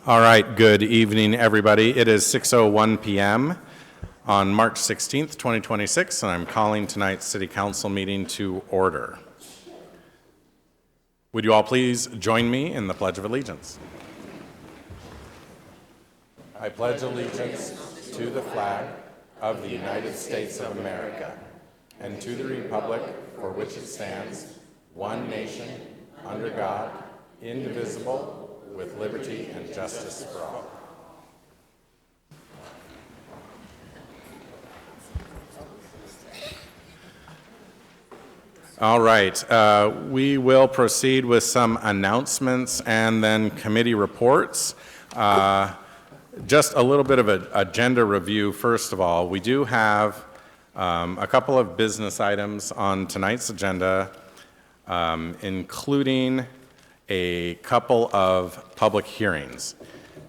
All right, good evening, everybody. It is 6:01 p.m. on March 16th, 2026, and I'm calling tonight's City Council meeting to order. Would you all please join me in the Pledge of Allegiance? I pledge allegiance to the flag of the United States of America and to the republic for which it stands, one nation, under God, indivisible, with liberty and justice for all. All right, we will proceed with some announcements and then committee reports. Just a little bit of an agenda review, first of all. We do have a couple of business items on tonight's agenda, including a couple of public hearings.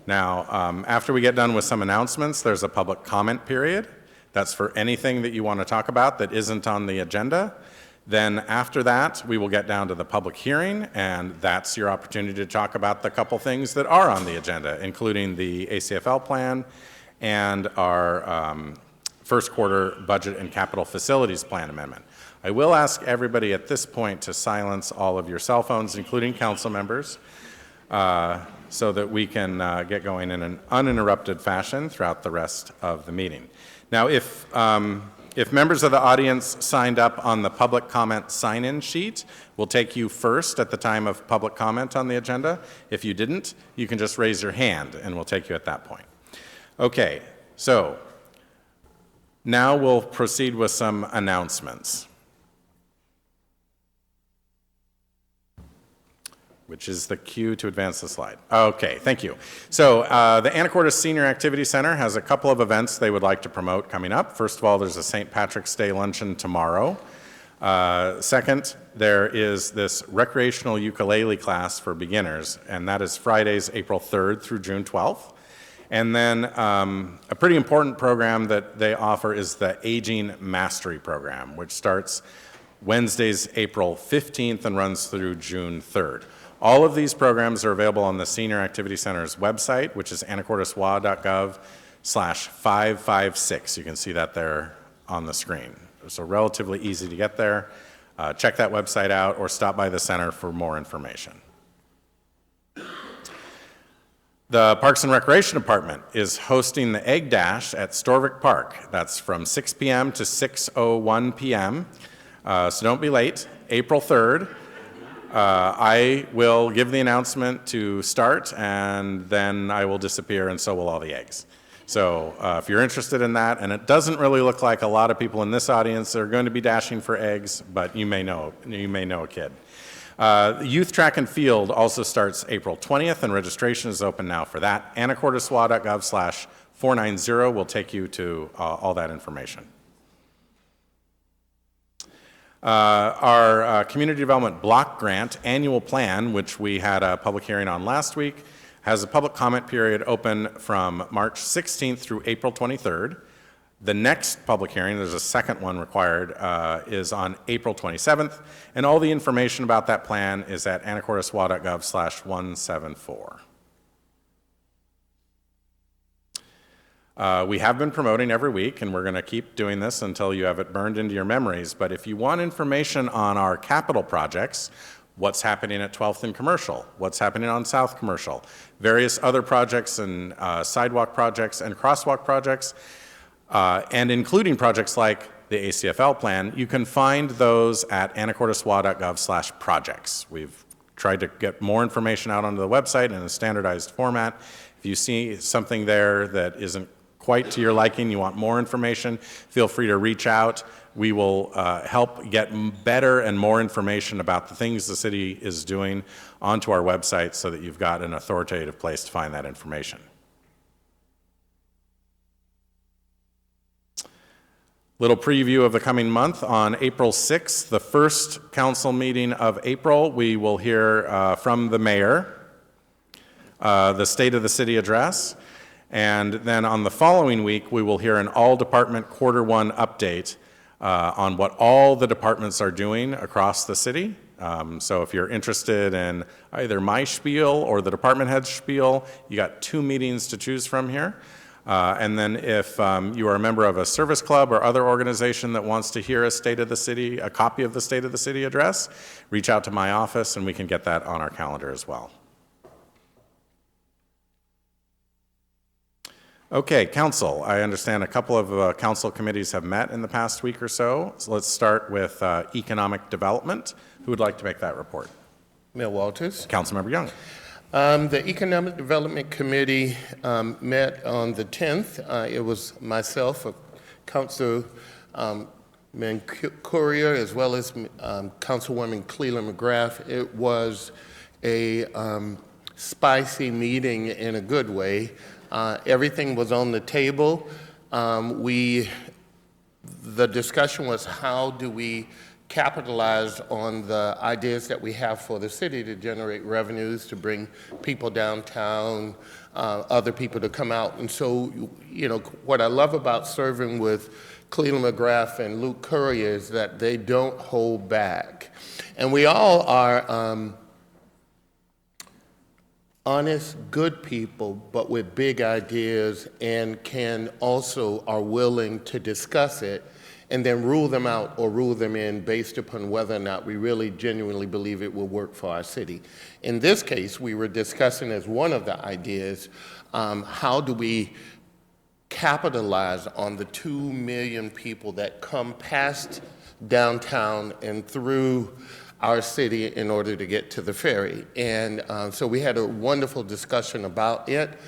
Now, after we get done with some announcements, there's a public comment period. That's for anything that you want to talk about that isn't on the agenda. Then after that, we will get down to the public hearing, and that's your opportunity to talk about the couple things that are on the agenda, including the ACFL plan and our first quarter budget and capital facilities plan amendment. I will ask everybody at this point to silence all of your cell phones, including council members, so that we can get going in an uninterrupted fashion throughout the rest of the meeting. Now, if members of the audience signed up on the public comment sign-in sheet, we'll take you first at the time of public comment on the agenda. If you didn't, you can just raise your hand and we'll take you at that point. Okay, so now we'll proceed with some announcements, which is the cue to advance the slide. Okay, thank you. So the Anacortes Senior Activity Center has a couple of events they would like to promote coming up. First of all, there's a St. Patrick's Day luncheon tomorrow. Second, there is this recreational ukulele class for beginners, and that is Fridays, April 3rd through June 12th. And then a pretty important program that they offer is the Aging Mastery Program, which starts Wednesdays, April 15th and runs through June 3rd. All of these programs are available on the Senior Activity Center's website, which is anacorteswa.gov/556. You can see that there on the screen. So relatively easy to get there. Check that website out or stop by the center for more information. The Parks and Recreation Department is hosting the Egg Dash at Storvik Park. That's from 6 p.m. to 6:01 p.m. So don't be late, April 3rd. I will give the announcement to start, and then I will disappear, and so will all the eggs. So if you're interested in that, and it doesn't really look like a lot of people in this audience are going to be dashing for eggs, but you may know a kid. Youth Track and Field also starts April 20th, and registration is open now for that. anacorteswa.gov/490 will take you to all that information. Our Community Development Block Grant annual plan, which we had a public hearing on last week, has a public comment period open from March 16th through April 23rd. The next public hearing, there's a second one required, is on April 27th, and all the information about that plan is at anacorteswa.gov/174. We have been promoting every week, and we're going to keep doing this until you have it burned into your memories. But if you want information on our capital projects, what's happening at 12th and Commercial, what's happening on South Commercial, various other projects and sidewalk projects and crosswalk projects, and including projects like the ACFL plan, you can find those at anacorteswa.gov/projects. We've tried to get more information out onto the website in a standardized format. If you see something there that isn't quite to your liking, you want more information, feel free to reach out. We will help get better and more information about the things the city is doing onto our website so that you've got an authoritative place to find that information. Little preview of the coming month. On April 6th, the first council meeting of April, we will hear from the mayor, the State of the City address. And then on the following week, we will hear an all-department quarter one update on what all the departments are doing across the city. So if you're interested in either my spiel or the department head's spiel, you got 2 meetings to choose from here. And then if you are a member of a service club or other organization that wants to hear a copy of the State of the City address, reach out to my office and we can get that on our calendar as well. Okay, council. I understand a couple of council committees have met in the past week or so. So let's start with economic development. Who would like to make that report? Mayor Walters. Councilmember Young. The Economic Development Committee met on the 10th. It was myself, Councilman Courier, as well as Councilwoman Cleland McGrath. It was a spicy meeting in a good way. Everything was on the table. The discussion was, how do we capitalize on the ideas that we have for the city to generate revenues, to bring people downtown, other people to come out. And so, you know, what I love about serving with Cleland McGrath and Luke Courier is that they don't hold back. And we all are honest, good people, but with big ideas, and are willing to discuss it and then rule them out or rule them in based upon whether or not we really genuinely believe it will work for our city. In this case, we were discussing as one of the ideas, how do we capitalize on the 2 million people that come past downtown and through our city in order to get to the ferry. And so we had a wonderful discussion about it.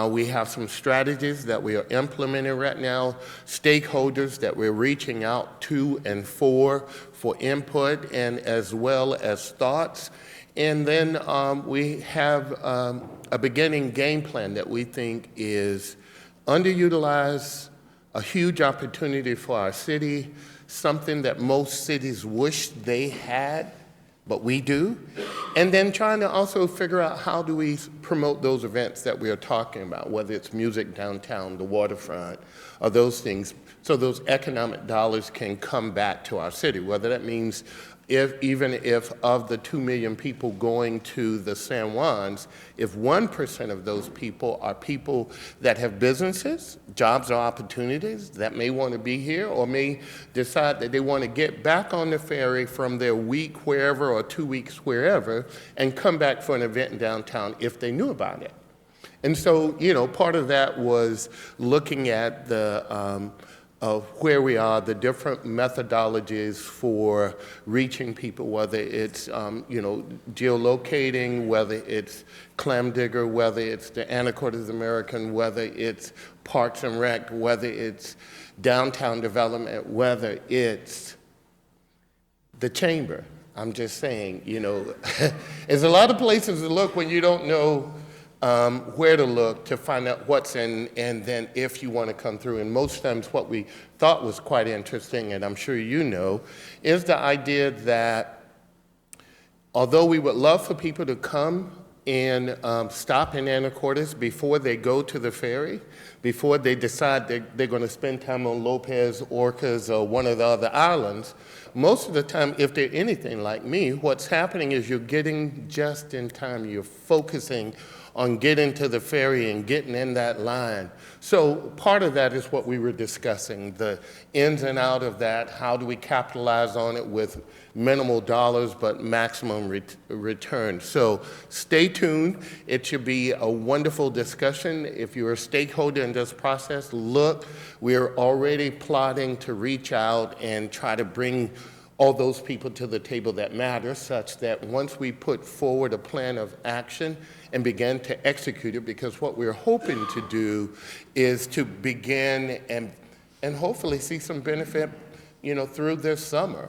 We have some strategies that we are implementing right now, stakeholders that we're reaching out to and for input and as well as thoughts. And then we have a beginning game plan that we think is underutilized, a huge opportunity for our city, something that most cities wish they had, but we do. And then trying to also figure out, how do we promote those events that we are talking about, whether it's music downtown, the waterfront, or those things, so those economic dollars can come back to our city, whether that means even if of the 2 million people going to the San Juans, if 1% of those people are people that have businesses, jobs or opportunities that may want to be here or may decide that they want to get back on the ferry from their week wherever or 2 weeks wherever and come back for an event in downtown if they knew about it. And so, you know, part of that was looking at the of where we are, the different methodologies for reaching people, whether it's geolocating, whether it's Clam Digger, whether it's the Anacortes American, whether it's Parks and Rec, whether it's downtown development, whether it's the chamber. I'm just saying, you know, there's a lot of places to look when you don't know where to look to find out what's in, and then if you want to come through. And most times what we thought was quite interesting, and I'm sure you know, is the idea that although we would love for people to come and stop in Anacortes before they go to the ferry, before they decide they're going to spend time on Lopez, Orcas, or one of the other islands, most of the time, if they're anything like me, what's happening is you're getting just in time. You're focusing on getting to the ferry and getting in that line. So part of that is what we were discussing, the ins and out of that. How do we capitalize on it with minimal dollars but maximum return? So stay tuned. It should be a wonderful discussion. If you're a stakeholder in this process, look, we're already plotting to reach out and try to bring all those people to the table that matter, such that once we put forward a plan of action and begin to execute it, because what we're hoping to do is to begin and hopefully see some benefit, you know, through this summer.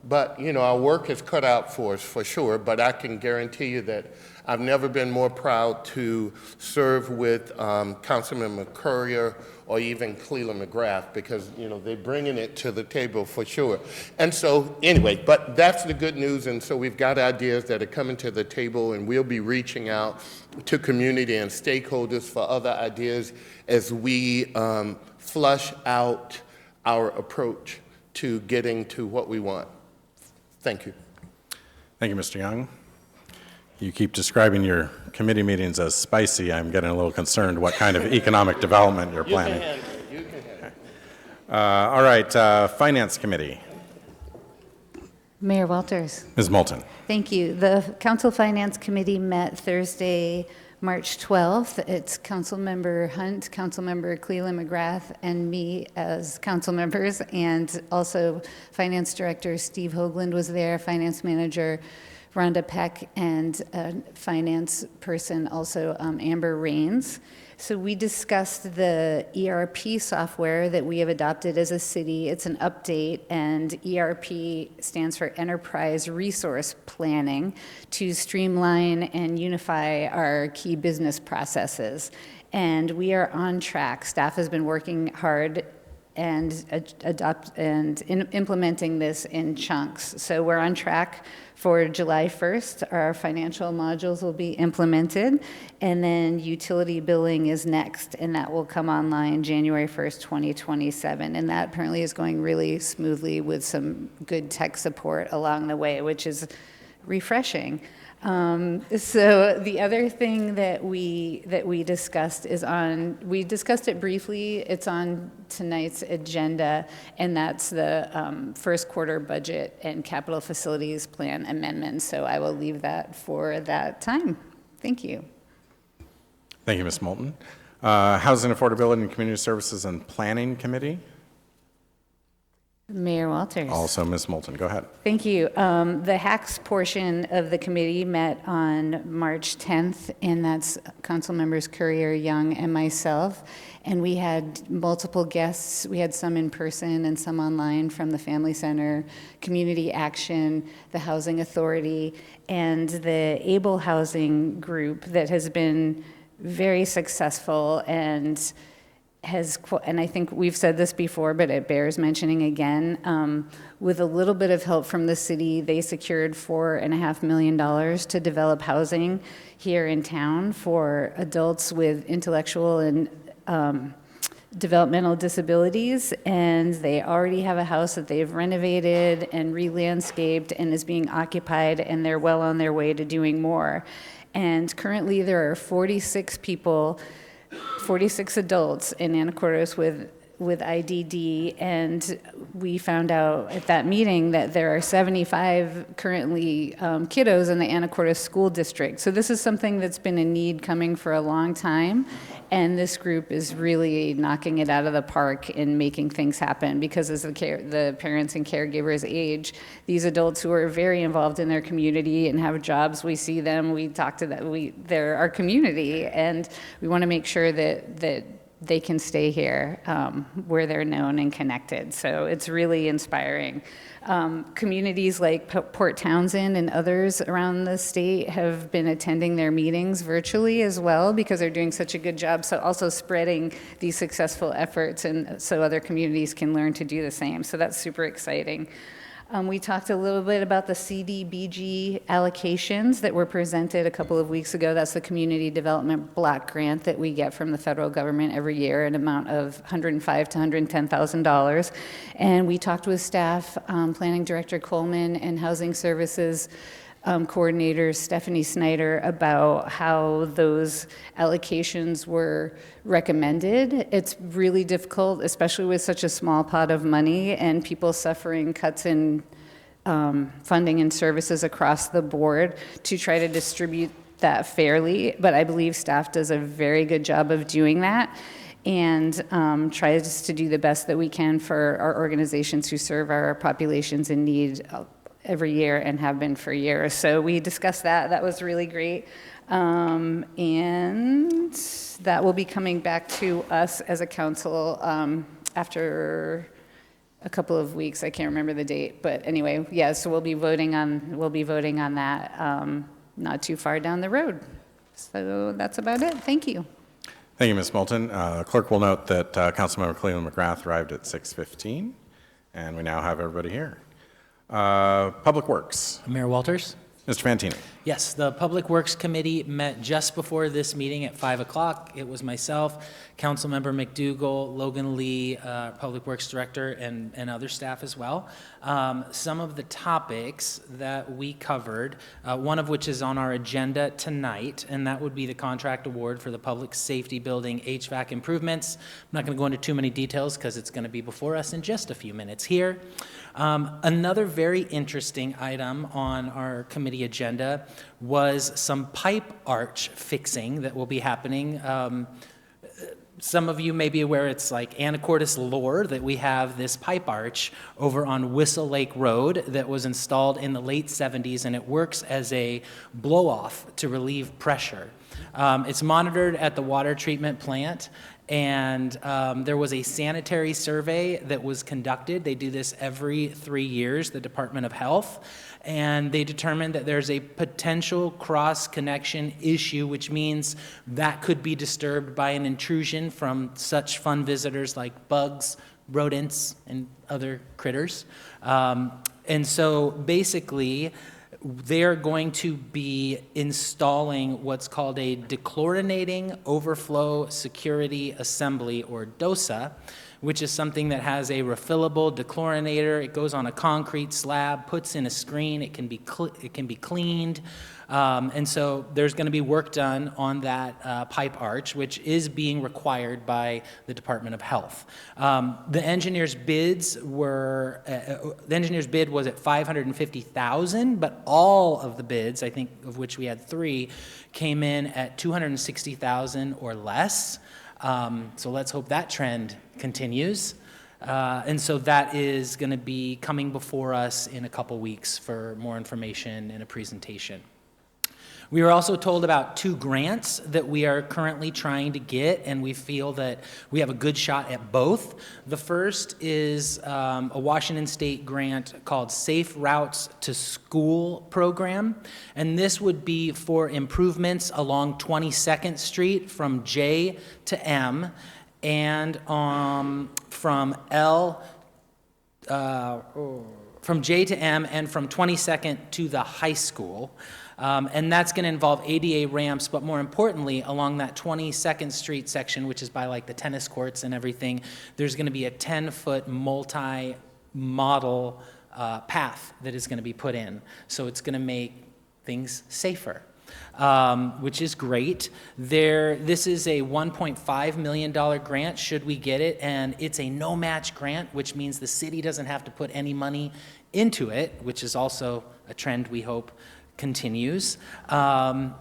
But, you know, our work is cut out for us for sure, but I can guarantee you that I've never been more proud to serve with Councilman Courier or even Cleland McGrath, because, you know, they're bringing it to the table for sure. And so, anyway, but that's the good news, and so we've got ideas that are coming to the table, and we'll be reaching out to community and stakeholders for other ideas as we flush out our approach to getting to what we want. Thank you. Thank you, Mr. Young. You keep describing your committee meetings as spicy. I'm getting a little concerned what kind of economic development you're planning. You can handle it. All right, Finance Committee. Mayor Walters. Ms. Moulton. Thank you. The Council Finance Committee met Thursday, March 12th. It's Councilmember Hunt, Councilmember Cleland McGrath, and me as council members, and also Finance Director Steve Hoagland was there, Finance Manager Rhonda Peck, and a finance person, also Amber Rains. So we discussed the ERP software that we have adopted as a city. It's an update, and ERP stands for Enterprise Resource Planning, to streamline and unify our key business processes. And we are on track. Staff has been working hard and implementing this in chunks. So we're on track for July 1st. Our financial modules will be implemented, and then utility billing is next, and that will come online January 1st, 2027. And that apparently is going really smoothly with some good tech support along the way, which is refreshing. So the other thing that we discussed is we discussed it briefly, it's on tonight's agenda, and that's the first quarter budget and capital facilities plan amendments. So I will leave that for that time. Thank you. Thank you, Ms. Moulton. Housing Affordability and Community Services and Planning Committee. Mayor Walters. Also, Ms. Moulton, go ahead. Thank you. The HACS portion of the committee met on March 10th, and that's Council Members Courier, Young, and myself. And we had multiple guests. We had some in person and some online from the Family Center, Community Action, the Housing Authority, and the Able Housing Group that has been very successful and I think we've said this before, but it bears mentioning again, with a little bit of help from the city, they secured $4.5 million to develop housing here in town for adults with intellectual and developmental disabilities, and they already have a house that they've renovated and re-landscaped and is being occupied, and they're well on their way to doing more. And currently there are 46 adults in Anacortes with IDD, and we found out at that meeting that there are 75 currently kiddos in the Anacortes School District. So this is something that's been a need coming for a long time, and this group is really knocking it out of the park in making things happen, because as the parents and caregivers age, these adults who are very involved in their community and have jobs, we see them, we talk to them, they're our community, and we want to make sure that they can stay here where they're known and connected. So it's really inspiring. Communities like Port Townsend and others around the state have been attending their meetings virtually as well, because they're doing such a good job. So also spreading these successful efforts, and so other communities can learn to do the same. So that's super exciting. We talked a little bit about the CDBG allocations that were presented a couple of weeks ago. That's the Community Development Block Grant that we get from the federal government every year, an amount of $105,000 to $110,000. And we talked with staff, Planning Director Coleman and Housing Services coordinator Stephanie Snyder, about how those allocations were recommended. It's really difficult, especially with such a small pot of money and people suffering cuts in funding and services across the board, to try to distribute that fairly. But I believe staff does a very good job of doing that, and tries to do the best that we can for our organizations who serve our populations in need every year and have been for years. So we discussed that. That was really great. And that will be coming back to us as a council after a couple of weeks. I can't remember the date, but anyway, yeah, so we'll be voting on that not too far down the road. So that's about it. Thank you. Thank you, Ms. Moulton. Clerk will note that Councilmember Cleland McGrath arrived at 6:15, and we now have everybody here. Public Works. Mayor Walters. Mr. Fantini. Yes, the Public Works Committee met just before this meeting at 5 o'clock. It was myself, Councilmember McDougall, Logan Lee, Public Works Director, and other staff as well. Some of the topics that we covered, one of which is on our agenda tonight, and that would be the contract award for the Public Safety Building HVAC improvements. I'm not going to go into too many details because it's going to be before us in just a few minutes here. Another very interesting item on our committee agenda was some pipe arch fixing that will be happening. Some of you may be aware it's like Anacortes lore that we have this pipe arch over on Whistle Lake Road that was installed in the late 70s, and it works as a blow-off to relieve pressure. It's monitored at the water treatment plant, and there was a sanitary survey that was conducted. They do this every 3 years, the Department of Health, and they determined that there's a potential cross-connection issue, which means that could be disturbed by an intrusion from such fun visitors like bugs, rodents, and other critters. And so basically, they're going to be installing what's called a dechlorinating overflow security assembly, or DOSA, which is something that has a refillable dechlorinator. It goes on a concrete slab, puts in a screen, it can be cleaned. And so there's going to be work done on that pipe arch, which is being required by the Department of Health. The engineer's bid was at $550,000, but all of the bids, I think of which we had 3, came in at $260,000 or less. So let's hope that trend continues. And so that is going to be coming before us in a couple weeks for more information and a presentation. We were also told about 2 grants that we are currently trying to get, and we feel that we have a good shot at both. The first is a Washington State grant called Safe Routes to School program, and this would be for improvements along 22nd Street from J to M, and from J to M, and from 22nd to the high school. And that's going to involve ADA ramps, but more importantly, along that 22nd Street section, which is by like the tennis courts and everything, there's going to be a 10-foot multi-model path that is going to be put in. So it's going to make things safer, which is great. This is a $1.5 million grant, should we get it, and it's a no-match grant, which means the city doesn't have to put any money into it, which is also a trend we hope continues. The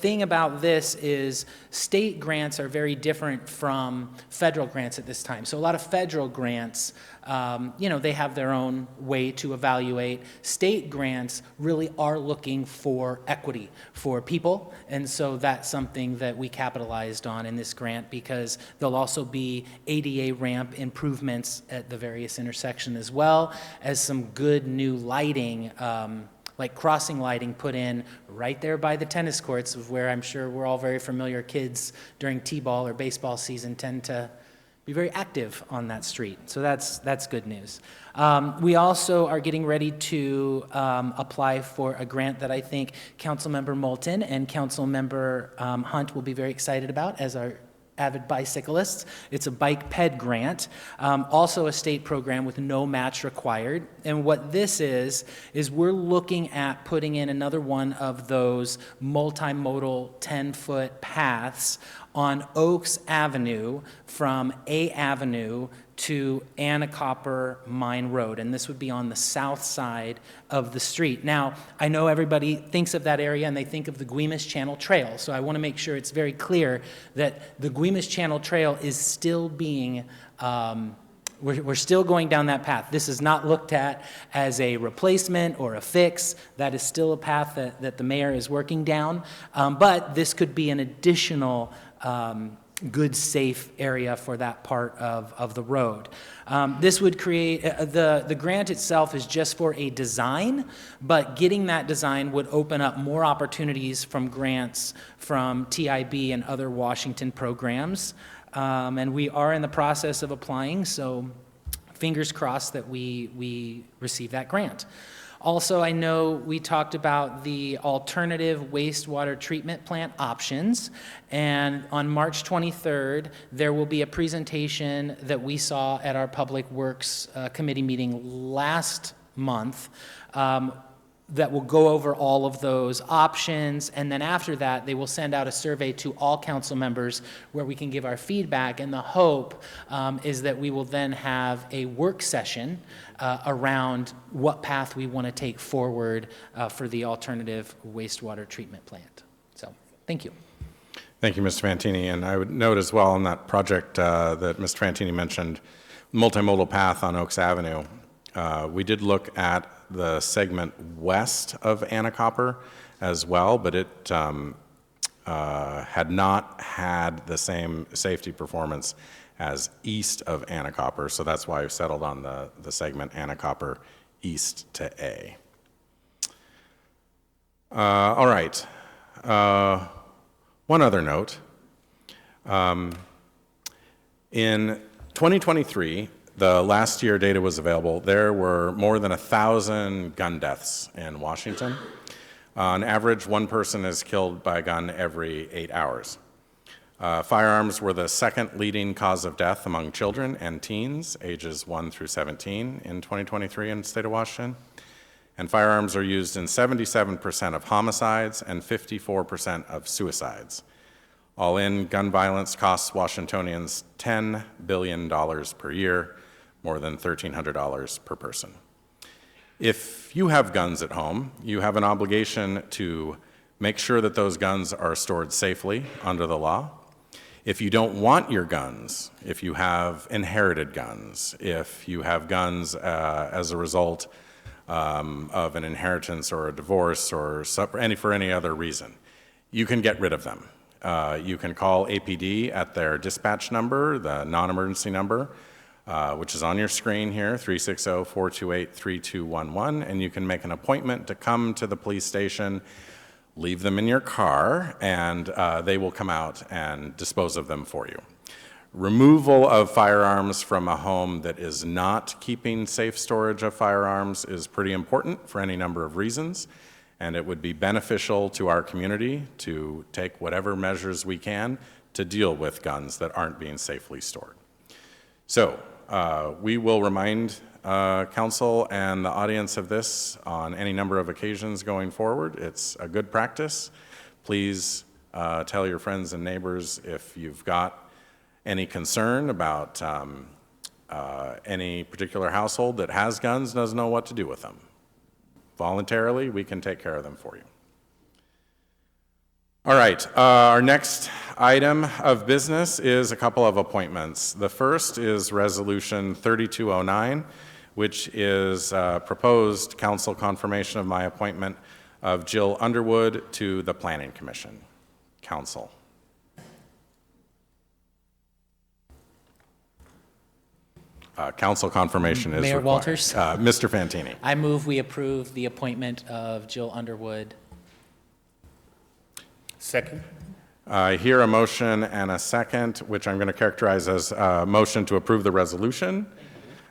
thing about this is state grants are very different from federal grants at this time. So a lot of federal grants, they have their own way to evaluate. State grants really are looking for equity for people, and so that's something that we capitalized on in this grant, because there'll also be ADA ramp improvements at the various intersections, as well as some good new lighting, like crossing lighting put in right there by the tennis courts, where I'm sure we're all very familiar. Kids during t-ball or baseball season tend to be very active on that street. So that's good news. We also are getting ready to apply for a grant that I think Councilmember Moulton and Councilmember Hunt will be very excited about as our avid bicyclists. It's a bike ped grant, also a state program with no match required. And what this is we're looking at putting in another one of those multimodal 10-foot paths on Oaks Avenue from A Avenue to Anacortes Mine Road, and this would be on the south side of the street. Now, I know everybody thinks of that area and they think of the Guimas Channel Trail, so I want to make sure it's very clear that the Guimas Channel Trail is still being, we're still going down that path. This is not looked at as a replacement or a fix. That is still a path that the mayor is working down, but this could be an additional good, safe area for that part of the road. This would create, the grant itself is just for a design, but getting that design would open up more opportunities from grants from TIB and other Washington programs. And we are in the process of applying, so fingers crossed that we receive that grant. Also, I know we talked about the alternative wastewater treatment plant options, and on March 23rd, there will be a presentation that we saw at our Public Works Committee meeting last month that will go over all of those options, and then after that, they will send out a survey to all council members where we can give our feedback, and the hope is that we will then have a work session around what path we want to take forward for the alternative wastewater treatment plant. So, thank you. Thank you, Mr. Fantini. And I would note as well on that project that Mr. Fantini mentioned, multimodal path on Oaks Avenue, we did look at the segment west of Anacortes as well, but it had not had the same safety performance as east of Anacortes, so that's why I've settled on the segment Anacortes east to A. All right. One other note. In 2023, the last year data was available, there were more than 1,000 gun deaths in Washington. On average, one person is killed by a gun every 8 hours. Firearms were the second leading cause of death among children and teens, ages 1 through 17, in 2023 in the state of Washington. And firearms are used in 77% of homicides and 54% of suicides. All in, gun violence costs Washingtonians $10 billion per year, more than $1,300 per person. If you have guns at home, you have an obligation to make sure that those guns are stored safely under the law. If you don't want your guns, if you have inherited guns, if you have guns as a result of an inheritance or a divorce or for any other reason, you can get rid of them. You can call APD at their dispatch number, the non-emergency number, which is on your screen here, 360-428-3211, and you can make an appointment to come to the police station, leave them in your car, and they will come out and dispose of them for you. Removal of firearms from a home that is not keeping safe storage of firearms is pretty important for any number of reasons, and it would be beneficial to our community to take whatever measures we can to deal with guns that aren't being safely stored. So we will remind council and the audience of this on any number of occasions going forward. It's a good practice. Please tell your friends and neighbors if you've got any concern about any particular household that has guns, doesn't know what to do with them. Voluntarily, we can take care of them for you. All right, our next item of business is a couple of appointments. The first is Resolution 3209, which is proposed council confirmation of my appointment of Jill Underwood to the Planning Commission. Council. Council confirmation is Mayor required. Walters? Mr. Fantini. I move we approve the appointment of Jill Underwood. Second. I hear a motion and a second, which I'm going to characterize as a motion to approve the resolution,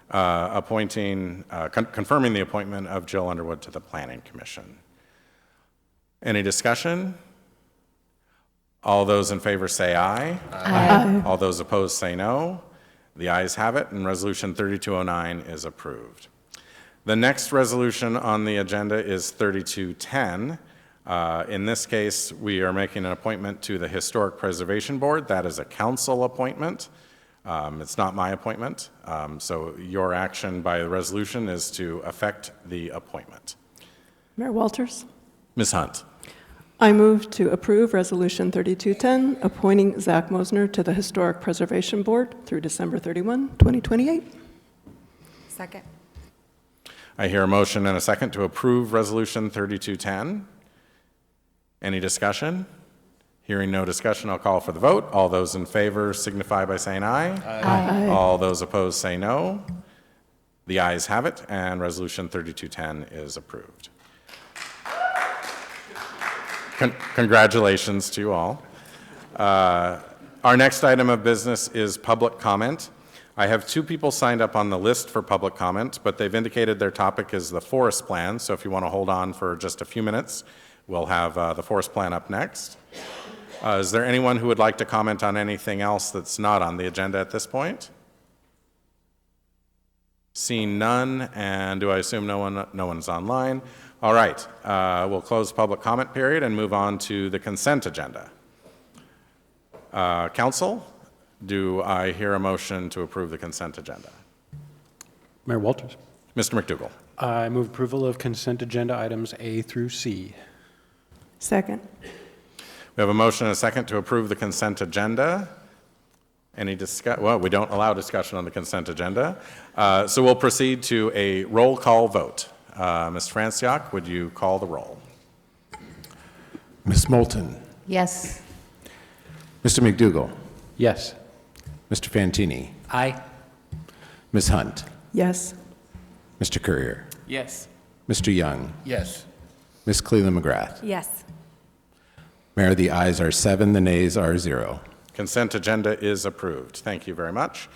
confirming the appointment of Jill Underwood to the Planning Commission. Any discussion? All those in favor say aye. Aye. All those opposed say no. The ayes have it, and Resolution 3209 is approved. The next resolution on the agenda is 3210. In this case, we are making an appointment to the Historic Preservation Board. That is a council appointment. It's not my appointment. So your action by the resolution is to affect the appointment. Mayor Walters? Ms. Hunt. I move to approve Resolution 3210, appointing Zach Mosner to the Historic Preservation Board through December 31, 2028. Second. I hear a motion and a second to approve Resolution 3210. Any discussion? Hearing no discussion, I'll call for the vote. All those in favor signify by saying aye. Aye. All those opposed say no. The ayes have it, and Resolution 3210 is approved. Congratulations to you all. Our next item of business is public comment. I have 2 people signed up on the list for public comment, but they've indicated their topic is the forest plan, so if you want to hold on for just a few minutes, we'll have the forest plan up next. Is there anyone who would like to comment on anything else that's not on the agenda at this point? Seeing none, and do I assume no one's online? All right, we'll close the public comment period and move on to the consent agenda. Council, do I hear a motion to approve the consent agenda? Mayor Walters. Mr. McDougall. I move approval of consent agenda items A through C. Second. We have a motion and a second to approve the consent agenda. Any well, we don't allow discussion on the consent agenda. So we'll proceed to a roll call vote. Ms. Franciac, would you call the roll? Ms. Moulton. Yes. Mr. McDougall. Yes. Mr. Fantini. Aye. Ms. Hunt. Yes. Mr. Courier. Yes. Mr. Young. Yes. Ms. Cleland McGrath. Yes. Mayor, the ayes are 7, the nays are 0. Consent agenda is approved. Thank you very much.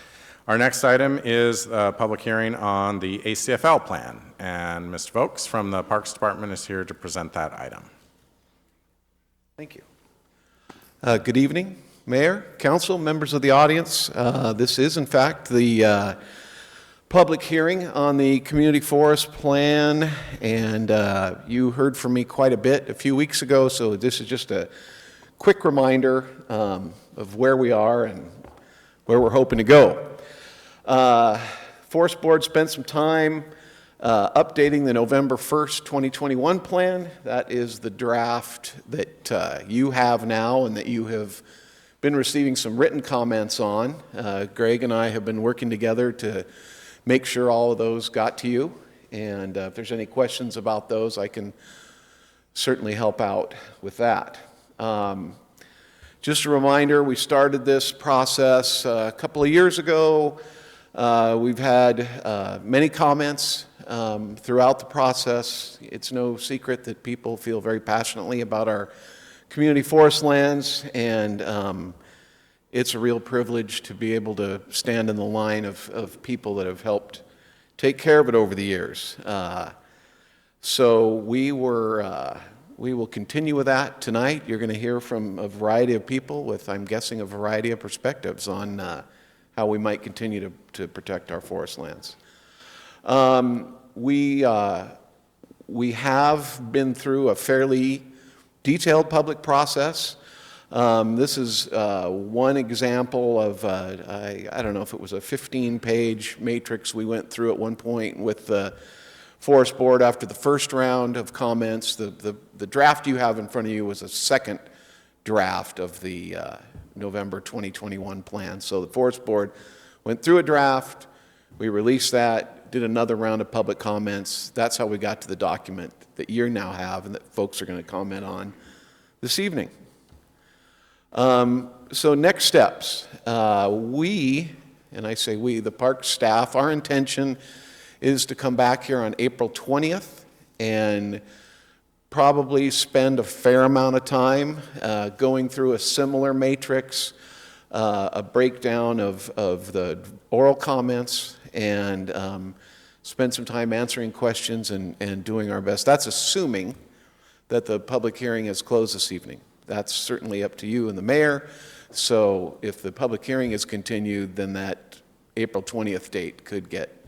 Our next item is a public hearing on the ACFL plan, and Mr. Vokes from the Parks Department is here to present that item. Thank you. Good evening, Mayor, Council, members of the audience. This is, in fact, the public hearing on the Community Forest Plan, and you heard from me quite a bit a few weeks ago, so this is just a quick reminder of where we are and where we're hoping to go. Forest Board spent some time updating the November 1st, 2021 plan. That is the draft that you have now and that you have been receiving some written comments on. Greg and I have been working together to make sure all of those got to you. And if there's any questions about those, I can certainly help out with that. Just a reminder, we started this process a couple of years ago. We've had many comments throughout the process. It's no secret that people feel very passionately about our community forest lands, and it's a real privilege to be able to stand in the line of people that have helped take care of it over the years. So we will continue with that tonight. You're going to hear from a variety of people with, I'm guessing, a variety of perspectives on how we might continue to protect our forest lands. We have been through a fairly detailed public process. This is one example of, I don't know if it was a 15-page matrix we went through at one point with the Forest Board after the first round of comments. The draft you have in front of you was a second draft of the November 2021 plan. So the Forest Board went through a draft, we released that, did another round of public comments. That's how we got to the document that you now have and that folks are going to comment on this evening. So next steps. We, and I say we, the park staff, our intention is to come back here on April 20th and probably spend a fair amount of time going through a similar matrix, a breakdown of the oral comments, and spend some time answering questions and doing our best. That's assuming that the public hearing is closed this evening. That's certainly up to you and the mayor. So if the public hearing is continued, then that April 20th date could get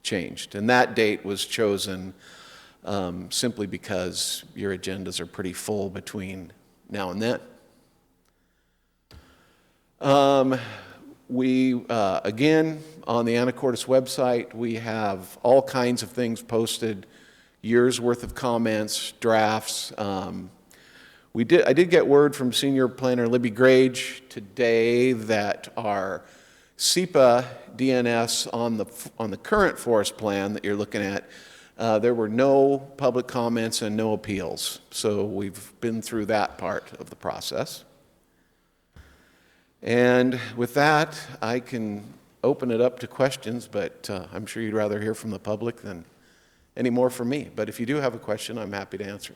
changed. And that date was chosen simply because your agendas are pretty full between now and then. Again, on the Anacortes website, we have all kinds of things posted, years worth of comments, drafts. I did get word from Senior Planner Libby Grage today that our SEPA DNS on the current forest plan that you're looking at, there were no public comments and no appeals. So we've been through that part of the process. And with that, I can open it up to questions, but I'm sure you'd rather hear from the public than any more from me. But if you do have a question, I'm happy to answer.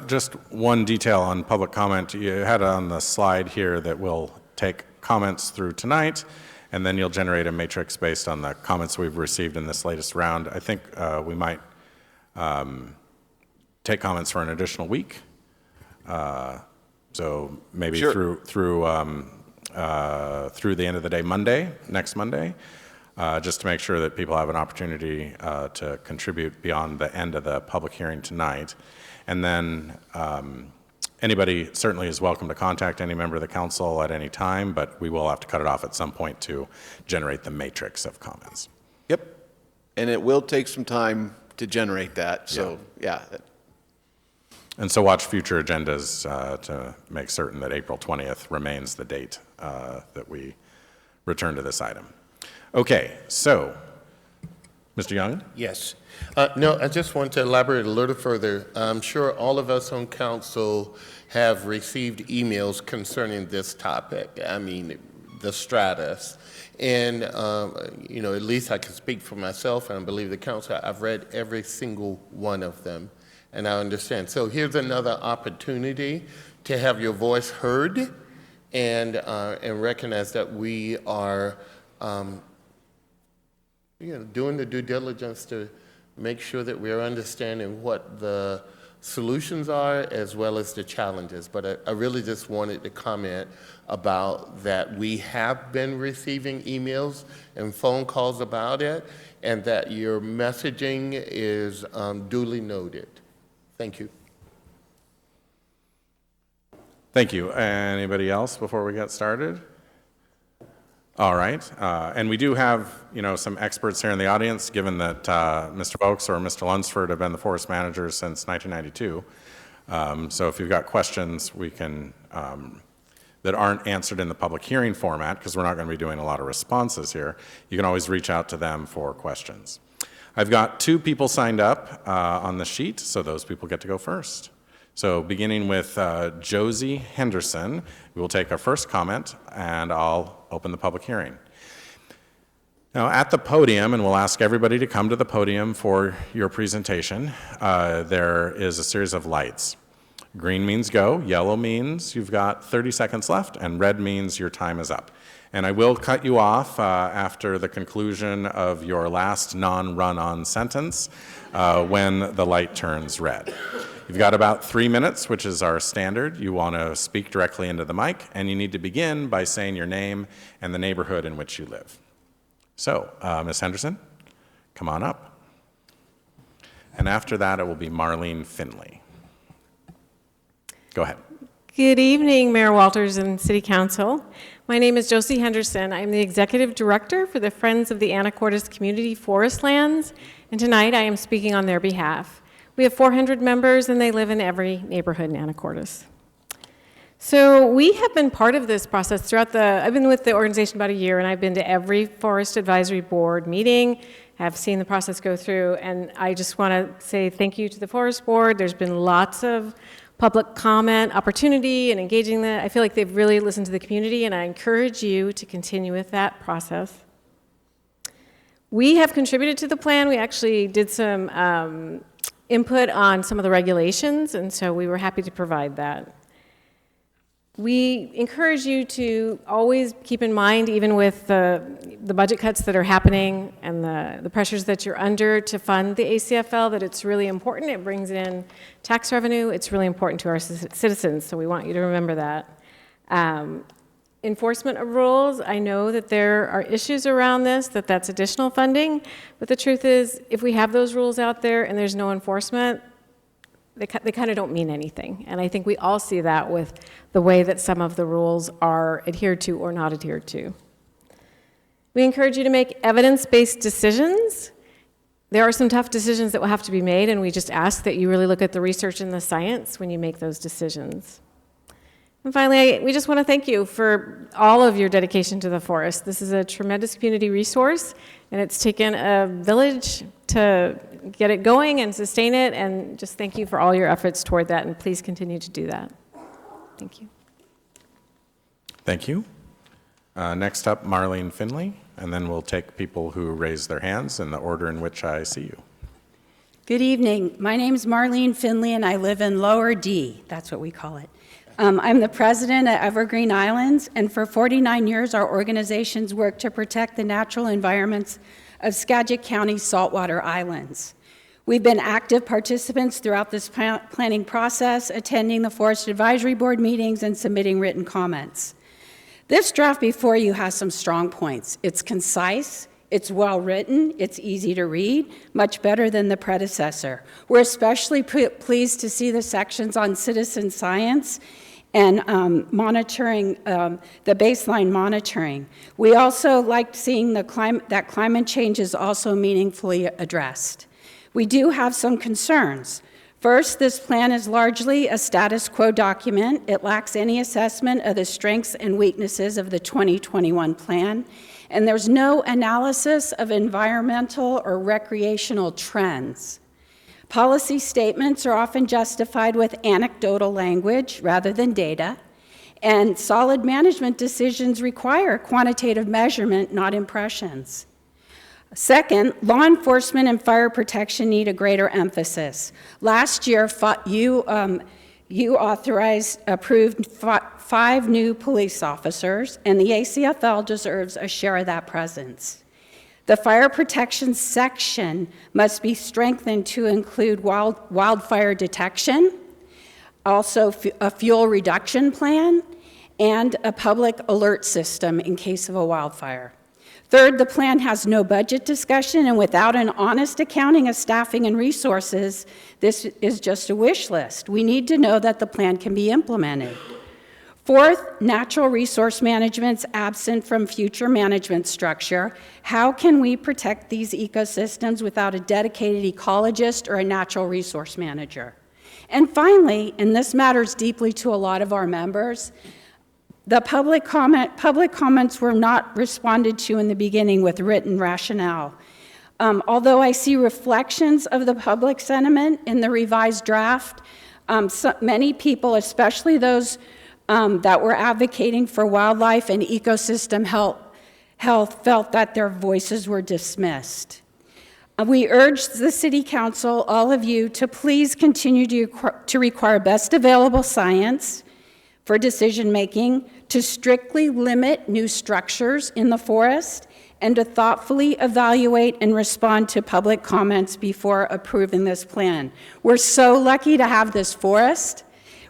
Just one detail on public comment. You had on the slide here that we'll take comments through tonight, and then you'll generate a matrix based on the comments we've received in this latest round. I think we might take comments for an additional week. So maybe Sure. through the end of the day next Monday, just to make sure that people have an opportunity to contribute beyond the end of the public hearing tonight. And then anybody certainly is welcome to contact any member of the council at any time, but we will have to cut it off at some point to generate the matrix of comments. Yep. And it will take some time to generate that, so, yeah. And so watch future agendas to make certain that April 20th remains the date that we return to this item. Okay, so, Mr. Young? Yes. No, I just want to elaborate a little further. I'm sure all of us on council have received emails concerning this topic. I mean, the stratus. And, you know, at least I can speak for myself, and I believe the council, I've read every single one of them, and I understand. So here's another opportunity to have your voice heard and recognize that we are doing the due diligence to make sure that we're understanding what the solutions are as well as the challenges. But I really just wanted to comment about that we have been receiving emails and phone calls about it, and that your messaging is duly noted. Thank you. Thank you. Anybody else before we get started? All right. And we do have, some experts here in the audience, given that Mr. Vokes or Mr. Lunsford have been the forest managers since 1992. So if you've got questions we can that aren't answered in the public hearing format, because we're not going to be doing a lot of responses here, you can always reach out to them for questions. I've got 2 people signed up on the sheet, so those people get to go first. So beginning with Josie Henderson, we will take our first comment, and I'll open the public hearing. Now, at the podium, and we'll ask everybody to come to the podium for your presentation, there is a series of lights. Green means go, yellow means you've got 30 seconds left, and red means your time is up. And I will cut you off after the conclusion of your last non-run-on sentence when the light turns red. You've got about 3 minutes, which is our standard. You want to speak directly into the mic, and you need to begin by saying your name and the neighborhood in which you live. So, Ms. Henderson, come on up. And after that, it will be Marlene Finley. Go ahead. Good evening, Mayor Walters and City Council. My name is Josie Henderson. I'm the Executive Director for the Friends of the Anacortes Community Forest Lands, and tonight I am speaking on their behalf. We have 400 members, and they live in every neighborhood in Anacortes. So we have been part of this process throughout I've been with the organization about a year, and I've been to every Forest Advisory Board meeting, have seen the process go through, and I just want to say thank you to the Forest Board. There's been lots of public comment, opportunity, and engaging that. I feel like they've really listened to the community, and I encourage you to continue with that process. We have contributed to the plan. We actually did some input on some of the regulations, and so we were happy to provide that. We encourage you to always keep in mind, even with the budget cuts that are happening and the pressures that you're under to fund the ACFL, that it's really important. It brings in tax revenue. It's really important to our citizens, so we want you to remember that. Enforcement of rules, I know that there are issues around this, that's additional funding, but the truth is, if we have those rules out there and there's no enforcement, they kind of don't mean anything. And I think we all see that with the way that some of the rules are adhered to or not adhered to. We encourage you to make evidence-based decisions. There are some tough decisions that will have to be made, and we just ask that you really look at the research and the science when you make those decisions. And finally, we just want to thank you for all of your dedication to the forest. This is a tremendous community resource, and it's taken a village to get it going and sustain it, and just thank you for all your efforts toward that, and please continue to do that. Thank you. Thank you. Next up, Marlene Finley, and then we'll take people who raise their hands in the order in which I see you. Good evening. My name's Marlene Finley, and I live in Lower D. That's what we call it. I'm the president at Evergreen Islands, and for 49 years, our organization's worked to protect the natural environments of Skagit County's saltwater islands. We've been active participants throughout this planning process, attending the Forest Advisory Board meetings and submitting written comments. This draft before you has some strong points. It's concise, it's well-written, it's easy to read, much better than the predecessor. We're especially pleased to see the sections on citizen science and monitoring, the baseline monitoring. We also liked seeing that climate change is also meaningfully addressed. We do have some concerns. First, this plan is largely a status quo document. It lacks any assessment of the strengths and weaknesses of the 2021 plan, and there's no analysis of environmental or recreational trends. Policy statements are often justified with anecdotal language rather than data, and solid management decisions require quantitative measurement, not impressions. Second, law enforcement and fire protection need a greater emphasis. Last year, you approved 5 new police officers, and the ACFL deserves a share of that presence. The fire protection section must be strengthened to include wildfire detection, also a fuel reduction plan, and a public alert system in case of a wildfire. Third, the plan has no budget discussion, and without an honest accounting of staffing and resources, this is just a wish list. We need to know that the plan can be implemented. Fourth, natural resource management's absent from future management structure. How can we protect these ecosystems without a dedicated ecologist or a natural resource manager? And finally, and this matters deeply to a lot of our members, the public comments were not responded to in the beginning with written rationale. Although I see reflections of the public sentiment in the revised draft, many people, especially those that were advocating for wildlife and ecosystem health, felt that their voices were dismissed. We urge the City Council, all of you, to please continue to require best available science for decision-making, to strictly limit new structures in the forest, and to thoughtfully evaluate and respond to public comments before approving this plan. We're so lucky to have this forest.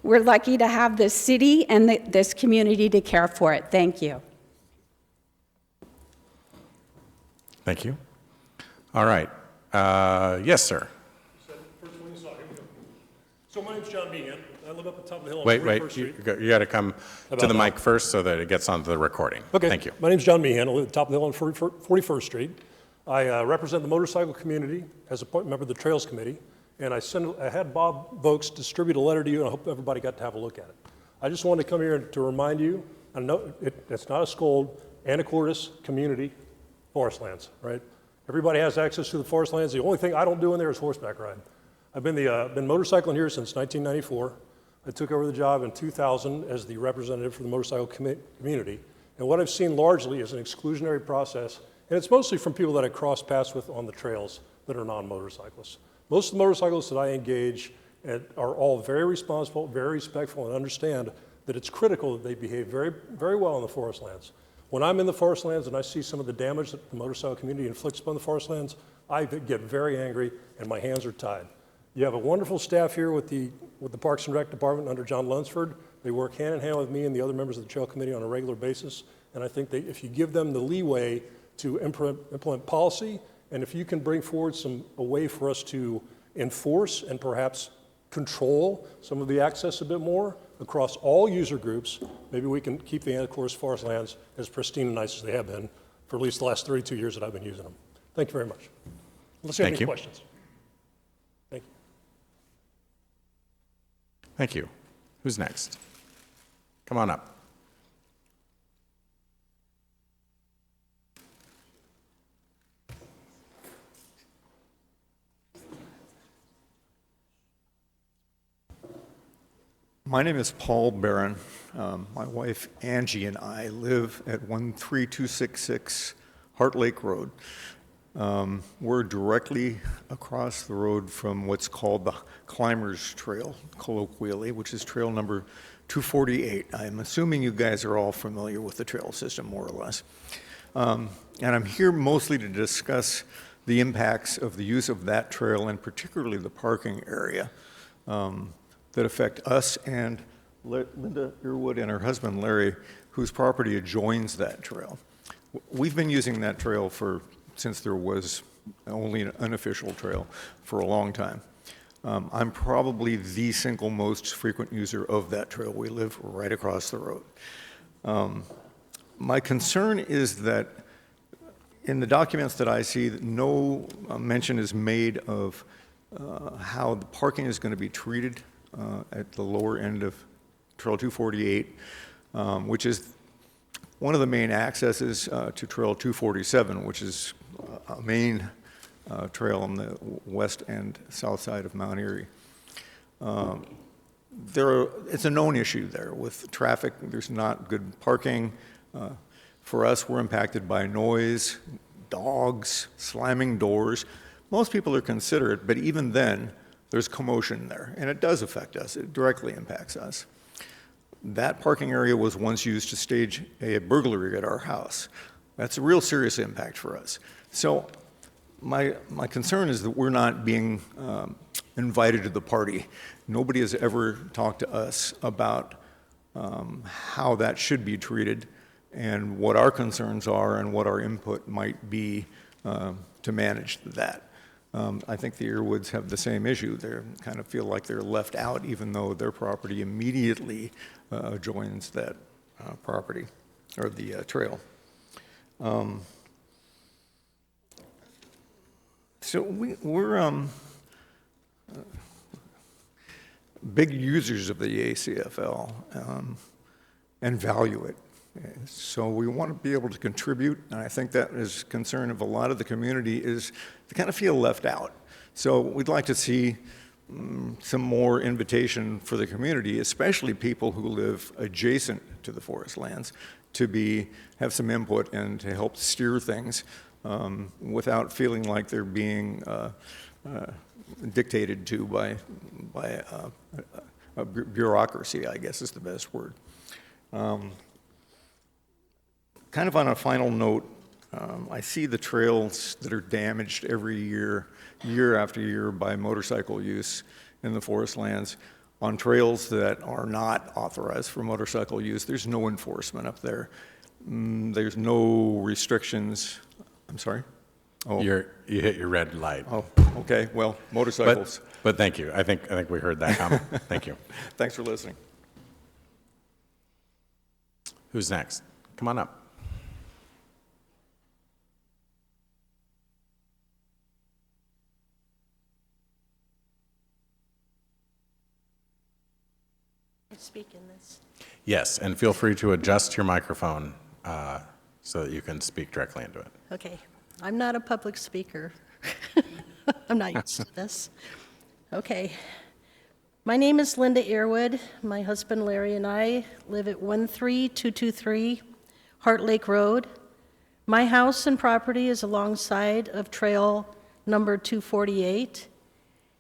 We're lucky to have this city and this community to care for it. Thank you. Thank you. All right. Yes, sir. So my name's John Meehan. I live up at the top of the hill on Wait, 41st Street. you got to come to the mic first so that it gets onto the recording. Okay. Thank you. My name's John Meehan. I live at the top of the hill on 41st Street. I represent the motorcycle community as a member of the Trails Committee, and I had Bob Vokes distribute a letter to you, and I hope everybody got to have a look at it. I just wanted to come here to remind you, I know it's not a scold, Anacortes community forest lands, right? Everybody has access to the forest lands. The only thing I don't do in there is horseback ride. I've been motorcycling here since 1994. I took over the job in 2000 as the representative for the motorcycle community. And what I've seen largely is an exclusionary process, and it's mostly from people that I cross paths with on the trails that are non-motorcyclists. Most of the motorcyclists that I engage are all very responsible, very respectful, and understand that it's critical that they behave very, very well in the forest lands. When I'm in the forest lands and I see some of the damage that the motorcycle community inflicts upon the forest lands, I get very angry and my hands are tied. You have a wonderful staff here with the Parks and Rec Department under John Lunsford. They work hand in hand with me and the other members of the Trail Committee on a regular basis. And I think that if you give them the leeway to implement policy, and if you can bring forward a way for us to enforce and perhaps control some of the access a bit more across all user groups, maybe we can keep the Anacortes forest lands as pristine and nice as they have been for at least the last 32 years that I've been using them. Thank you very much. Unless you have any questions. Thank you. Thank you. Who's next? Come on up. My name is Paul Barron. My wife Angie and I live at 13266 Heart Lake Road. We're directly across the road from what's called the Climbers Trail, colloquially, which is trail number 248. I'm assuming you guys are all familiar with the trail system, more or less. And I'm here mostly to discuss the impacts of the use of that trail, and particularly the parking area, that affect us and Linda Earwood and her husband Larry, whose property adjoins that trail. We've been using that trail since there was only an unofficial trail for a long time. I'm probably the single most frequent user of that trail. We live right across the road. My concern is that in the documents that I see, that no mention is made of how the parking is going to be treated at the lower end of Trail 248, which is one of the main accesses to Trail 247, which is a main trail on the west and south side of Mount Erie. It's a known issue there with traffic. There's not good parking. For us, we're impacted by noise, dogs, slamming doors. Most people are considerate, but even then, there's commotion there, and it does affect us. It directly impacts us. That parking area was once used to stage a burglary at our house. That's a real serious impact for us. So my concern is that we're not being invited to the party. Nobody has ever talked to us about how that should be treated and what our concerns are and what our input might be to manage that. I think the Earwoods have the same issue. They kind of feel like they're left out, even though their property immediately adjoins that property or the trail. So we're big users of the ACFL and value it. So we want to be able to contribute, and I think that is a concern of a lot of the community, is to kind of feel left out. So we'd like to see some more invitation for the community, especially people who live adjacent to the forest lands, to have some input and to help steer things without feeling like they're being dictated to by a bureaucracy, I guess is the best word. Kind of on a final note, I see the trails that are damaged every year, year after year, by motorcycle use in the forest lands. On trails that are not authorized for motorcycle use, there's no enforcement up there. There's no restrictions. I'm sorry? Oh. You hit your red light. Oh, okay. Well, motorcycles. But thank you. I think we heard that comment. Thank you. Thanks for listening. Who's next? Come on up. Speak in this. Yes, and feel free to adjust your microphone so that you can speak directly into it. Okay. I'm not a public speaker. I'm not used to this. Okay. My name is Linda Earwood. My husband Larry and I live at 13223 Heart Lake Road. My house and property is alongside of trail number 248,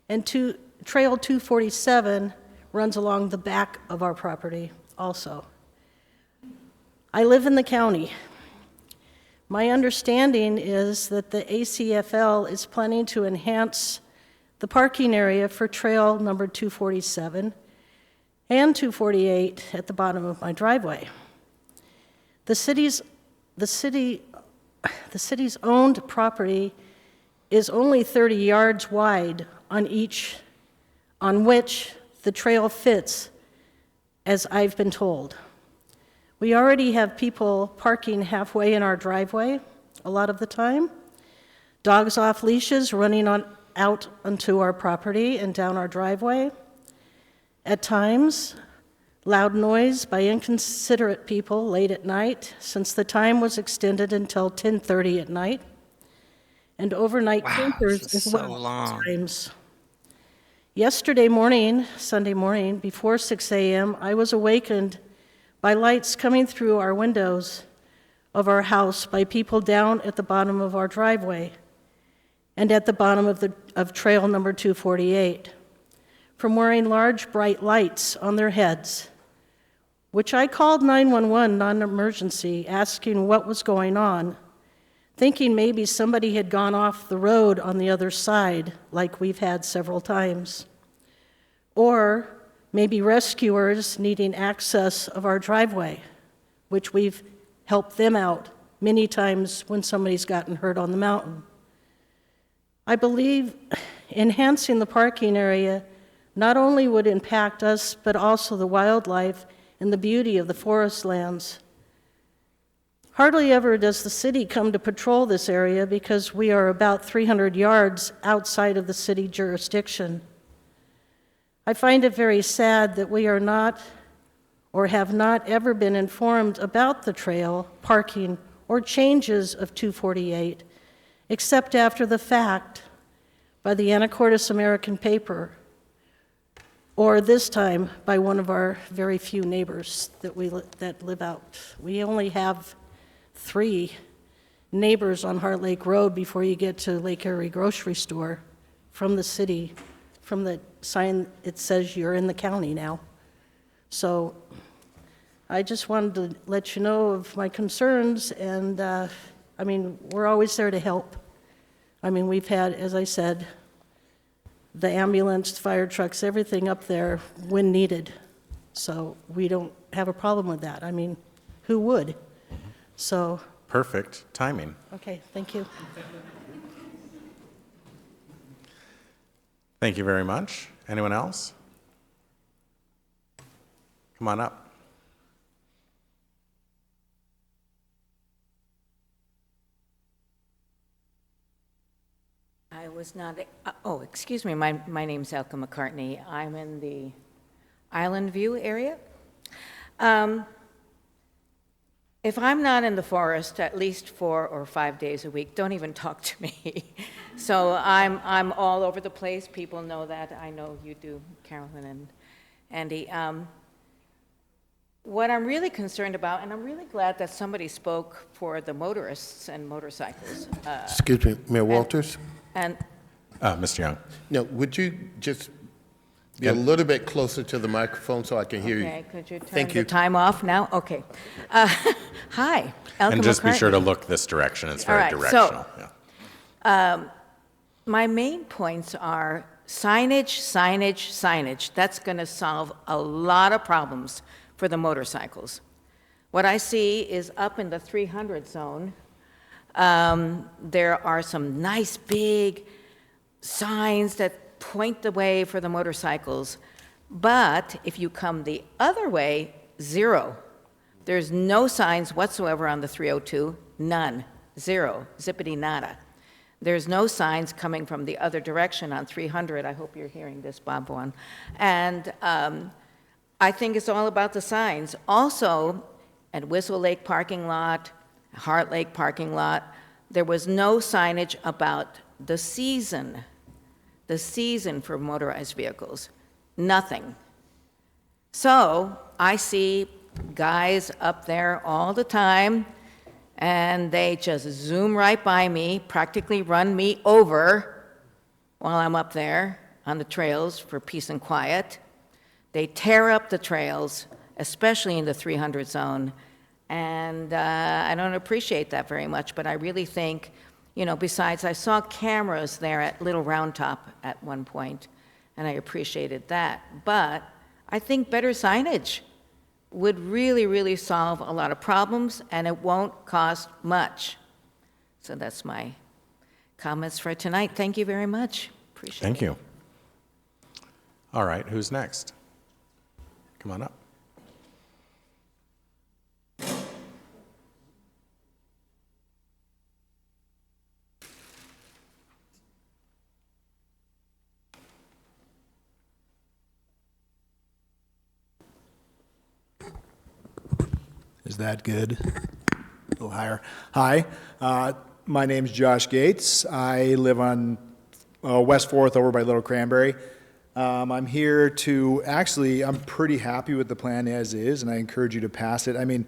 and trail 247 runs along the back of our property also. I live in the county. My understanding is that the ACFL is planning to enhance the parking area for trail number 247 and 248 at the bottom of my driveway. The city's owned property is only 30 yards wide on which the trail fits, as I've been told. We already have people parking halfway in our driveway a lot of the time, dogs off leashes running out onto our property and down our driveway. At times, loud noise by inconsiderate people late at night, since the time was extended until 10:30 at night, and overnight campers as well at times. Yesterday morning, Sunday morning, before 6 a.m., I was awakened by lights coming through our windows of our house by people down at the bottom of our driveway and at the bottom of trail number 248, from wearing large bright lights on their heads, which I called 911 non-emergency, asking what was going on, thinking maybe somebody had gone off the road on the other side, like we've had several times. Or maybe rescuers needing access of our driveway, which we've helped them out many times when somebody's gotten hurt on the mountain. I believe enhancing the parking area not only would impact us, but also the wildlife and the beauty of the forest lands. Hardly ever does the city come to patrol this area because we are about 300 yards outside of the city jurisdiction. I find it very sad that we are not or have not ever been informed about the trail, parking, or changes of 248, except after the fact by the Anacortes American paper, or this time by one of our very few neighbors that live out. We only have 3 neighbors on Heart Lake Road before you get to Lake Erie Grocery Store from the city. From the sign, it says you're in the county now. So I just wanted to let you know of my concerns, and I mean, we're always there to help. I mean, we've had, as I said, the ambulance, fire trucks, everything up there when needed. So we don't have a problem with that. I mean, who would? So. Perfect timing. Okay, thank you. Thank you very much. Anyone else? Come on up. I was not, oh, excuse me, my name's Elka McCartney. I'm in the Island View area. If I'm not in the forest at least 4 or 5 days a week, don't even talk to me. So I'm all over the place. People know that. I know you do, Carolyn and Andy. What I'm really concerned about, and I'm really glad that somebody spoke for the motorists and motorcycles. Excuse me, Mayor Walters? And Mr. Young. No, would you just be a little bit closer to the microphone so I can hear you? Okay, could you turn Thank the you. time off now? Okay. Hi, Elka And just be sure to McCartney. look this direction. It's All very right, directional. so- Yeah. My main points are signage, signage, signage. That's going to solve a lot of problems for the motorcycles. What I see is up in the 300 zone, there are some nice big signs that point the way for the motorcycles. But if you come the other way, 0. There's no signs whatsoever on the 302, none, 0, zippity nada. There's no signs coming from the other direction on 300. I hope you're hearing this, Bob Vaughn. And I think it's all about the signs. Also, at Whistle Lake parking lot, Heart Lake parking lot, there was no signage about the season for motorized vehicles. Nothing. So I see guys up there all the time, and they just zoom right by me, practically run me over while I'm up there on the trails for peace and quiet. They tear up the trails, especially in the 300 zone, and I don't appreciate that very much, but I really think, you know, besides, I saw cameras there at Little Round Top at one point, and I appreciated that, but I think better signage would really, really solve a lot of problems, and it won't cost much. So that's my comments for tonight. Thank you very much. Appreciate it. Thank you. All right, who's next? Come on up. Is that good? A little higher. Hi, my name's Josh Gates. I live on West 4th over by Little Cranberry. I'm here to, actually, I'm pretty happy with the plan as is, and I encourage you to pass it. I mean,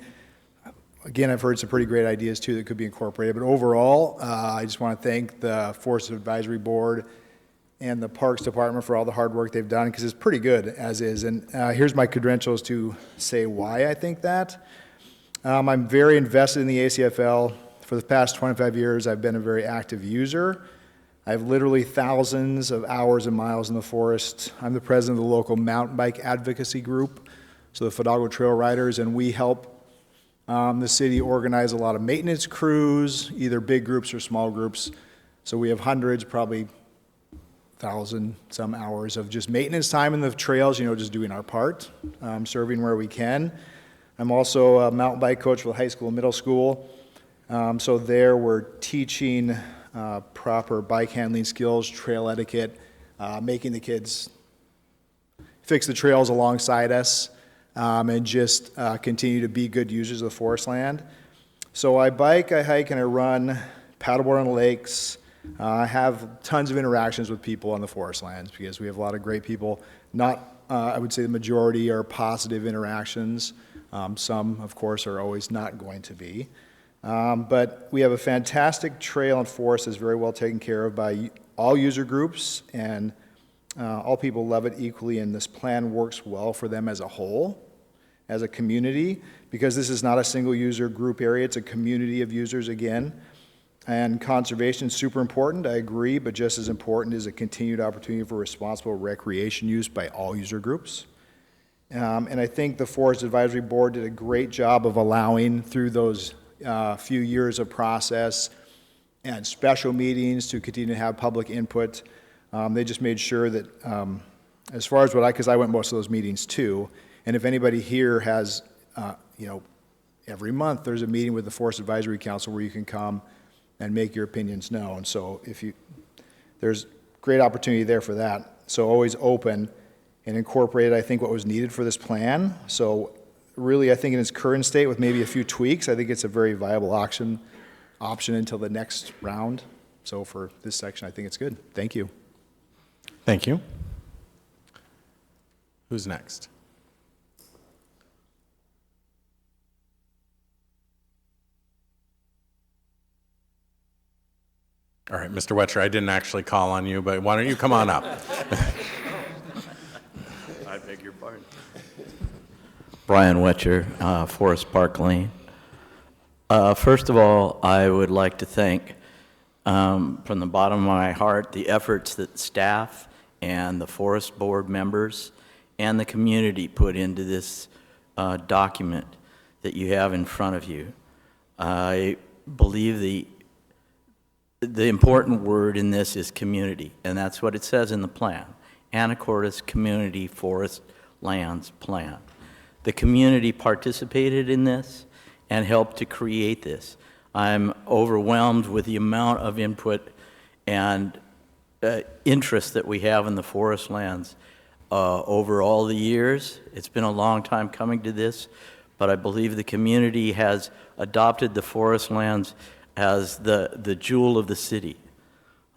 again, I've heard some pretty great ideas too that could be incorporated, but overall, I just want to thank the Forest Advisory Board and the Parks Department for all the hard work they've done, because it's pretty good as is. And here's my credentials to say why I think that. I'm very invested in the ACFL. For the past 25 years, I've been a very active user. I have literally thousands of hours and miles in the forest. I'm the president of the local mountain bike advocacy group, so the Fidalgo Trail Riders, and we help the city organize a lot of maintenance crews, either big groups or small groups. So we have hundreds, probably 1,000 some hours of just maintenance time in the trails, just doing our part, serving where we can. I'm also a mountain bike coach for the high school and middle school. So there we're teaching proper bike handling skills, trail etiquette, making the kids fix the trails alongside us, and just continue to be good users of the forest land. So I bike, I hike, and I run, paddleboard on lakes. I have tons of interactions with people on the forest lands because we have a lot of great people. I would say the majority are positive interactions. Some, of course, are always not going to be. But we have a fantastic trail and forest that's very well taken care of by all user groups, and all people love it equally, and this plan works well for them as a whole, as a community, because this is not a single user group area, it's a community of users again. And conservation is super important, I agree, but just as important is a continued opportunity for responsible recreation use by all user groups. And I think the Forest Advisory Board did a great job of allowing, through those few years of process and special meetings, to continue to have public input. They just made sure that, as far as because I went most of those meetings too, and if anybody here has, every month there's a meeting with the Forest Advisory Council where you can come and make your opinions known. So there's great opportunity there for that. So always open and incorporate, I think, what was needed for this plan. So really, I think in its current state, with maybe a few tweaks, I think it's a very viable option until the next round. So for this section, I think it's good. Thank you. Thank you. Who's next? All right, Mr. Wetcher, I didn't actually call on you, but why don't you come on up? I beg your pardon. Brian Wetcher, Forest Park Lane. First of all, I would like to thank, from the bottom of my heart, the efforts that staff and the Forest Board members and the community put into this document that you have in front of you. I believe the important word in this is community, and that's what it says in the plan. Anacortes Community Forest Lands Plan. The community participated in this and helped to create this. I'm overwhelmed with the amount of input and interest that we have in the forest lands over all the years. It's been a long time coming to this, but I believe the community has adopted the forest lands as the jewel of the city.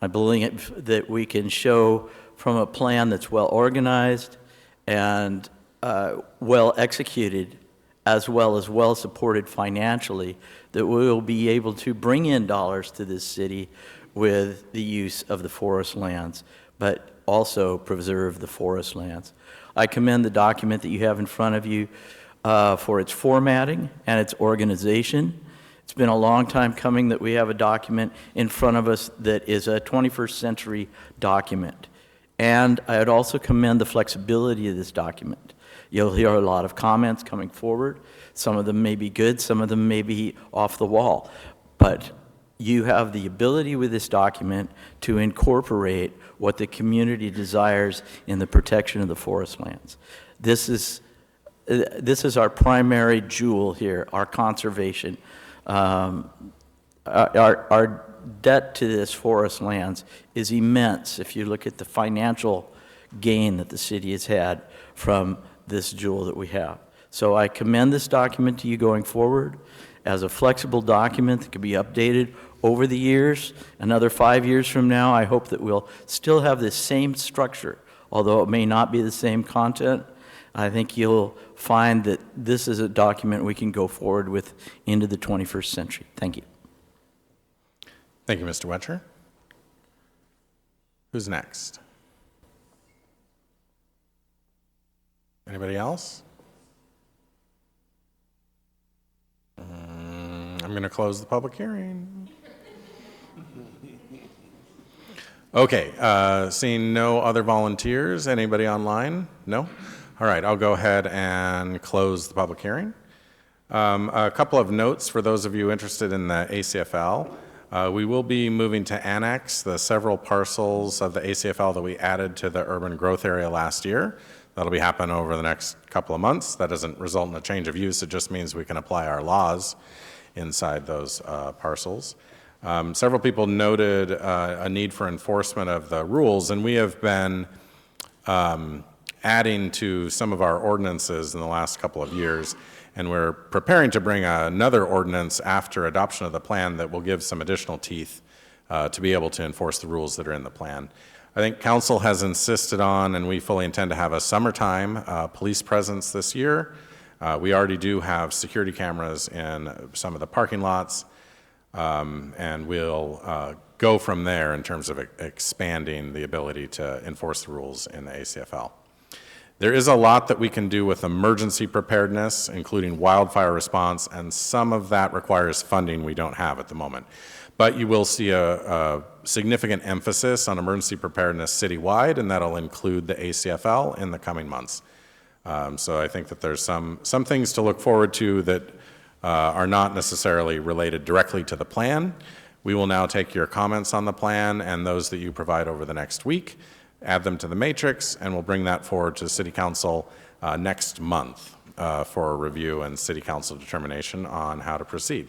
I believe that we can show from a plan that's well organized and well executed, as well as well supported financially, that we will be able to bring in dollars to this city with the use of the forest lands, but also preserve the forest lands. I commend the document that you have in front of you for its formatting and its organization. It's been a long time coming that we have a document in front of us that is a 21st century document. And I'd also commend the flexibility of this document. You'll hear a lot of comments coming forward. Some of them may be good, some of them may be off the wall. But you have the ability with this document to incorporate what the community desires in the protection of the forest lands. This is our primary jewel here, our conservation. Our debt to this forest lands is immense if you look at the financial gain that the city has had from this jewel that we have. So I commend this document to you going forward as a flexible document that can be updated over the years. Another 5 years from now, I hope that we'll still have this same structure, although it may not be the same content. I think you'll find that this is a document we can go forward with into the 21st century. Thank you. Thank you, Mr. Wetcher. Who's next? Anybody else? I'm going to close the public hearing. Okay, seeing no other volunteers, anybody online? No? All right, I'll go ahead and close the public hearing. A couple of notes for those of you interested in the ACFL. We will be moving to annex the several parcels of the ACFL that we added to the urban growth area last year. That'll be happening over the next couple of months. That doesn't result in a change of use. It just means we can apply our laws inside those parcels. Several people noted a need for enforcement of the rules, and we have been adding to some of our ordinances in the last couple of years, and we're preparing to bring another ordinance after adoption of the plan that will give some additional teeth to be able to enforce the rules that are in the plan. I think council has insisted on, and we fully intend to have a summertime police presence this year. We already do have security cameras in some of the parking lots, and we'll go from there in terms of expanding the ability to enforce the rules in the ACFL. There is a lot that we can do with emergency preparedness, including wildfire response, and some of that requires funding we don't have at the moment. But you will see a significant emphasis on emergency preparedness citywide, and that'll include the ACFL in the coming months. So I think that there's some things to look forward to that are not necessarily related directly to the plan. We will now take your comments on the plan and those that you provide over the next week, add them to the matrix, and we'll bring that forward to City Council next month for a review and City Council determination on how to proceed.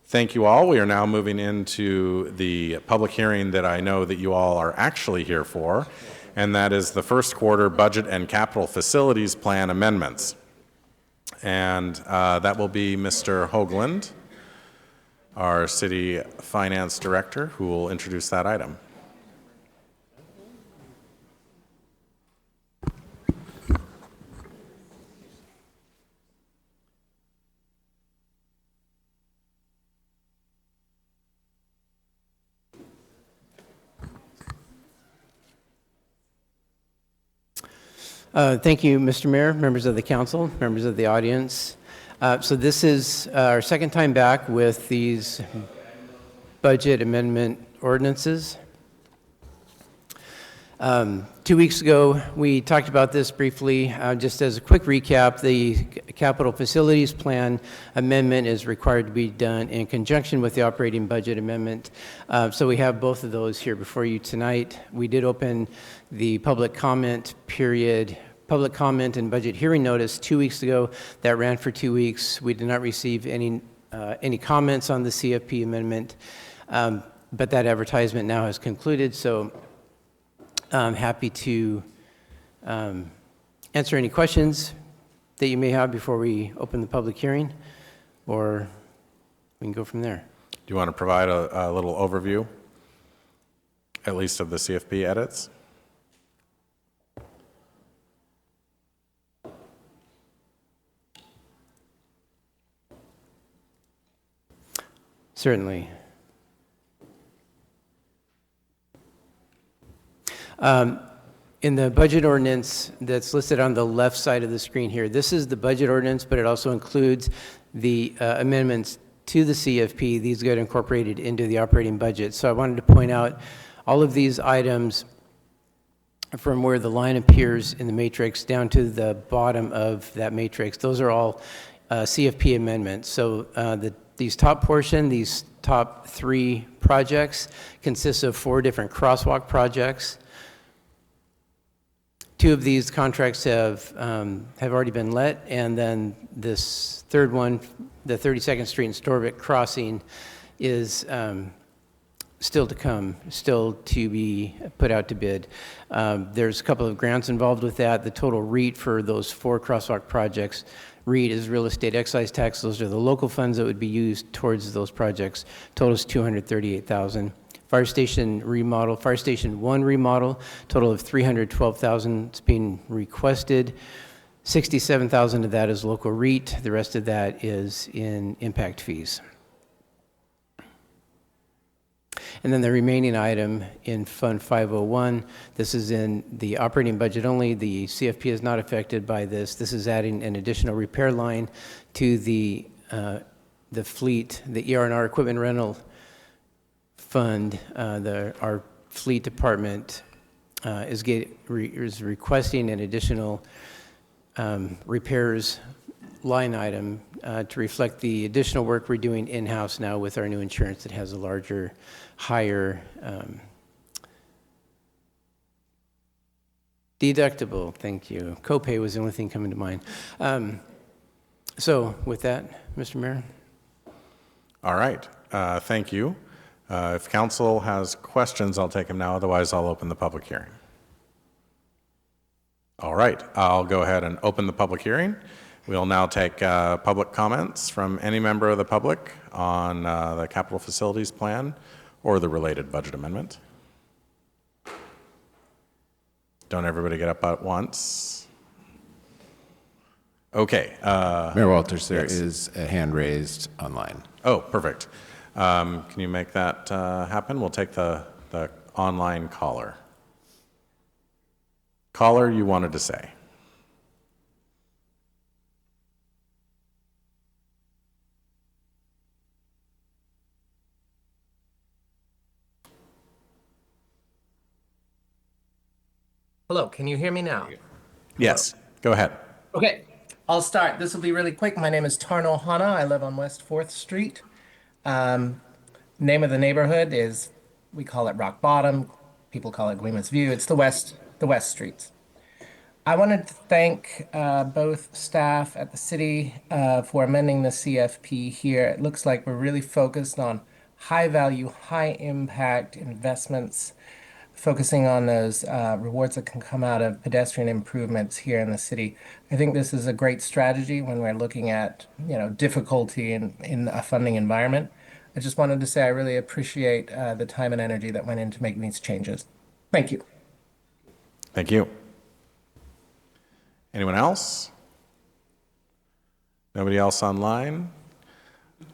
Thank you all. We are now moving into the public hearing that I know that you all are actually here for, and that is the first quarter budget and capital facilities plan amendments. And that will be Mr. Hoagland, our City Finance Director, who will introduce that item. Thank you, Mr. Mayor, members of the council, members of the audience. So this is our second time back with these budget amendment ordinances. 2 weeks ago, we talked about this briefly. Just as a quick recap, the capital facilities plan amendment is required to be done in conjunction with the operating budget amendment. So we have both of those here before you tonight. We did open the public comment period, public comment and budget hearing notice 2 weeks ago. That ran for 2 weeks. We did not receive any comments on the CFP amendment, but that advertisement now has concluded. So I'm happy to answer any questions that you may have before we open the public hearing, or we can go from there. Do you want to provide a little overview, at least of the CFP edits? Certainly. In the budget ordinance that's listed on the left side of the screen here, this is the budget ordinance, but it also includes the amendments to the CFP. These get incorporated into the operating budget. So I wanted to point out all of these items from where the line appears in the matrix down to the bottom of that matrix. Those are all CFP amendments. So these top portion, these top 3 projects consist of 4 different crosswalk projects. 2 of these contracts have already been let, and then this third one, the 32nd Street and Storbeck Crossing, is still to come, still to be put out to bid. There's a couple of grants involved with that. The total REIT for those 4 crosswalk projects, REIT is real estate excise tax. Those are the local funds that would be used towards those projects. Total is $238,000. Fire Station remodel, Fire Station 1 remodel, total of $312,000 is being requested. $67,000 of that is local REIT. The rest of that is in impact fees. And then the remaining item in Fund 501, this is in the operating budget only. The CFP is not affected by this. This is adding an additional repair line to the fleet, the ER&R equipment rental fund. Our fleet department is requesting an additional repairs line item to reflect the additional work we're doing in-house now with our new insurance that has a larger, higher deductible. Thank you. Copay was the only thing coming to mind. So with that, Mr. Mayor. All right. Thank you. If council has questions, I'll take them now. Otherwise, I'll open the public hearing. All right. I'll go ahead and open the public hearing. We'll now take public comments from any member of the public on the capital facilities plan or the related budget amendment. Don't everybody get up at once. Okay. Mayor Walters, there yes. is a hand raised online. Oh, perfect. Can you make that happen? We'll take the online caller. Caller, you wanted to say. Hello, can you hear me now? Yes, go ahead. Okay, I'll start. This will be really quick. My name is Tarno Hanna. I live on West 4th Street. Name of the neighborhood is, we call it Rock Bottom. People call it Guimas View. It's the West Streets. I wanted to thank both staff at the city for amending the CFP here. It looks like we're really focused on high value, high impact investments, focusing on those rewards that can come out of pedestrian improvements here in the city. I think this is a great strategy when we're looking at, difficulty in a funding environment. I just wanted to say I really appreciate the time and energy that went into making these changes. Thank you. Thank you. Anyone else? Nobody else online?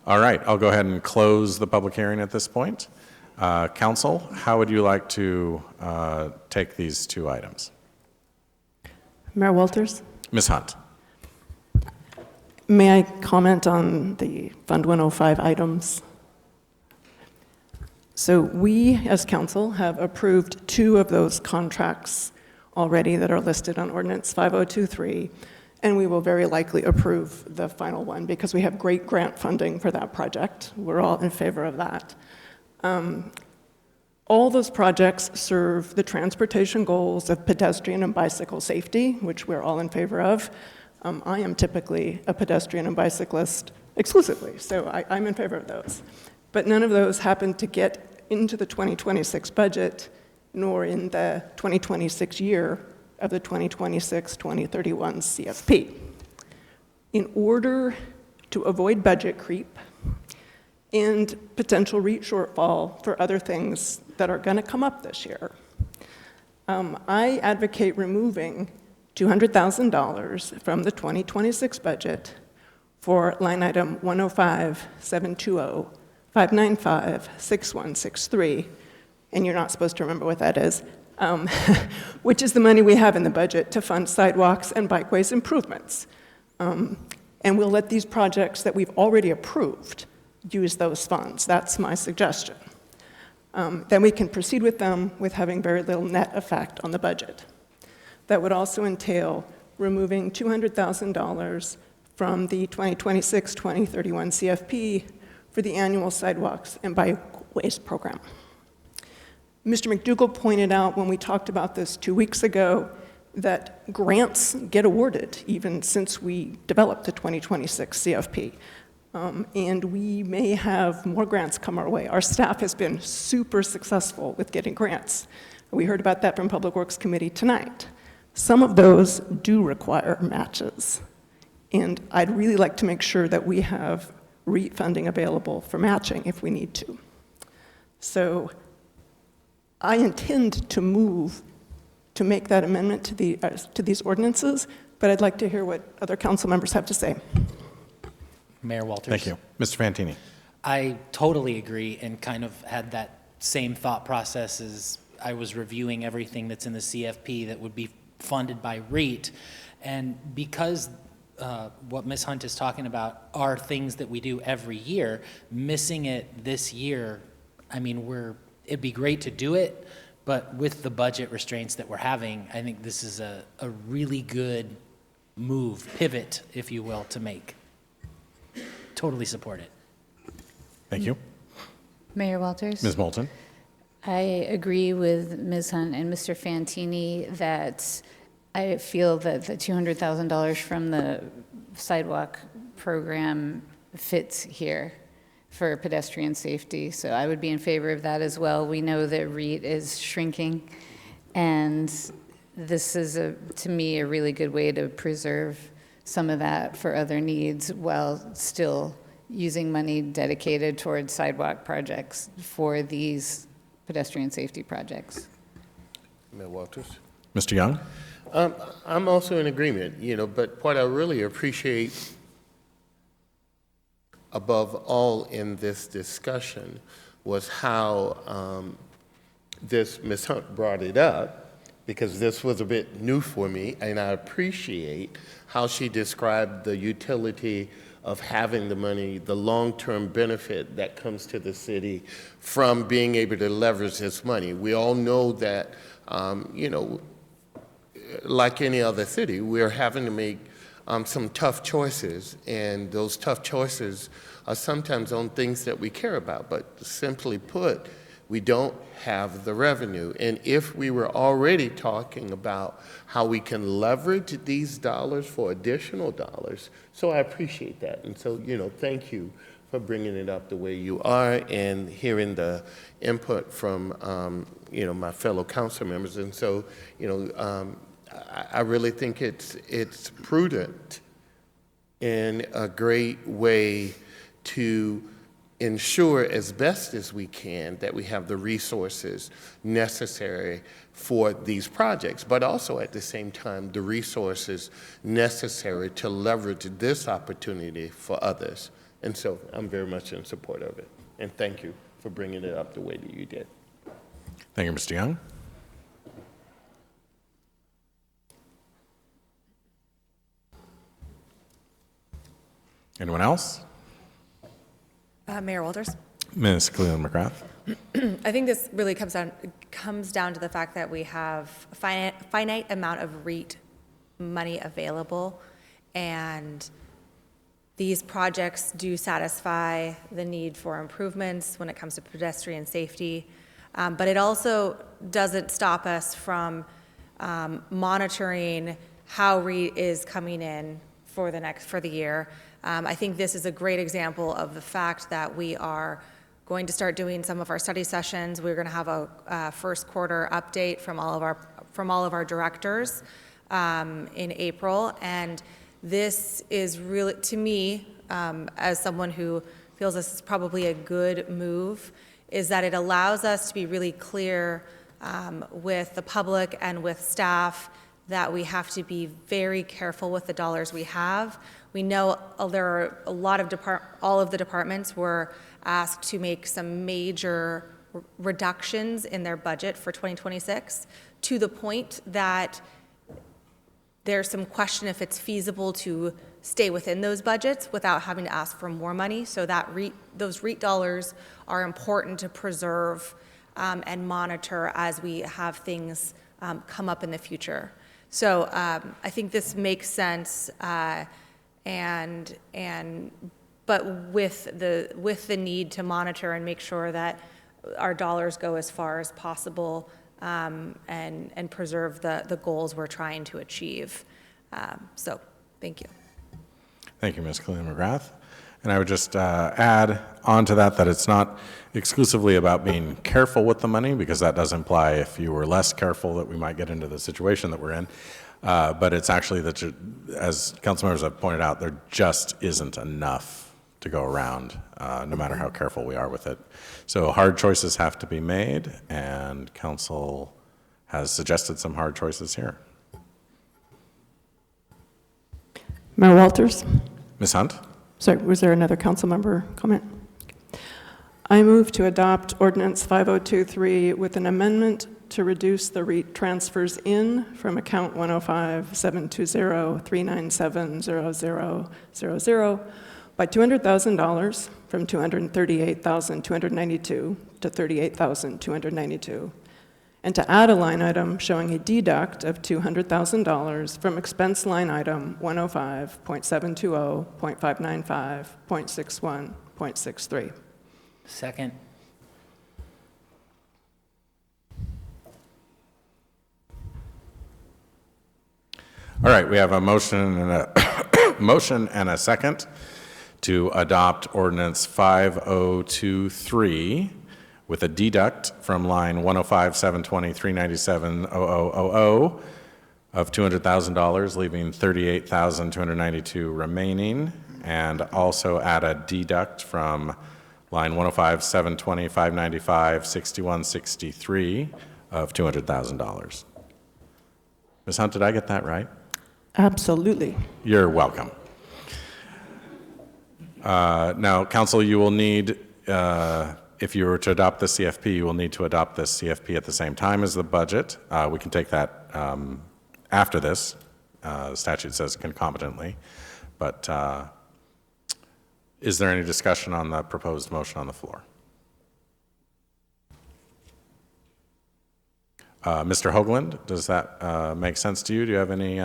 All right, I'll go ahead and close the public hearing at this point. Council, how would you like to take these two items? Mayor Walters? Ms. Hunt. May I comment on the Fund 105 items? So we, as council, have approved 2 of those contracts already that are listed on Ordinance 5023, and we will very likely approve the final one because we have great grant funding for that project. We're all in favor of that. All those projects serve the transportation goals of pedestrian and bicycle safety, which we're all in favor of. I am typically a pedestrian and bicyclist exclusively, so I'm in favor of those. But none of those happen to get into the 2026 budget, nor in the 2026 year of the 2026-2031 CFP. In order to avoid budget creep and potential REIT shortfall for other things that are going to come up this year, I advocate removing $200,000 from the 2026 budget for line item 105-720-595-6163, and you're not supposed to remember what that is, which is the money we have in the budget to fund sidewalks and bikeways improvements. And we'll let these projects that we've already approved use those funds. That's my suggestion. Then we can proceed with them with having very little net effect on the budget. That would also entail removing $200,000 from the 2026-2031 CFP for the annual sidewalks and bikeways program. Mr. McDougall pointed out when we talked about this 2 weeks ago that grants get awarded even since we developed the 2026 CFP. And we may have more grants come our way. Our staff has been super successful with getting grants. We heard about that from Public Works Committee tonight. Some of those do require matches. And I'd really like to make sure that we have REIT funding available for matching if we need to. So I intend to move to make that amendment to these ordinances, but I'd like to hear what other council members have to say. Mayor Walters. Thank you. Mr. Fantini. I totally agree and kind of had that same thought process as I was reviewing everything that's in the CFP that would be funded by REIT. And because what Ms. Hunt is talking about are things that we do every year, missing it this year, I mean, it'd be great to do it, but with the budget restraints that we're having, I think this is a really good move, pivot, if you will, to make. Totally support it. Thank you. Mayor Walters? Ms. Moulton? I agree with Ms. Hunt and Mr. Fantini that I feel that the $200,000 from the sidewalk program fits here for pedestrian safety. So I would be in favor of that as well. We know that REIT is shrinking, and this is, to me, a really good way to preserve some of that for other needs while still using money dedicated towards sidewalk projects for these pedestrian safety projects. Mayor Walters? Mr. Young? I'm also in agreement, but what I really appreciate above all in this discussion was how Ms. Hunt brought it up, because this was a bit new for me, and I appreciate how she described the utility of having the money, the long-term benefit that comes to the city from being able to leverage this money. We all know that, like any other city, we're having to make some tough choices, and those tough choices are sometimes on things that we care about, but simply put, we don't have the revenue. And if we were already talking about how we can leverage these dollars for additional dollars, so I appreciate that. And so, thank you for bringing it up the way you are and hearing the input from, my fellow council members. And so, I really think it's prudent and a great way to ensure as best as we can that we have the resources necessary for these projects, but also at the same time the resources necessary to leverage this opportunity for others. And so I'm very much in support of it. And thank you for bringing it up the way that you did. Thank you, Mr. Young. Anyone else? Mayor Walters? Ms. Cleland McGrath? I think this really comes down to the fact that we have a finite amount of REIT money available, and these projects do satisfy the need for improvements when it comes to pedestrian safety, but it also doesn't stop us from monitoring how REIT is coming in for the year. I think this is a great example of the fact that we are going to start doing some of our study sessions. We're going to have a first quarter update from all of our directors in April, and this is really, to me, as someone who feels this is probably a good move, is that it allows us to be really clear with the public and with staff that we have to be very careful with the dollars we have. We know there are a lot of all of the departments were asked to make some major reductions in their budget for 2026, to the point that there's some question if it's feasible to stay within those budgets without having to ask for more money. So that those REIT dollars are important to preserve and monitor as we have things come up in the future. So I think this makes sense, but with the need to monitor and make sure that our dollars go as far as possible and preserve the goals we're trying to achieve. So thank you. Thank you, Ms. Cleland McGrath. And I would just add on to that it's not exclusively about being careful with the money, because that does imply if you were less careful that we might get into the situation that we're in. But it's actually that, as council members have pointed out, there just isn't enough to go around, no matter how careful we are with it. So hard choices have to be made, and council has suggested some hard choices here. Mayor Walters? Ms. Hunt? Sorry, was there another council member comment? I move to adopt Ordinance 5023 with an amendment to reduce the REIT transfers in from account 105-720-397-0000 by $200,000 from $238,292 to $38,292, and to add a line item showing a deduct of $200,000 from expense line item 105.720.595.61.63. Second. All right, we have a motion and a motion and a second to adopt ordinance 5023 with a deduct from line 105-720-397-0000 of $200,000, leaving $38,292 remaining, and also add a deduct from line 105-720-595-6163 of $200,000. Ms. Hunt, did I get that right? Absolutely. You're welcome. Now, Council, you will need, if you were to adopt the CFP, you will need to adopt this CFP at the same time as the budget. We can take that after this. The statute says concomitantly. But is there any discussion on the proposed motion on the floor? Mr. Hoagland, does that make sense to you? Do you have any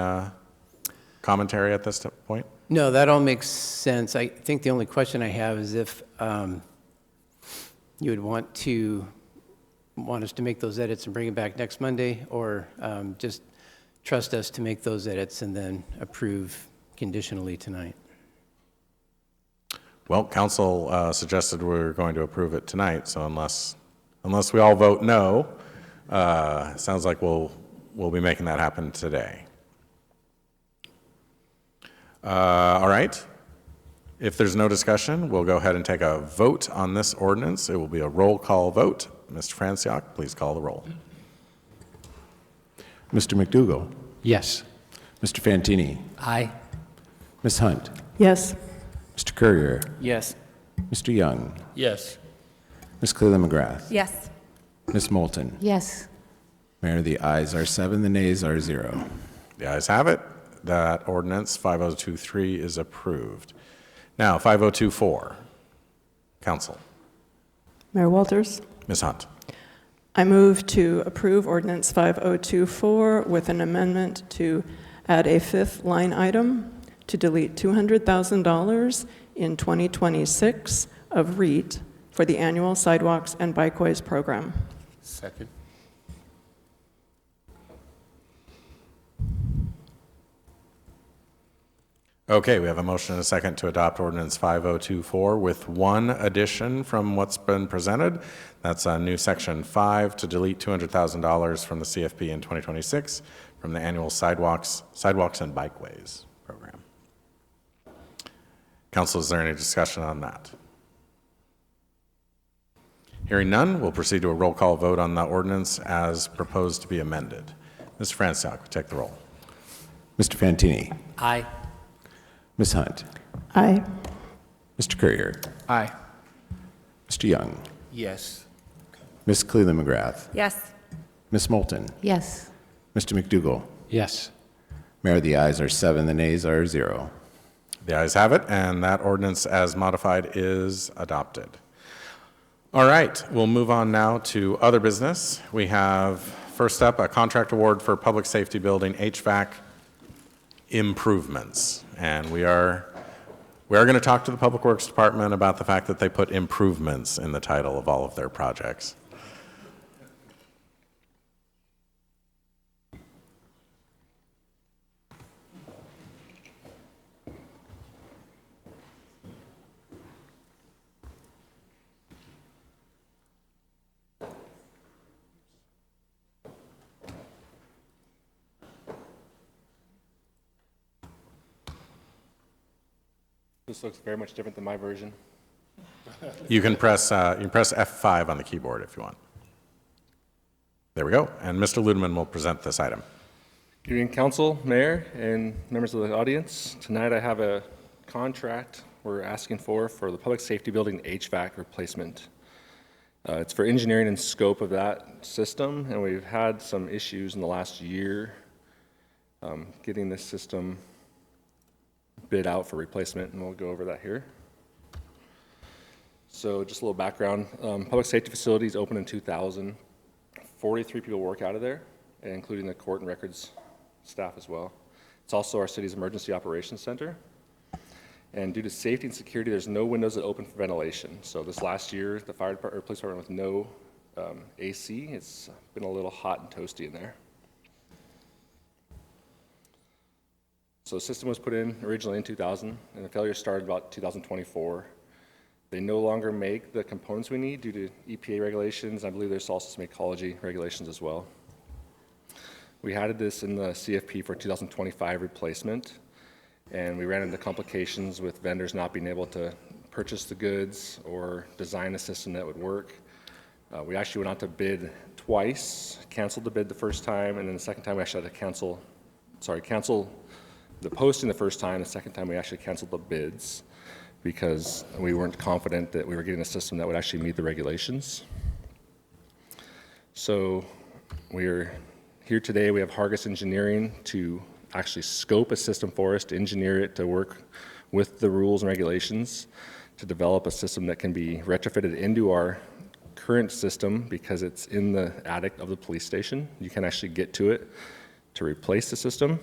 commentary at this point? No, that all makes sense. I think the only question I have is if you would want us to make those edits and bring it back next Monday, or just trust us to make those edits and then approve conditionally tonight. Well, Council suggested we were going to approve it tonight, so unless we all vote no, it sounds like we'll be making that happen today. All right. If there's no discussion, we'll go ahead and take a vote on this ordinance. It will be a roll call vote. Mr. Franciak, please call the roll. Mr. McDougall? Yes. Mr. Fantini? Aye. Ms. Hunt? Yes. Mr. Courier? Yes. Mr. Young? Yes. Ms. Cleland McGrath? Yes. Ms. Moulton? Yes. Mayor, the ayes are 7, the nays are 0. The ayes have it. That ordinance 5023 is approved. Now, 5024. Council. Mayor Walters? Ms. Hunt. I move to approve Ordinance 5024 with an amendment to add a fifth line item to delete $200,000 in 2026 of REIT for the annual Sidewalks and Bikeways program. Second. Okay, we have a motion and a second to adopt ordinance 5024 with one addition from what's been presented. That's a new section 5 to delete $200,000 from the CFP in 2026 from the annual Sidewalks and Bikeways program. Council, is there any discussion on that? Hearing none, we'll proceed to a roll call vote on the ordinance as proposed to be amended. Mr. Franciak, take the roll. Mr. Fantini? Aye. Ms. Hunt? Aye. Mr. Courier? Aye. Mr. Young? Yes. Ms. Cleland McGrath? Yes. Ms. Moulton? Yes. Mr. McDougall? Yes. Mayor, the ayes are 7, the nays are 0. The ayes have it, and that ordinance as modified is adopted. All right, we'll move on now to other business. We have, first up, a contract award for public safety building HVAC improvements. And we are going to talk to the Public Works Department about the fact that they put improvements in the title of all of their projects. This looks very much different than my version. You can press F5 on the keyboard if you want. There we go. And Mr. Ludeman will present this item. Good evening, Council, Mayor, and members of the audience. Tonight I have a contract we're asking for the public safety building HVAC replacement. It's for engineering and scope of that system, and we've had some issues in the last year getting this system bid out for replacement, and we'll go over that here. So just a little background. Public safety facilities opened in 2000. 43 people work out of there, including the court and records staff as well. It's also our city's emergency operations center. And due to safety and security, there's no windows that open for ventilation. So this last year, the fire department, or police department with no AC, it's been a little hot and toasty in there. So the system was put in originally in 2000, and the failure started about 2024. They no longer make the components we need due to EPA regulations. I believe there's also some ecology regulations as well. We had this in the CFP for 2025 replacement, and we ran into complications with vendors not being able to purchase the goods or design a system that would work. We actually went out to bid twice, canceled the bid the first time, and then the second time we actually had to cancel the posting the first time. The second time we actually canceled the bids because we weren't confident that we were getting a system that would actually meet the regulations. So we're here today. We have Hargis Engineering to actually scope a system for us, to engineer it to work with the rules and regulations, to develop a system that can be retrofitted into our current system because it's in the attic of the police station. You can actually get to it to replace the system.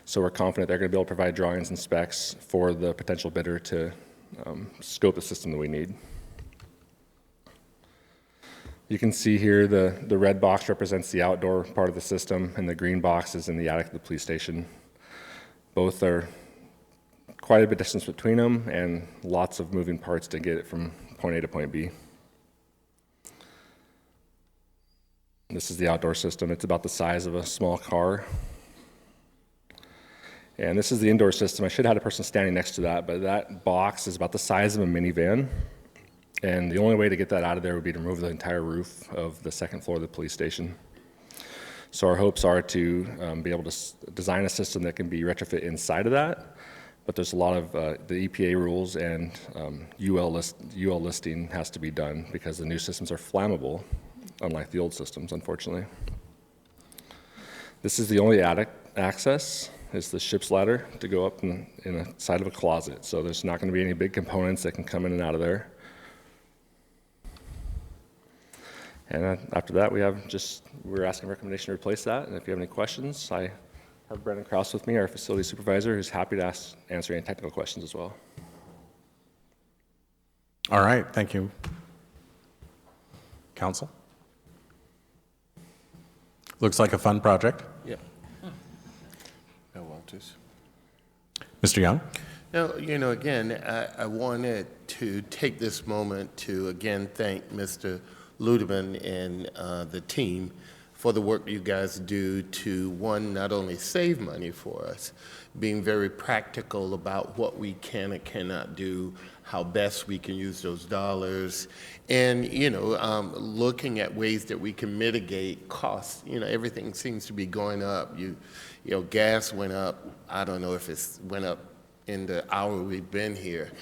So we're confident they're going to be able to provide drawings and specs for the potential bidder to scope the system that we need. You can see here the red box represents the outdoor part of the system, and the green box is in the attic of the police station. Both are quite a bit distance between them and lots of moving parts to get it from point A to point B. This is the outdoor system. It's about the size of a small car. And this is the indoor system. I should have had a person standing next to that, but that box is about the size of a minivan. And the only way to get that out of there would be to remove the entire roof of the second floor of the police station. So our hopes are to be able to design a system that can be retrofit inside of that. But there's a lot of the EPA rules and UL listing has to be done because the new systems are flammable, unlike the old systems, unfortunately. This is the only attic access. Is the ship's ladder to go up in the side of a closet. So there's not going to be any big components that can come in and out of there. And after that, we're asking recommendation to replace that. And if you have any questions, I have Brendan Krause with me, our facility supervisor, who's happy to answer any technical questions as well. All right, thank you. Council? Looks like a fun project. Yeah. Walters. Mr. Young? Now, again, I wanted to take this moment to again thank Mr. Ludeman and the team for the work you guys do to, one, not only save money for us, being very practical about what we can and cannot do, how best we can use those dollars, and, looking at ways that we can mitigate costs. Everything seems to be going up. Gas went up. I don't know if it went up in the hour we've been here,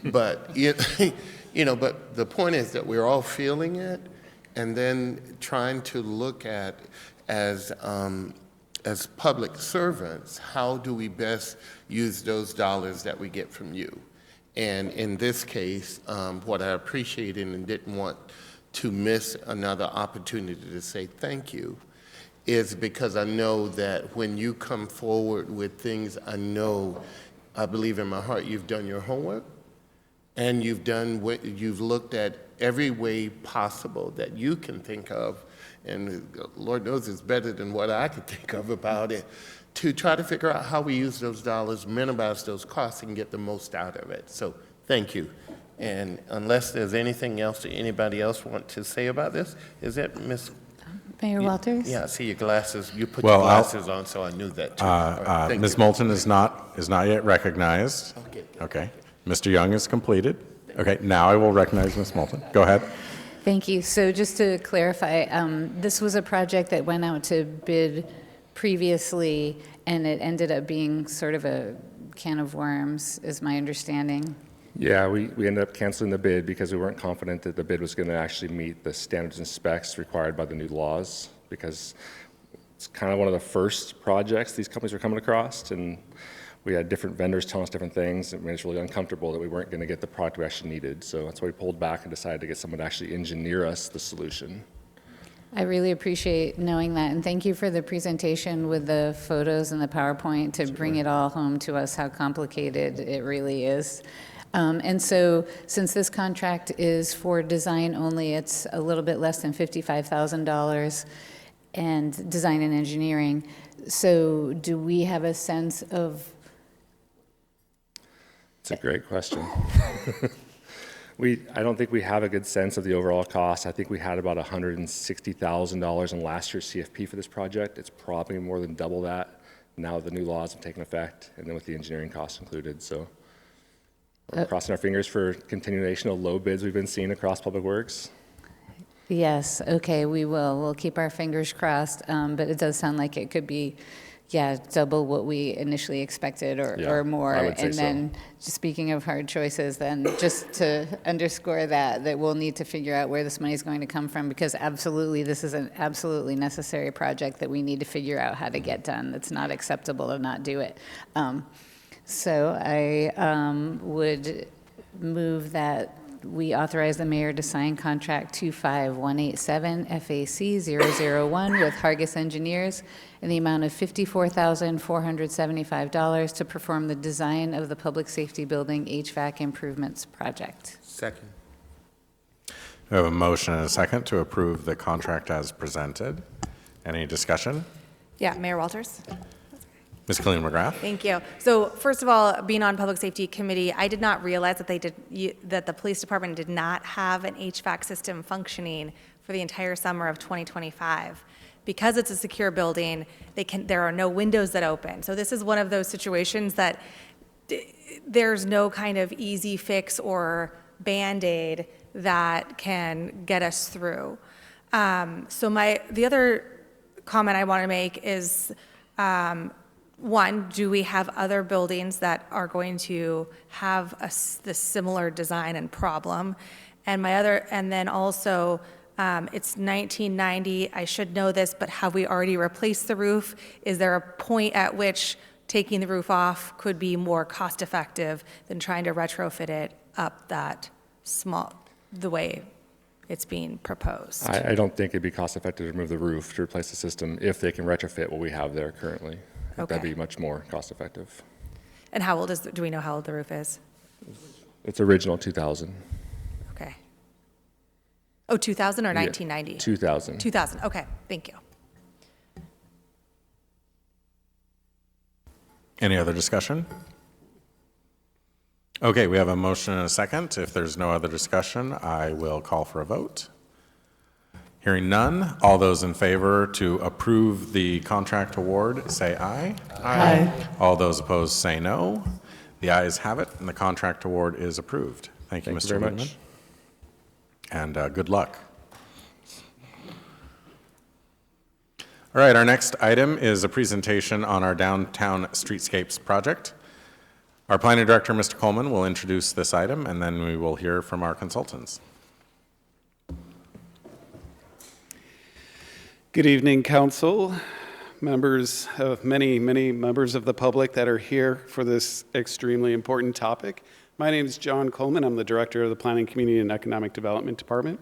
but but the point is that we're all feeling it, and then trying to look at as public servants, how do we best use those dollars that we get from you? And in this case, what I appreciated and didn't want to miss another opportunity to say thank you is because I know that when you come forward with things, I believe in my heart you've done your homework, and you've looked at every way possible that you can think of, and Lord knows it's better than what I could think of about it, to try to figure out how we use those dollars, minimize those costs, and get the most out of it. So thank you. And unless there's anything else that anybody else want to say about this, is it Ms. Mayor Walters? Yeah, I see your glasses. You put your glasses on, so I knew that too. Right, Ms. Moulton is not yet recognized. Okay. Mr. Young is completed. Okay, now I will recognize Ms. Moulton. Go ahead. Thank you. So just to clarify, this was a project that went out to bid previously, and it ended up being sort of a can of worms, is my understanding. Yeah, we ended up canceling the bid because we weren't confident that the bid was going to actually meet the standards and specs required by the new laws, because it's kind of one of the first projects these companies were coming across, and we had different vendors telling us different things. It made us really uncomfortable that we weren't going to get the product we actually needed. So that's why we pulled back and decided to get someone to actually engineer us the solution. I really appreciate knowing that, and thank you for the presentation with the photos and the PowerPoint to bring it all home to us how complicated it really is. And so, since this contract is for design only, it's a little bit less than $55,000 and design and engineering. So, do we have a sense of? It's a great question. I don't think we have a good sense of the overall cost. I think we had about $160,000 in last year's CFP for this project. It's probably more than double that now the new laws have taken effect, and then with the engineering costs included. So we're crossing our fingers for continuation of low bids we've been seeing across Public Works. Yes, okay, we will. We'll keep our fingers crossed, but it does sound like it could be, double what we initially expected or more. I would say and then, just speaking of hard choices, then just to underscore that we'll need to figure out where this money is going to come from, because absolutely, this is an absolutely necessary project that we need to figure out how to get done. It's not acceptable to not do it. So I would move that we authorize the mayor to sign contract 25187 FAC 001 with Hargis Engineers in the amount of $54,475 to perform the design of the public safety building HVAC improvements project. Second. We have a motion and a second to approve the contract as presented. Any discussion? Yeah, Mayor Walters. Ms. Colleen McGrath? Thank you. So first of all, being on Public Safety Committee, I did not realize that that the police department did not have an HVAC system functioning for the entire summer of 2025. Because it's a secure building, there are no windows that open. So this is one of those situations that there's no kind of easy fix or Band-Aid that can get us through. So the other comment I want to make is, one, do we have other buildings that are going to have this similar design and problem? And then also, it's 1990, I should know this, but have we already replaced the roof? Is there a point at which taking the roof off could be more cost effective than trying to retrofit it up the way it's being proposed? I don't think it'd be cost effective to remove the roof to replace the system if they can retrofit what we have there currently. Okay. That'd be much more cost effective. And how old do we know how old the roof is? It's original 2000. Okay. Oh, 2000 or 1990? 2000. 2000, okay, thank you. Any other discussion? Okay, we have a motion and a second. If there's no other discussion, I will call for a vote. Hearing none, all those in favor to approve the contract award, say aye. Aye. All those opposed, say no. The ayes have it, and the contract award is approved. Thank you, Thank Mr. you very Ludeman. much. And good luck. All right, our next item is a presentation on our downtown streetscapes project. Our planning director, Mr. Coleman, will introduce this item, and then we will hear from our consultants. Good evening, council, members of many members of the public that are here for this extremely important topic. My name is John Coleman. I'm the director of the Planning, Community, and Economic Development Department.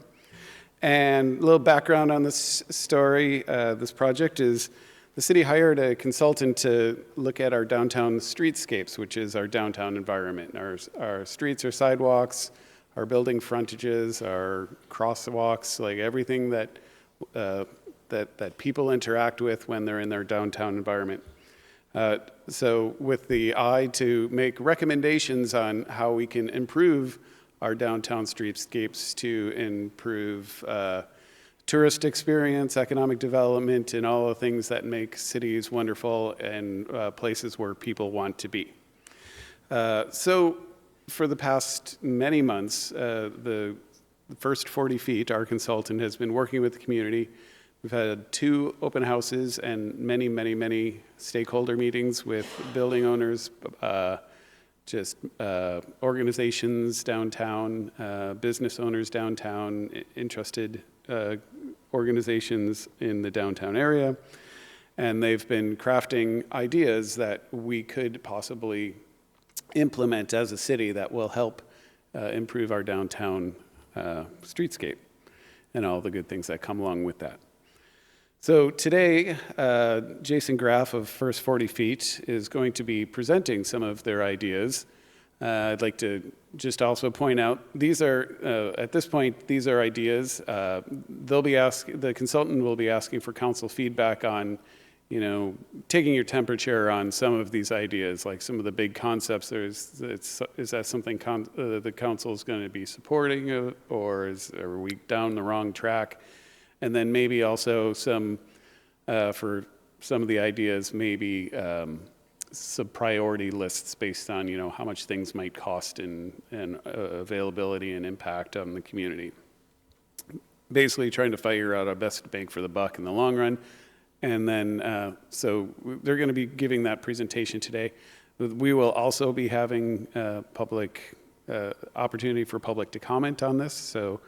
And a little background on this story, this project is the city hired a consultant to look at our downtown streetscapes, which is our downtown environment, our streets, our sidewalks, our building frontages, our crosswalks, like everything that people interact with when they're in their downtown environment. So with the eye to make recommendations on how we can improve our downtown streetscapes to improve tourist experience, economic development, and all the things that make cities wonderful and places where people want to be. So for the past many months, the first 40 feet, our consultant has been working with the community. We've had 2 open houses and many stakeholder meetings with building owners, just organizations downtown, business owners downtown, interested organizations in the downtown area. And they've been crafting ideas that we could possibly implement as a city that will help improve our downtown streetscape and all the good things that come along with that. So today, Jason Graff of First 40 Feet is going to be presenting some of their ideas. I'd like to just also point out, these are, at this point, these are ideas. The consultant will be asking for council feedback on, taking your temperature on some of these ideas, like some of the big concepts. Is that something the council is going to be supporting, or are we down the wrong track? And then maybe also some, for some of the ideas, maybe some priority lists based on, how much things might cost and availability and impact on the community. Basically trying to figure out our best bang for the buck in the long run. And then, so they're going to be giving that presentation today. We will also be having public opportunity for public to comment on this. So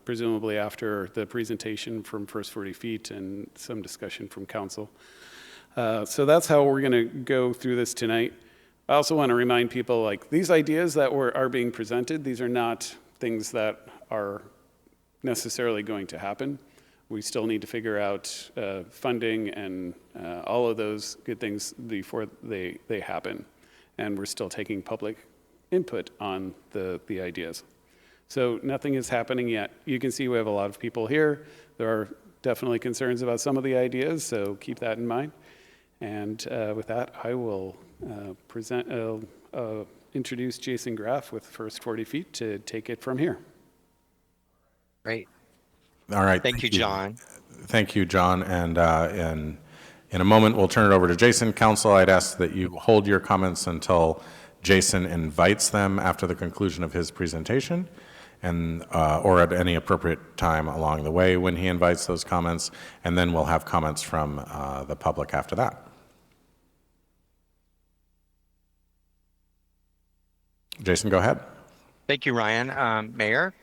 presumably after the presentation from First 40 Feet and some discussion from council. So that's how we're going to go through this tonight. I also want to remind people, like, these ideas that are being presented, these are not things that are necessarily going to happen. We still need to figure out funding and all of those good things before they happen. And we're still taking public input on the ideas. So nothing is happening yet. You can see we have a lot of people here. There are definitely concerns about some of the ideas, so keep that in mind. And with that, I will introduce Jason Graff with First 40 Feet to take it from here. Great. All right. Thank you, John. Thank you, John. And in a moment, we'll turn it over to Jason. Council, I'd ask that you hold your comments until Jason invites them after the conclusion of his presentation, and or at any appropriate time along the way when he invites those comments, and then we'll have comments from the public after that. Jason, go ahead. Thank you, Ryan. Mayor,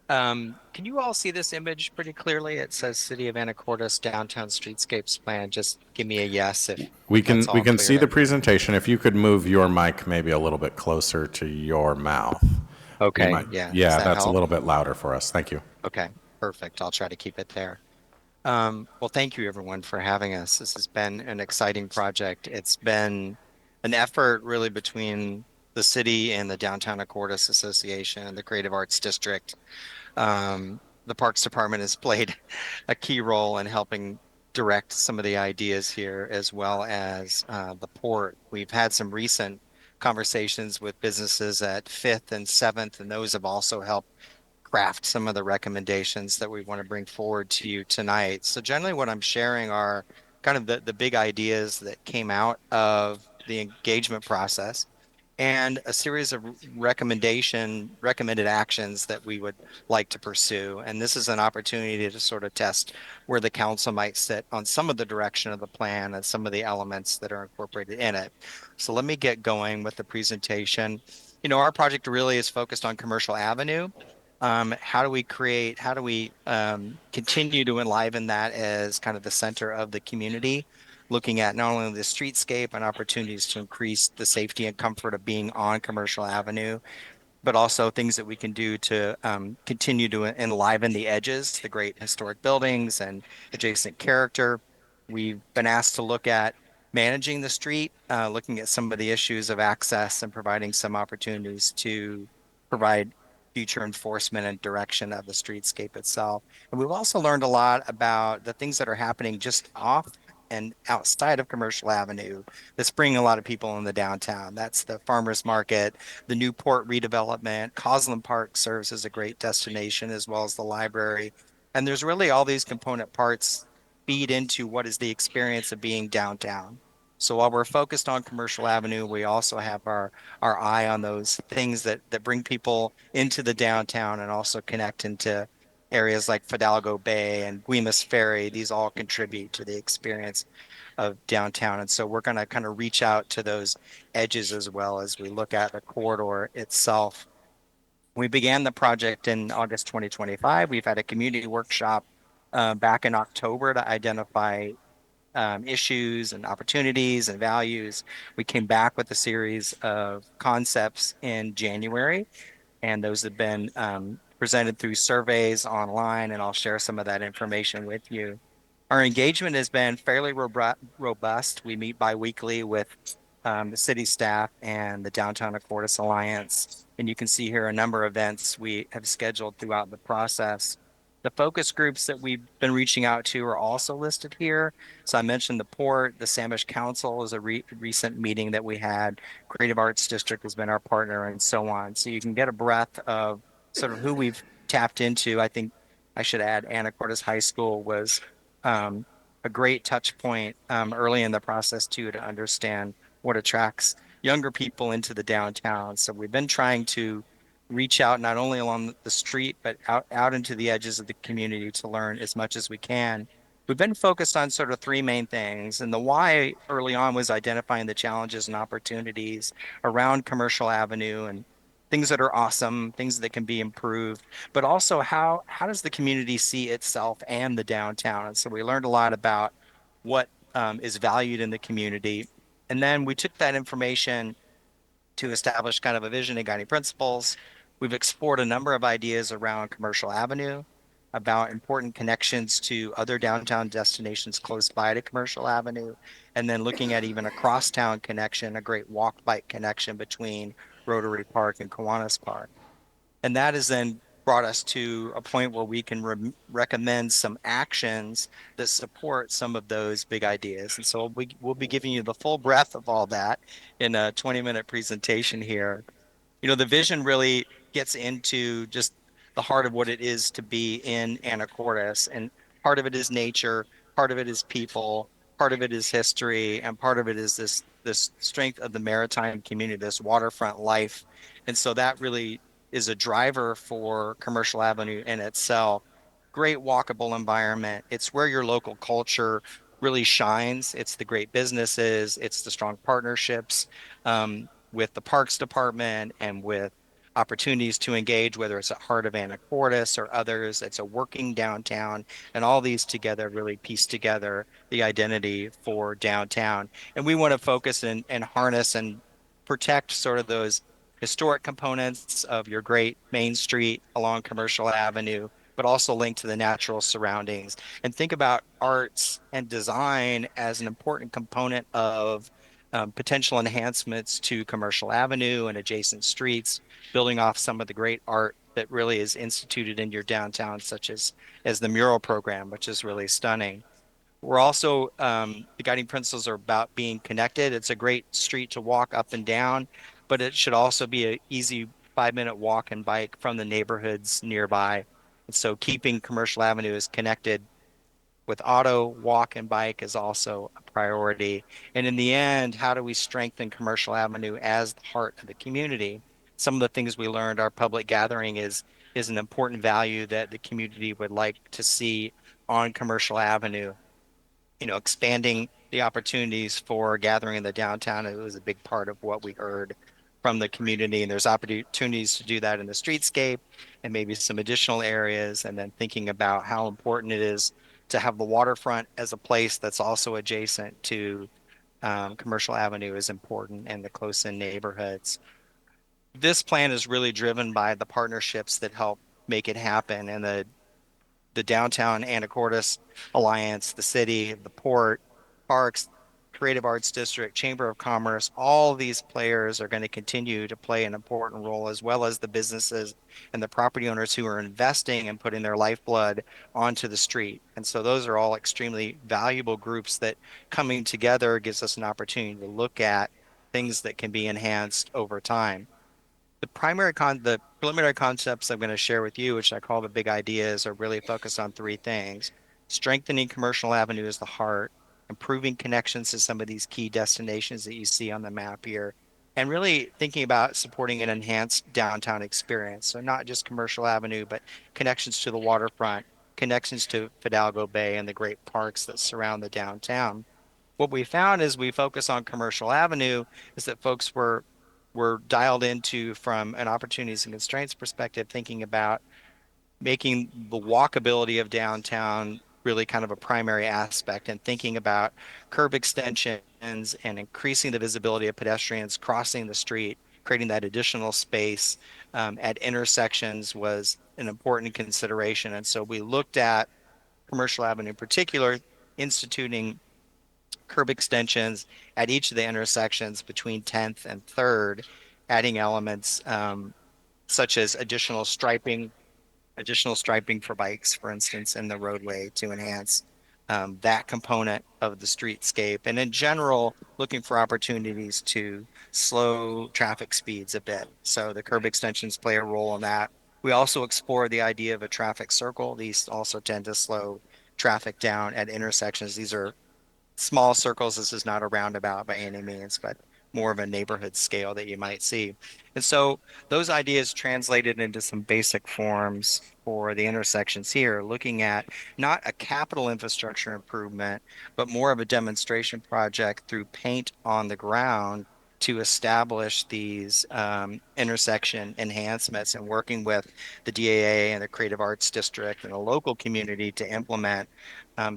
can you all see this image pretty clearly? It says City of Anacortes Downtown Streetscapes Plan. Just give me a yes if We can that's all see clear. the presentation. If you could move your mic maybe a little bit closer to your mouth. Okay, Yeah, Does that that's a help? little bit louder for us. Thank you. Okay, perfect. I'll try to keep it there. Well, thank you everyone for having us. This has been an exciting project. It's been an effort really between the city and the Downtown Anacortes Association and the Creative Arts District. The Parks Department has played a key role in helping direct some of the ideas here, as well as the port. We've had some recent conversations with businesses at 5th and 7th, and those have also helped craft some of the recommendations that we want to bring forward to you tonight. So generally what I'm sharing are kind of the big ideas that came out of the engagement process, and a series of recommended actions that we would like to pursue. And this is an opportunity to sort of test where the council might sit on some of the direction of the plan and some of the elements that are incorporated in it. So let me get going with the presentation. Our project really is focused on Commercial Avenue. How do we continue to enliven that as kind of the center of the community, looking at not only the streetscape and opportunities to increase the safety and comfort of being on Commercial Avenue, but also things that we can do to continue to enliven the edges, the great historic buildings and adjacent character. We've been asked to look at managing the street, looking at some of the issues of access and providing some opportunities to provide future enforcement and direction of the streetscape itself. And we've also learned a lot about the things that are happening just off and outside of Commercial Avenue that's bringing a lot of people in the downtown. That's the farmers market, the new port redevelopment. Cosland Park serves as a great destination, as well as the library. And there's really all these component parts feed into what is the experience of being downtown. So while we're focused on Commercial Avenue, we also have our eye on those things that bring people into the downtown and also connect into areas like Fidalgo Bay and Guimas Ferry, these all contribute to the experience of downtown. And so we're going to kind of reach out to those edges as well as we look at the corridor itself. We began the project in August 2025. We've had a community workshop back in October to identify issues and opportunities and values. We came back with a series of concepts in January, and those have been presented through surveys online, and I'll share some of that information with you. Our engagement has been fairly robust. We meet biweekly with the city staff and the Downtown Anacortes Alliance, and you can see here a number of events we have scheduled throughout the process. The focus groups that we've been reaching out to are also listed here. So I mentioned the port, the Samish Council is a recent meeting that we had. Creative Arts District has been our partner, and so on. So you can get a breadth of sort of who we've tapped into. I think I should add Anacortes High School was a great touch point early in the process too, to understand what attracts younger people into the downtown. So we've been trying to reach out not only along the street, but out into the edges of the community to learn as much as we can. We've been focused on sort of three main things. And the why early on was identifying the challenges and opportunities around Commercial Avenue and things that are awesome, things that can be improved, but also how does the community see itself and the downtown? And so we learned a lot about what is valued in the community. And then we took that information to establish kind of a vision and guiding principles. We've explored a number of ideas around Commercial Avenue, about important connections to other downtown destinations close by to Commercial Avenue, and then looking at even a crosstown connection, a great walk bike connection between Rotary Park and Kiwanis Park. And that has then brought us to a point where we can recommend some actions that support some of those big ideas. And so we'll be giving you the full breadth of all that in a 20-minute presentation here. You know, the vision really gets into just the heart of what it is to be in Anacortes. And part of it is nature, part of it is people, part of it is history, and part of it is this strength of the maritime community, this waterfront life. And so that really is a driver for Commercial Avenue in itself. Great walkable environment. It's where your local culture really shines. It's the great businesses, it's the strong partnerships with the Parks Department and with opportunities to engage, whether it's at Heart of Anacortes or others. It's a working downtown, and all these together really piece together the identity for downtown. And we want to focus and harness and protect sort of those historic components of your great Main Street along Commercial Avenue, but also linked to the natural surroundings. And think about arts and design as an important component of potential enhancements to Commercial Avenue and adjacent streets, building off some of the great art that really is instituted in your downtown, such as the mural program, which is really stunning. We're also, the guiding principles are about being connected. It's a great street to walk up and down, but it should also be an easy 5-minute walk and bike from the neighborhoods nearby. And so keeping Commercial Avenue as connected with auto, walk, and bike is also a priority. And in the end, how do we strengthen Commercial Avenue as the heart of the community? Some of the things we learned, our public gathering is an important value that the community would like to see on Commercial Avenue. You know, expanding the opportunities for gathering in the downtown, it was a big part of what we heard from the community. And there's opportunities to do that in the streetscape and maybe some additional areas. And then thinking about how important it is to have the waterfront as a place that's also adjacent to Commercial Avenue is important, and the close-in neighborhoods. This plan is really driven by the partnerships that help make it happen, and the Downtown Anacortes Alliance, the city, the port, parks, Creative Arts District, Chamber of Commerce, all these players are going to continue to play an important role, as well as the businesses and the property owners who are investing and putting their lifeblood onto the street. And so those are all extremely valuable groups that coming together gives us an opportunity to look at things that can be enhanced over time. The preliminary concepts I'm going to share with you, which I call the big ideas, are really focused on three things: strengthening Commercial Avenue as the heart, improving connections to some of these key destinations that you see on the map here, and really thinking about supporting an enhanced downtown experience. So not just Commercial Avenue, but connections to the waterfront, connections to Fidalgo Bay and the great parks that surround the downtown. What we found as we focus on Commercial Avenue is that folks were dialed into from an opportunities and constraints perspective, thinking about making the walkability of downtown really kind of a primary aspect and thinking about curb extensions and increasing the visibility of pedestrians crossing the street, creating that additional space at intersections was an important consideration. And so we looked at Commercial Avenue in particular, instituting curb extensions at each of the intersections between 10th and 3rd, adding elements such as additional striping for bikes, for instance, in the roadway to enhance that component of the streetscape. And in general, looking for opportunities to slow traffic speeds a bit. So the curb extensions play a role in that. We also explore the idea of a traffic circle. These also tend to slow traffic down at intersections. These are small circles. This is not a roundabout by any means, but more of a neighborhood scale that you might see. And so those ideas translated into some basic forms for the intersections here, looking at not a capital infrastructure improvement, but more of a demonstration project through paint on the ground to establish these intersection enhancements and working with the DAA and the Creative Arts District and the local community to implement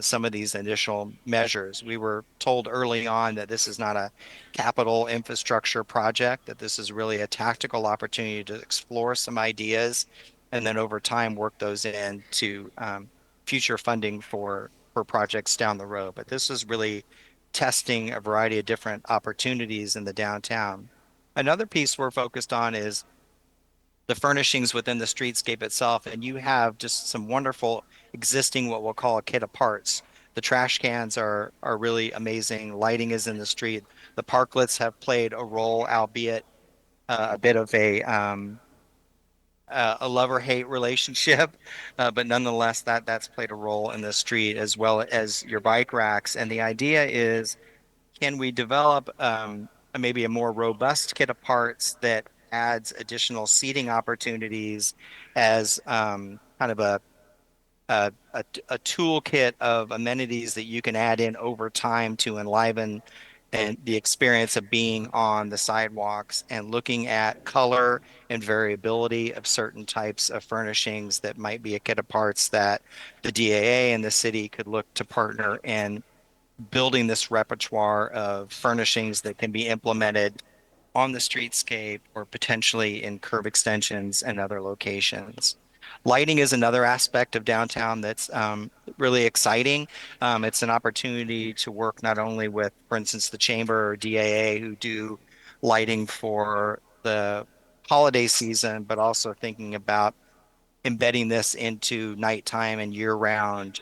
some of these initial measures. We were told early on that this is not a capital infrastructure project, that this is really a tactical opportunity to explore some ideas and then over time work those into future funding for projects down the road. But this is really testing a variety of different opportunities in the downtown. Another piece we're focused on is the furnishings within the streetscape itself, and you have just some wonderful existing what we'll call a kit of parts. The trash cans are really amazing. Lighting is in the street. The parklets have played a role, albeit a bit of a love-or-hate relationship, but nonetheless, that's played a role in the street as well as your bike racks. And the idea is, can we develop maybe a more robust kit of parts that adds additional seating opportunities as kind of a toolkit of amenities that you can add in over time to enliven and the experience of being on the sidewalks and looking at color and variability of certain types of furnishings that might be a kit of parts that the DAA and the city could look to partner in building this repertoire of furnishings that can be implemented on the streetscape or potentially in curb extensions and other locations. Lighting is another aspect of downtown that's really exciting. It's an opportunity to work not only with, for instance, the Chamber or DAA who do lighting for the holiday season, but also thinking about embedding this into nighttime and year-round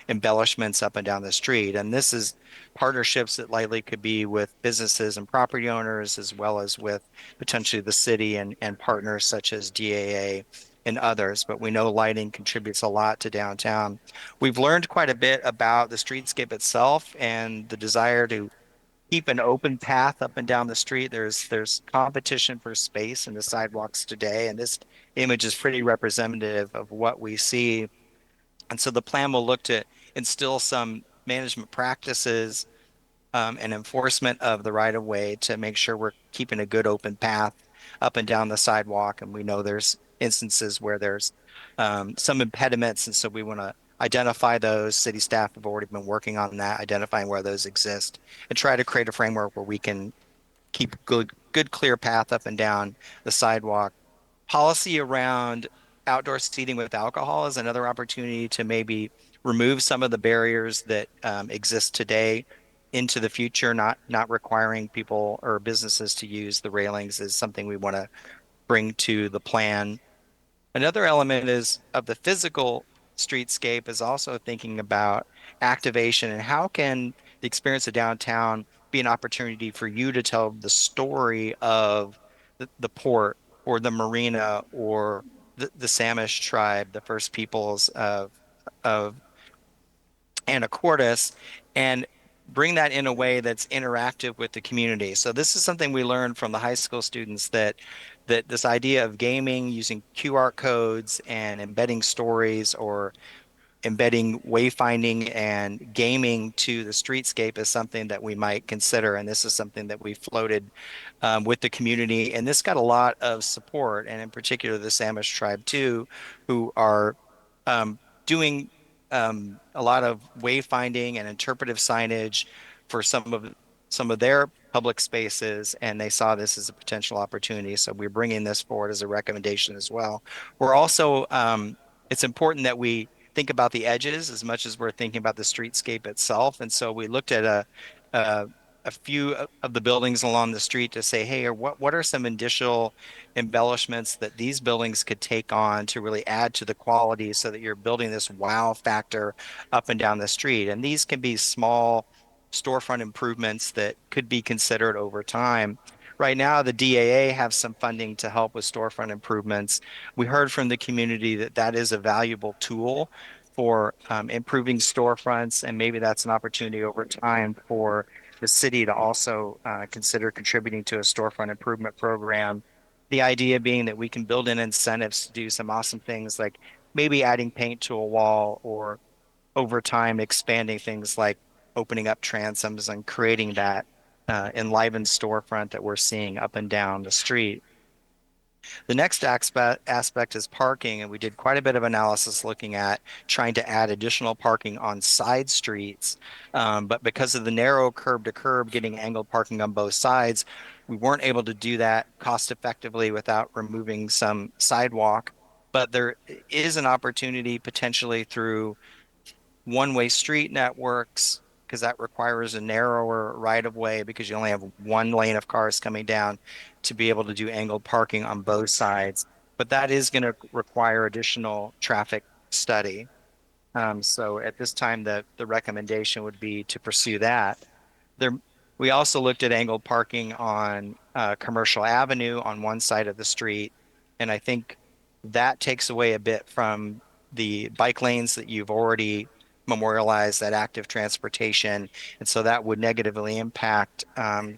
embellishments up and down the street. And this is partnerships that likely could be with businesses and property owners, as well as with potentially the city and partners such as DAA and others. But we know lighting contributes a lot to downtown. We've learned quite a bit about the streetscape itself and the desire to keep an open path up and down the street. There's competition for space in the sidewalks today, and this image is pretty representative of what we see. And so the plan will look to instill some management practices and enforcement of the right of way to make sure we're keeping a good open path up and down the sidewalk. And we know there's instances where there's some impediments, and so we want to identify those. City staff have already been working on that, identifying where those exist, and try to create a framework where we can keep good clear path up and down the sidewalk. Policy around outdoor seating with alcohol is another opportunity to maybe remove some of the barriers that exist today into the future. Not requiring people or businesses to use the railings is something we want to bring to the plan. Another element is of the physical streetscape is also thinking about activation and how can the experience of downtown be an opportunity for you to tell the story of the port or the marina or the Samish tribe, the first peoples of Anacortes, and bring that in a way that's interactive with the community. So this is something we learned from the high school students, that this idea of gaming using QR codes and embedding stories or embedding wayfinding and gaming to the streetscape is something that we might consider. And this is something that we floated with the community. And this got a lot of support, and in particular, the Samish tribe too, who are doing a lot of wayfinding and interpretive signage for some of their public spaces, and they saw this as a potential opportunity. So we're bringing this forward as a recommendation as well. We're also, it's important that we think about the edges as much as we're thinking about the streetscape itself. And so we looked at a, a few of the buildings along the street to say, hey, what are some additional embellishments that these buildings could take on to really add to the quality so that you're building this wow factor up and down the street. And these can be small storefront improvements that could be considered over time. Right now, the DAA have some funding to help with storefront improvements. We heard from the community that that is a valuable tool for improving storefronts, and maybe that's an opportunity over time for the city to also consider contributing to a storefront improvement program. The idea being that we can build in incentives to do some awesome things like maybe adding paint to a wall, or over time expanding things like opening up transoms and creating that enlivened storefront that we're seeing up and down the street. The next aspect is parking, and we did quite a bit of analysis looking at trying to add additional parking on side streets. But because of the narrow curb to curb, getting angled parking on both sides, we weren't able to do that cost effectively without removing some sidewalk. But there is an opportunity potentially through one-way street networks, because that requires a narrower right of way because you only have one lane of cars coming down, to be able to do angled parking on both sides. But that is going to require additional traffic study. So at this time, the recommendation would be to pursue that. There, we also looked at angled parking on Commercial Avenue on one side of the street, and I think that takes away a bit from the bike lanes that you've already memorialized, that active transportation, and so that would negatively impact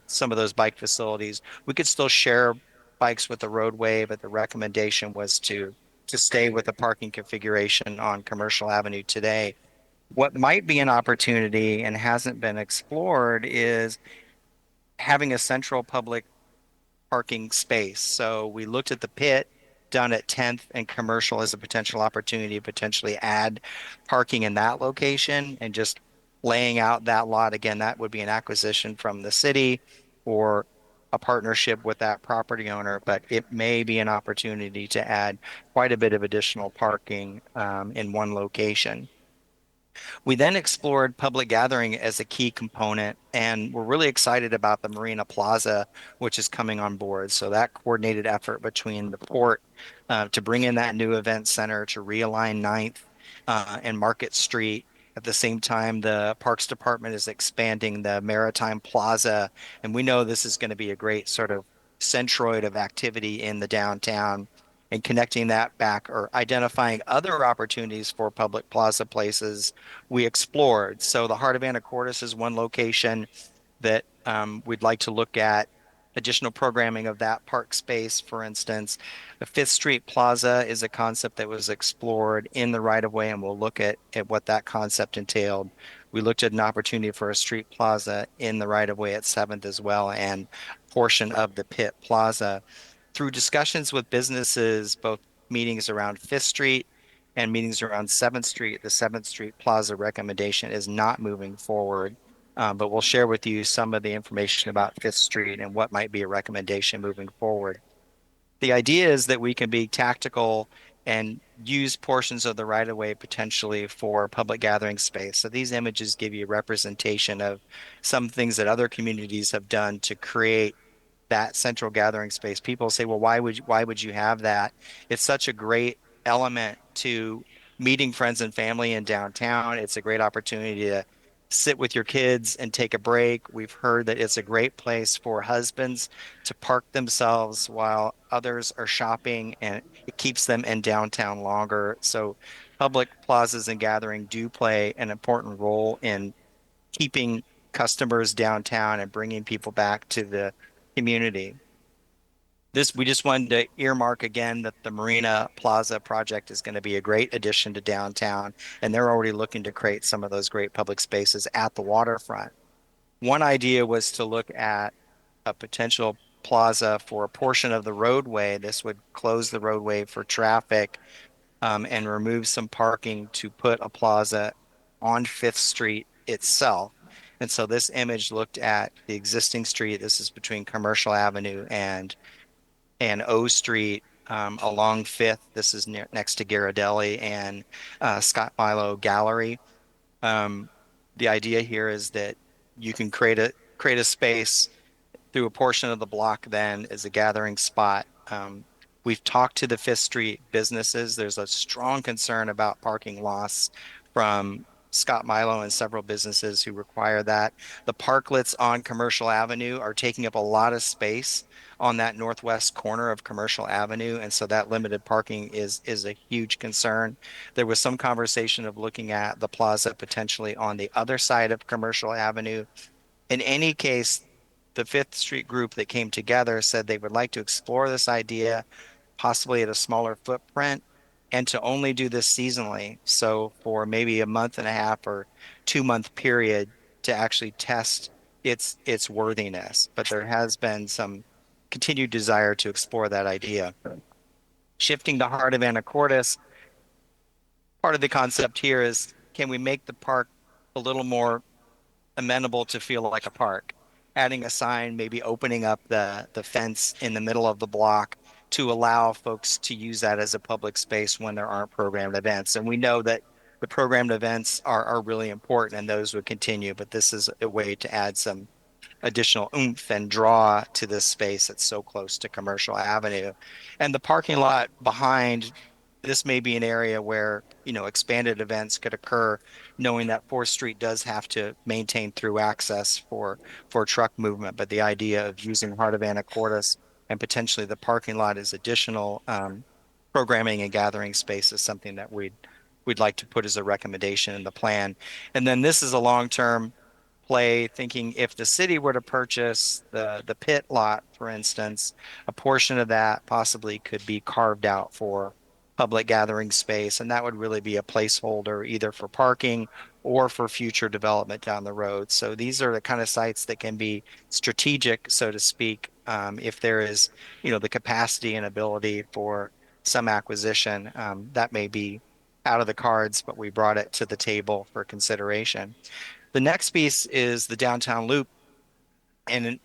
some of those bike facilities. We could still share bikes with the roadway, but the recommendation was to stay with the parking configuration on Commercial Avenue today. What might be an opportunity and hasn't been explored is having a central public parking space. So we looked at the pit down at 10th and Commercial as a potential opportunity to potentially add parking in that location, and just laying out that lot. Again, that would be an acquisition from the city or a partnership with that property owner, but it may be an opportunity to add quite a bit of additional parking in one location. We then explored public gathering as a key component, and we're really excited about the Marina Plaza, which is coming on board. So that coordinated effort between the port to bring in that new event center, to realign Ninth and Market Street. At the same time, the Parks Department is expanding the Maritime Plaza, and we know this is going to be a great sort of centroid of activity in the downtown, and connecting that back or identifying other opportunities for public plaza places we explored. So the Heart of Anacortes is one location that we'd like to look at additional programming of that park space, for instance. The Fifth Street Plaza is a concept that was explored in the right of way, and we'll look at what that concept entailed. We looked at an opportunity for a street plaza in the right of way at 7th as well, and portion of the Pit Plaza. Through discussions with businesses, both meetings around Fifth Street and meetings around 7th Street, the 7th Street Plaza recommendation is not moving forward. But we'll share with you some of the information about Fifth Street and what might be a recommendation moving forward. The idea is that we can be tactical and use portions of the right of way potentially for public gathering space. So these images give you a representation of some things that other communities have done to create that central gathering space. People say, well, why would you have that? It's such a great element to meeting friends and family in downtown. It's a great opportunity to sit with your kids and take a break. We've heard that it's a great place for husbands to park themselves while others are shopping, and it keeps them in downtown longer. So public plazas and gathering do play an important role in keeping customers downtown and bringing people back to the community. We just wanted to earmark again that the Marina Plaza project is going to be a great addition to downtown, and they're already looking to create some of those great public spaces at the waterfront. One idea was to look at a potential plaza for a portion of the roadway. This would close the roadway for traffic, and remove some parking to put a plaza on Fifth Street itself. And so this image looked at the existing street. This is between Commercial Avenue and O Street, along Fifth. This is next to Ghirardelli and Scott Milo Gallery. The idea here is that you can create a space through a portion of the block then as a gathering spot. We've talked to the Fifth Street businesses. There's a strong concern about parking loss from Scott Milo and several businesses who require that. The parklets on Commercial Avenue are taking up a lot of space on that northwest corner of Commercial Avenue, and so that limited parking is a huge concern. There was some conversation of looking at the plaza potentially on the other side of Commercial Avenue. In any case, the Fifth Street group that came together said they would like to explore this idea, possibly at a smaller footprint, and to only do this seasonally. So for maybe a month and a half or 2 month period to actually test its worthiness. But there has been some continued desire to explore that idea. Shifting to heart of Anacortes, part of the concept here is, can we make the park a little more amenable to feel like a park? Adding a sign, maybe opening up the fence in the middle of the block to allow folks to use that as a public space when there aren't programmed events. And we know that the programmed events are really important and those would continue, but this is a way to add some additional oomph and draw to this space that's so close to Commercial Avenue. And the parking lot behind this may be an area where, expanded events could occur, knowing that 4th Street does have to maintain through access for truck movement. But the idea of using Heart of Anacortes and potentially the parking lot as additional programming and gathering space is something that we'd like to put as a recommendation in the plan. And then this is a long-term play, thinking if the city were to purchase the pit lot, for instance, a portion of that possibly could be carved out for public gathering space, and that would really be a placeholder either for parking or for future development down the road. So these are the kind of sites that can be strategic, so to speak, if there is, the capacity and ability for some acquisition. That may be out of the cards, but we brought it to the table for consideration. The next piece is the downtown loop, and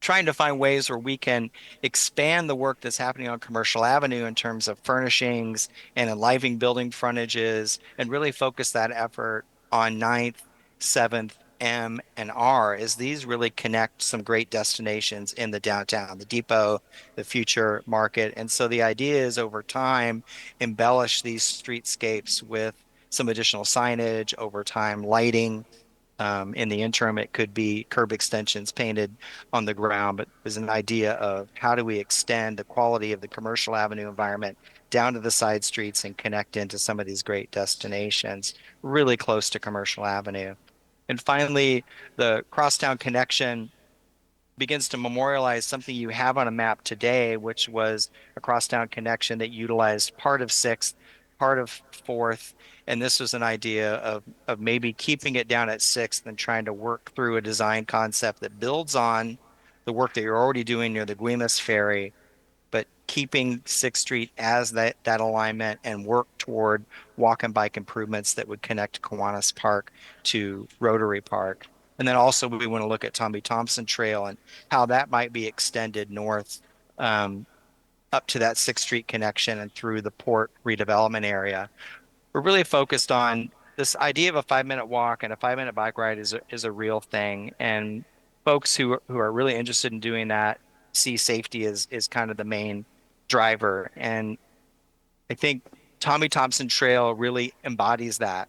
trying to find ways where we can expand the work that's happening on Commercial Avenue in terms of furnishings and enlivening building frontages, and really focus that effort on 9th, 7th, M, and R, as these really connect some great destinations in the downtown, the depot, the future market. And so the idea is, over time, embellish these streetscapes with some additional signage, over time lighting. In the interim, it could be curb extensions painted on the ground, but there's an idea of how do we extend the quality of the Commercial Avenue environment down to the side streets and connect into some of these great destinations really close to Commercial Avenue. And finally, the crosstown connection begins to memorialize something you have on a map today, which was a crosstown connection that utilized part of 6th, part of 4th, and this was an idea of maybe keeping it down at 6th and trying to work through a design concept that builds on the work that you're already doing near the Guimas Ferry, but keeping 6th Street as that alignment, and work toward walk and bike improvements that would connect Kiwanis Park to Rotary Park. And then also we want to look at Tommy Thompson Trail and how that might be extended north up to that 6th Street connection and through the port redevelopment area. We're really focused on this idea of a 5-minute walk and a 5-minute bike ride is a real thing. And folks who are really interested in doing that see safety as kind of the main driver. And I think Tommy Thompson Trail really embodies that.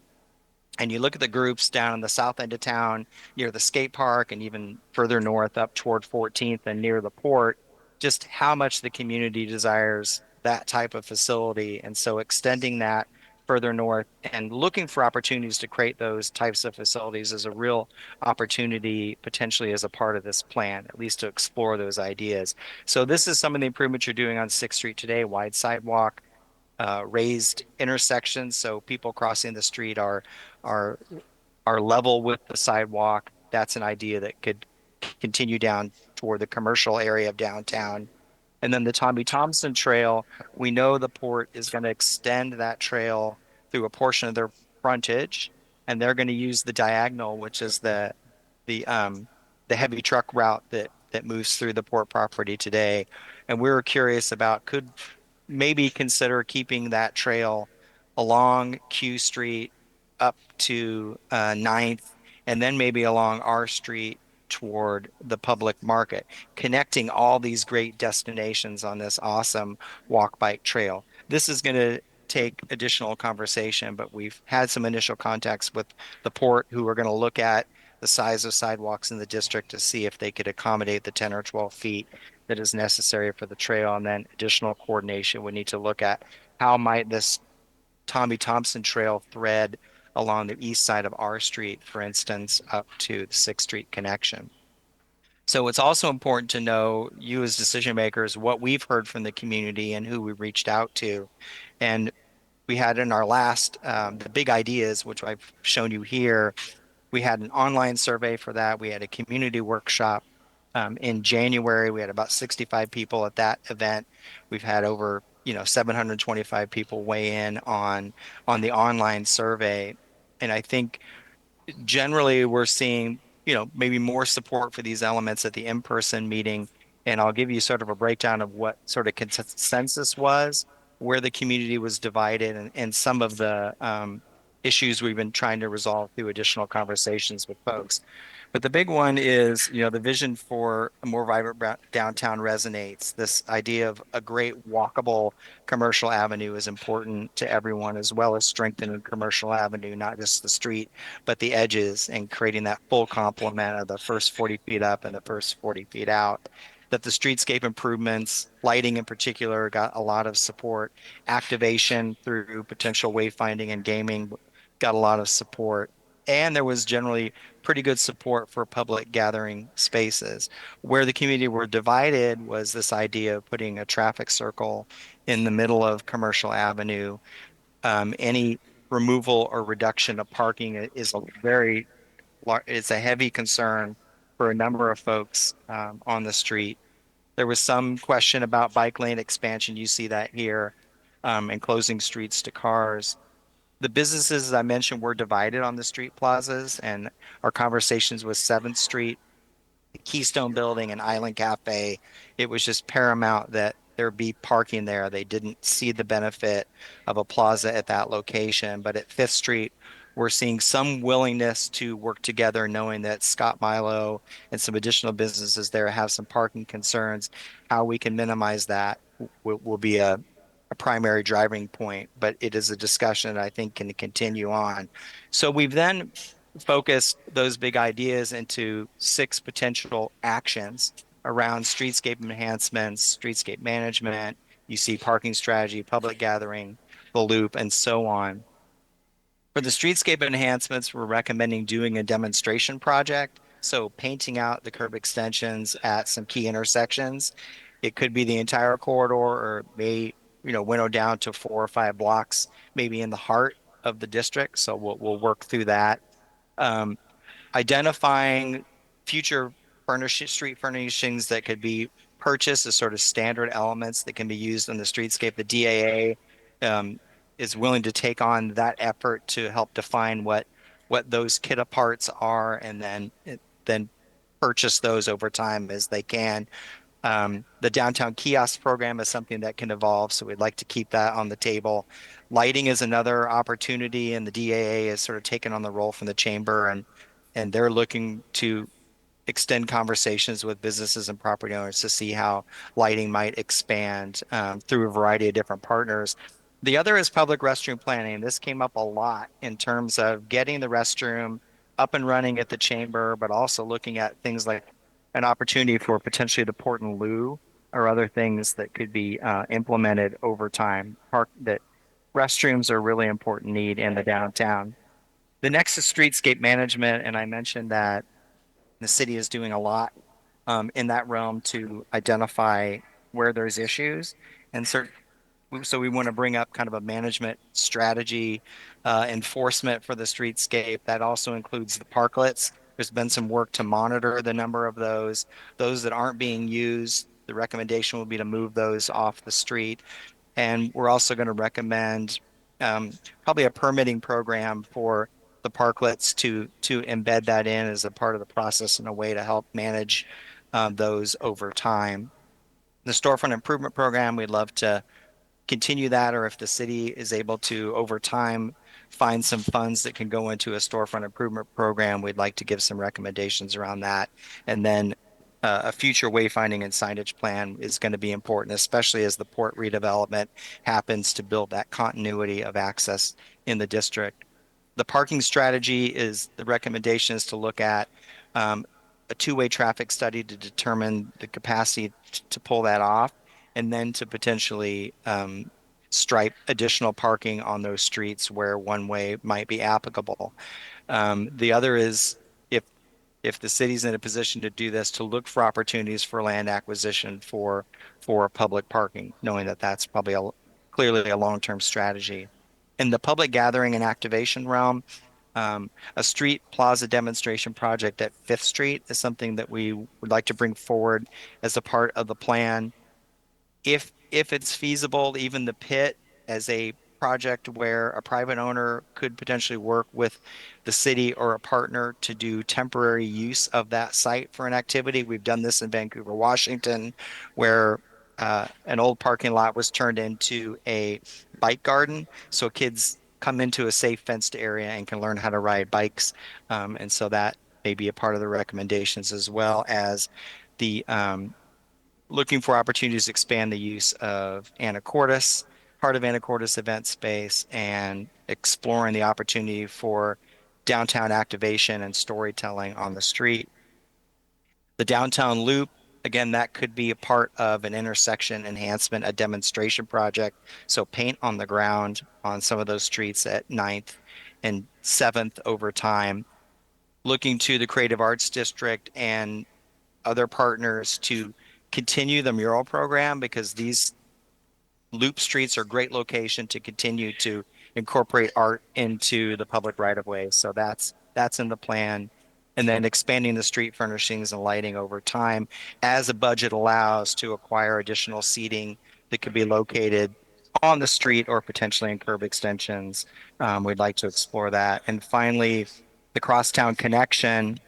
And you look at the groups down in the south end of town near the skate park, and even further north up toward 14th and near the port, just how much the community desires that type of facility. And so extending that further north, and looking for opportunities to create those types of facilities is a real opportunity potentially as a part of this plan, at least to explore those ideas. So this is some of the improvements you're doing on 6th Street today: wide sidewalk, raised intersections, so people crossing the street are are level with the sidewalk. That's an idea that could continue down toward the commercial area of downtown. And then the Tommy Thompson Trail, we know the port is going to extend that trail through a portion of their frontage, and they're going to use the diagonal, which is the the heavy truck route that moves through the port property today. And we were curious about, could maybe consider keeping that trail along Q Street up to 9th, and then maybe along our street toward the public market, connecting all these great destinations on this awesome walk bike trail. This is going to take additional conversation, but we've had some initial contacts with the port, who are going to look at the size of sidewalks in the district to see if they could accommodate the 10 or 12 feet that is necessary for the trail. And then additional coordination, we need to look at how might this Tommy Thompson Trail thread along the east side of our street, for instance, up to the 6th Street connection. So it's also important to know, you as decision makers, what we've heard from the community and who we reached out to. And we had in our last, the big ideas, which I've shown you here, we had an online survey for that. We had a community workshop in January. We had about 65 people at that event. We've had over 725 people weigh in on the online survey, and I think generally we're seeing maybe more support for these elements at the in-person meeting. And I'll give you sort of a breakdown of what sort of consensus was, where the community was divided, and some of the issues we've been trying to resolve through additional conversations with folks. But the big one is, the vision for a more vibrant downtown resonates. This idea of a great walkable commercial avenue is important to everyone, as well as strengthening commercial avenue, not just the street, but the edges, and creating that full complement of the first 40 feet up and the first 40 feet out. That the streetscape improvements, lighting in particular, got a lot of support. Activation through potential wayfinding and gaming got a lot of support. And there was generally pretty good support for public gathering spaces. Where the community were divided was this idea of putting a traffic circle in the middle of Commercial Avenue. Any removal or reduction of parking is it's a heavy concern for a number of folks on the street. There was some question about bike lane expansion. You see that here, and closing streets to cars. The businesses, as I mentioned, were divided on the street plazas, and our conversations with 7th Street, Keystone Building, and Island Cafe, it was just paramount that there be parking there. They didn't see the benefit of a plaza at that location. But at 5th Street, we're seeing some willingness to work together, knowing that Scott Milo and some additional businesses there have some parking concerns. How we can minimize that will be a primary driving point, but it is a discussion that I think can continue on. So we've then focused those big ideas into 6 potential actions around streetscape enhancements, streetscape management. You see parking strategy, public gathering, the loop, and so on. For the streetscape enhancements, we're recommending doing a demonstration project. So painting out the curb extensions at some key intersections. It could be the entire corridor, or may winnow down to 4 or 5 blocks, maybe in the heart of the district. So we'll work through that. Identifying future street furnishings that could be purchased as sort of standard elements that can be used in the streetscape. The DAA is willing to take on that effort to help define what those kit parts are, and then purchase those over time as they can. The downtown kiosk program is something that can evolve, so we'd like to keep that on the table. Lighting is another opportunity, and the DAA has sort of taken on the role from the chamber, and they're looking to extend conversations with businesses and property owners to see how lighting might expand through a variety of different partners. The other is public restroom planning. This came up a lot in terms of getting the restroom up and running at the chamber, but also looking at things like an opportunity for potentially the port and loo, or other things that could be implemented over time, that restrooms are a really important need in the downtown. The next is streetscape management, and I mentioned that the city is doing a lot in that realm to identify where there's issues. And so we want to bring up kind of a management strategy, enforcement for the streetscape. That also includes the parklets. There's been some work to monitor the number of those. Those that aren't being used, the recommendation will be to move those off the street. And we're also going to recommend probably a permitting program for the parklets to embed that in as a part of the process in a way to help manage those over time. The storefront improvement program, we'd love to continue that, or if the city is able to, over time, find some funds that can go into a storefront improvement program, we'd like to give some recommendations around that. And then a future wayfinding and signage plan is going to be important, especially as the port redevelopment happens, to build that continuity of access in the district. The parking strategy is, the recommendation is to look at a two-way traffic study to determine the capacity to pull that off, and then to potentially stripe additional parking on those streets where one way might be applicable. The other is, if the city's in a position to do this, to look for opportunities for land acquisition for public parking, knowing that that's probably clearly a long-term strategy. In the public gathering and activation realm, a street plaza demonstration project at 5th Street is something that we would like to bring forward as a part of the plan. If it's feasible, even the pit as a project where a private owner could potentially work with the city or a partner to do temporary use of that site for an activity. We've done this in Vancouver, Washington, where an old parking lot was turned into a bike garden, so kids come into a safe fenced area and can learn how to ride bikes. And so that may be a part of the recommendations, as well as the looking for opportunities to expand the use of Anacortes, part of Anacortes event space, and exploring the opportunity for downtown activation and storytelling on the street. The downtown loop, again, that could be a part of an intersection enhancement, a demonstration project. So paint on the ground on some of those streets at 9th and 7th over time. Looking to the Creative Arts District and other partners to continue the mural program, because these loop streets are a great location to continue to incorporate art into the public right of way. So that's in the plan. And then expanding the street furnishings and lighting over time as the budget allows, to acquire additional seating that could be located on the street or potentially in curb extensions. We'd like to explore that. And finally, the crosstown connection,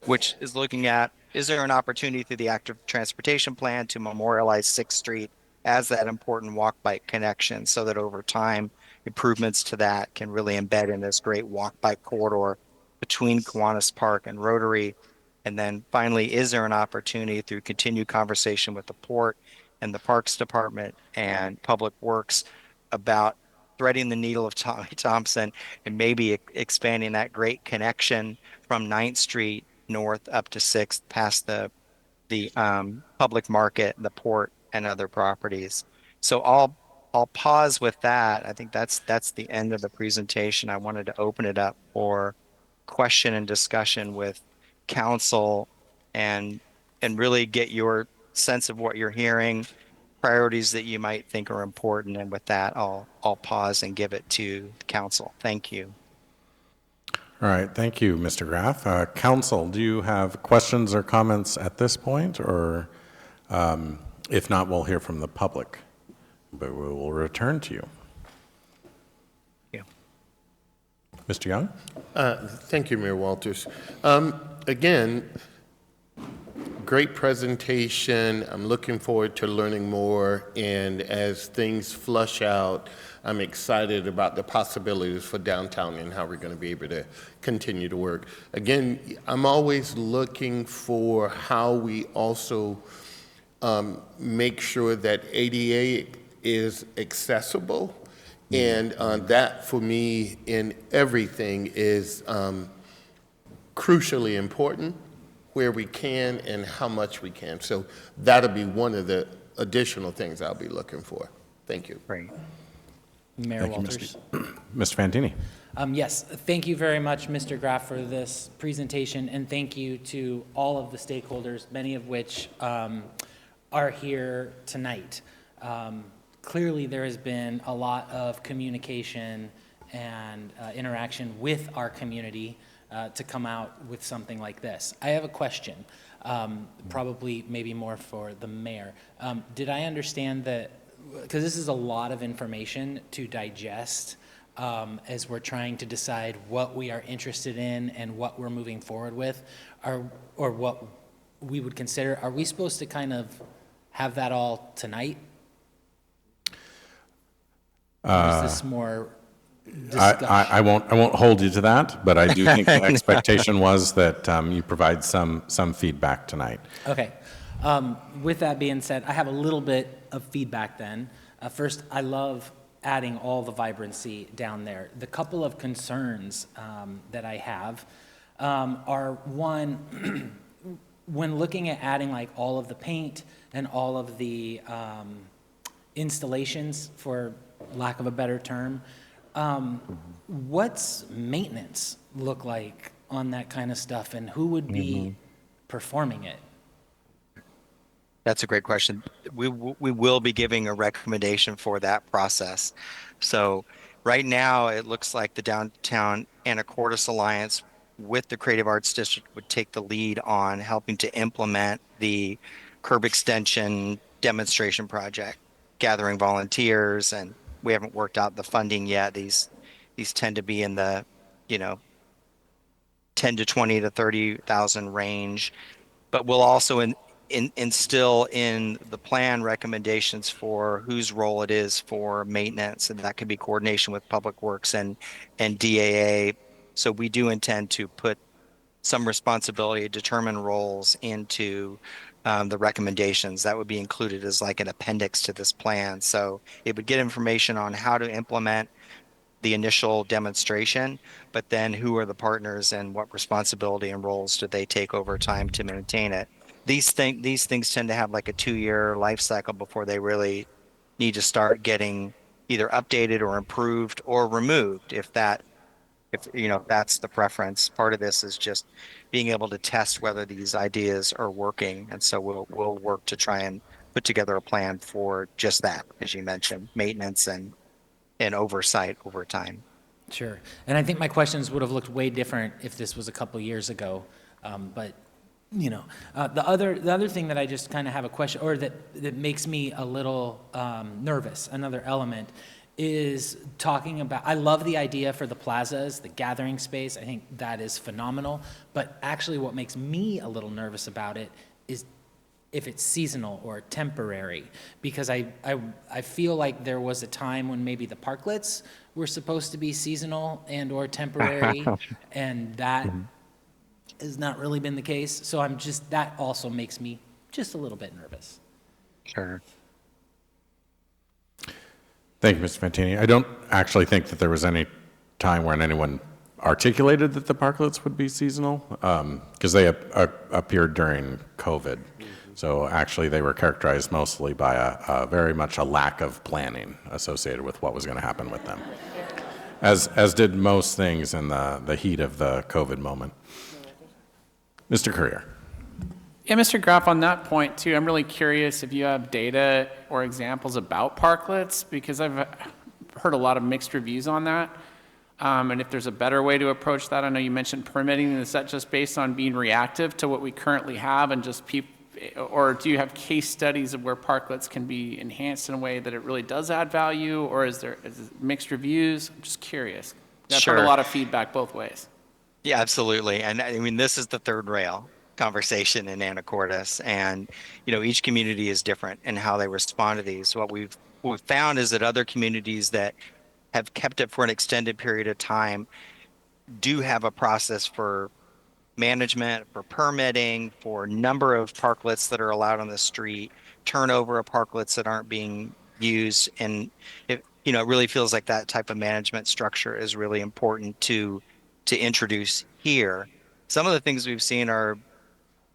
which is looking at, is there an opportunity through the active transportation plan to memorialize 6th Street as that important walk-bike connection, so that over time, improvements to that can really embed in this great walk-bike corridor between Kiwanis Park and Rotary. And then finally, is there an opportunity through continued conversation with the port and the Parks Department and Public Works about threading the needle of Tommy Thompson and maybe expanding that great connection from 9th Street north up to 6th, past the public market, the port, and other properties. So I'll pause with that. I think that's the end of the presentation. I wanted to open it up for question and discussion with council, and really get your sense of what you're hearing, priorities that you might think are important. And with that, I'll pause and give it to the council. Thank you. All right, thank you, Mr. Graff. Council, do you have questions or comments at this point? Or if not, we'll hear from the public, but we will return to you. Yeah. Mr. Young? Thank you, Mayor Walters. Again, great presentation. I'm looking forward to learning more, and as things flush out, I'm excited about the possibilities for downtown and how we're going to be able to continue to work. Again, I'm always looking for how we also make sure that ADA is accessible, and that for me in everything is crucially important, where we can and how much we can. So that'll be one of the additional things I'll be looking for. Thank you. Great. Mayor Thank you, Walters. Mr. Fantini. Yes, thank you very much, Mr. Graff, for this presentation, and thank you to all of the stakeholders, many of which are here tonight. Clearly, there has been a lot of communication and interaction with our community to come out with something like this. I have a question, probably maybe more for the mayor. Did I understand that, because this is a lot of information to digest, as we're trying to decide what we are interested in and what we're moving forward with, or what we would consider, are we supposed to kind of have that all tonight? Or is this more discussion? I won't hold you to that, but I do think the expectation was that you provide some feedback tonight. Okay. With that being said, I have a little bit of feedback then. First, I love adding all the vibrancy down there. The couple of concerns that I have are, one, when looking at adding like all of the paint and all of the installations, for lack of a better term, what's maintenance look like on that kind of stuff, and who would be performing it? That's a great question. We will be giving a recommendation for that process. So right now, it looks like the Downtown Anacortes Alliance with the Creative Arts District would take the lead on helping to implement the curb extension demonstration project, gathering volunteers, and we haven't worked out the funding yet. These tend to be in the, 10 to 20 to 30,000 range, but we'll also instill in the plan recommendations for whose role it is for maintenance, and that could be coordination with Public Works and DAA. So we do intend to put some responsibility, determine roles into the recommendations. That would be included as like an appendix to this plan. So it would get information on how to implement the initial demonstration, but then who are the partners and what responsibility and roles do they take over time to maintain it. These things tend to have like a 2-year life cycle before they really need to start getting either updated or improved or removed if that's the preference. Part of this is just being able to test whether these ideas are working, and so we'll work to try and put together a plan for just that, as you mentioned, maintenance and oversight over time. Sure. And I think my questions would have looked way different if this was a couple years ago. But, the other thing that I just kind of have a question, or that makes me a little nervous, another element, is talking about, I love the idea for the plazas, the gathering space. I think that is phenomenal. But actually what makes me a little nervous about it is if it's seasonal or temporary, because I feel like there was a time when maybe the parklets were supposed to be seasonal and or temporary, and that has not really been the case. So that also makes me just a little bit nervous. Sure. Thank you, Mr. Fantini. I don't actually think that there was any time when anyone articulated that the parklets would be seasonal, because they appeared during COVID. So actually, they were characterized mostly by a very much a lack of planning associated with what was going to happen with them, as did most things in the heat of the COVID moment. Mr. Courier. Yeah, Mr. Graff, on that point too, I'm really curious if you have data or examples about parklets, because I've heard a lot of mixed reviews on that. And if there's a better way to approach that, I know you mentioned permitting. Is that just based on being reactive to what we currently have and just or do you have case studies of where parklets can be enhanced in a way that it really does add value, or is it mixed reviews? I'm just curious. I've heard a lot of feedback both ways. Yeah, absolutely. And I mean, this is the third rail conversation in Anacortes, and each community is different in how they respond to these. What we've found is that other communities that have kept it for an extended period of time do have a process for management, for permitting, for number of parklets that are allowed on the street, turnover of parklets that aren't being used, and it really feels like that type of management structure is really important to introduce here. Some of the things we've seen are,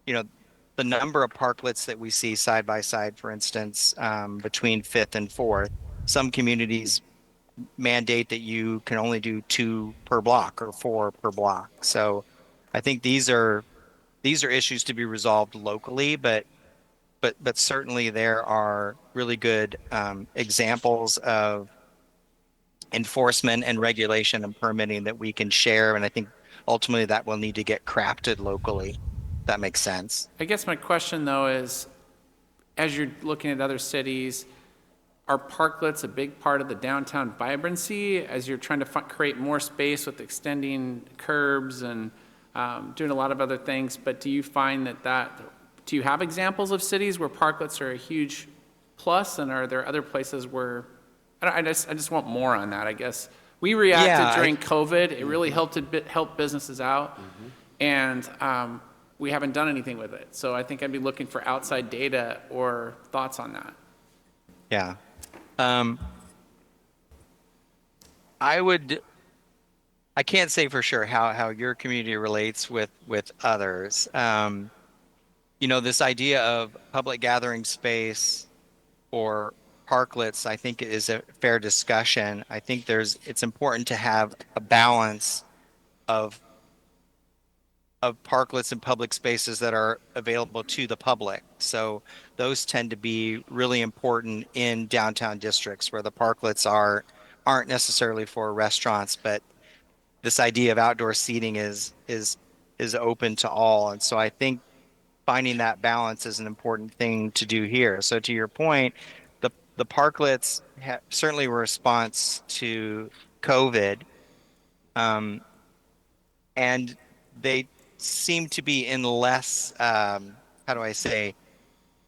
the number of parklets that we see side by side, for instance, between 5th and 4th. Some communities mandate that you can only do 2 per block or 4 per block. So I think these are issues to be resolved locally, but certainly there are really good examples of enforcement and regulation and permitting that we can share. And I think ultimately that will need to get crafted locally. That makes sense. I guess my question though is, as you're looking at other cities, are parklets a big part of the downtown vibrancy as you're trying to create more space with extending curbs and doing a lot of other things? But do you find do you have examples of cities where parklets are a huge plus, and are there other places where, I just want more on that, I guess. We reacted during COVID. It really helped businesses out, and we haven't done anything with it. So I think I'd be looking for outside data or thoughts on that. Yeah. I can't say for sure how your community relates with others. This idea of public gathering space or parklets, I think is a fair discussion. I think it's important to have a balance of parklets and public spaces that are available to the public. So those tend to be really important in downtown districts where the parklets aren't necessarily for restaurants, but this idea of outdoor seating is open to all. And so I think finding that balance is an important thing to do here. So to your point, the parklets certainly were a response to COVID, and they seem to be in less, how do I say,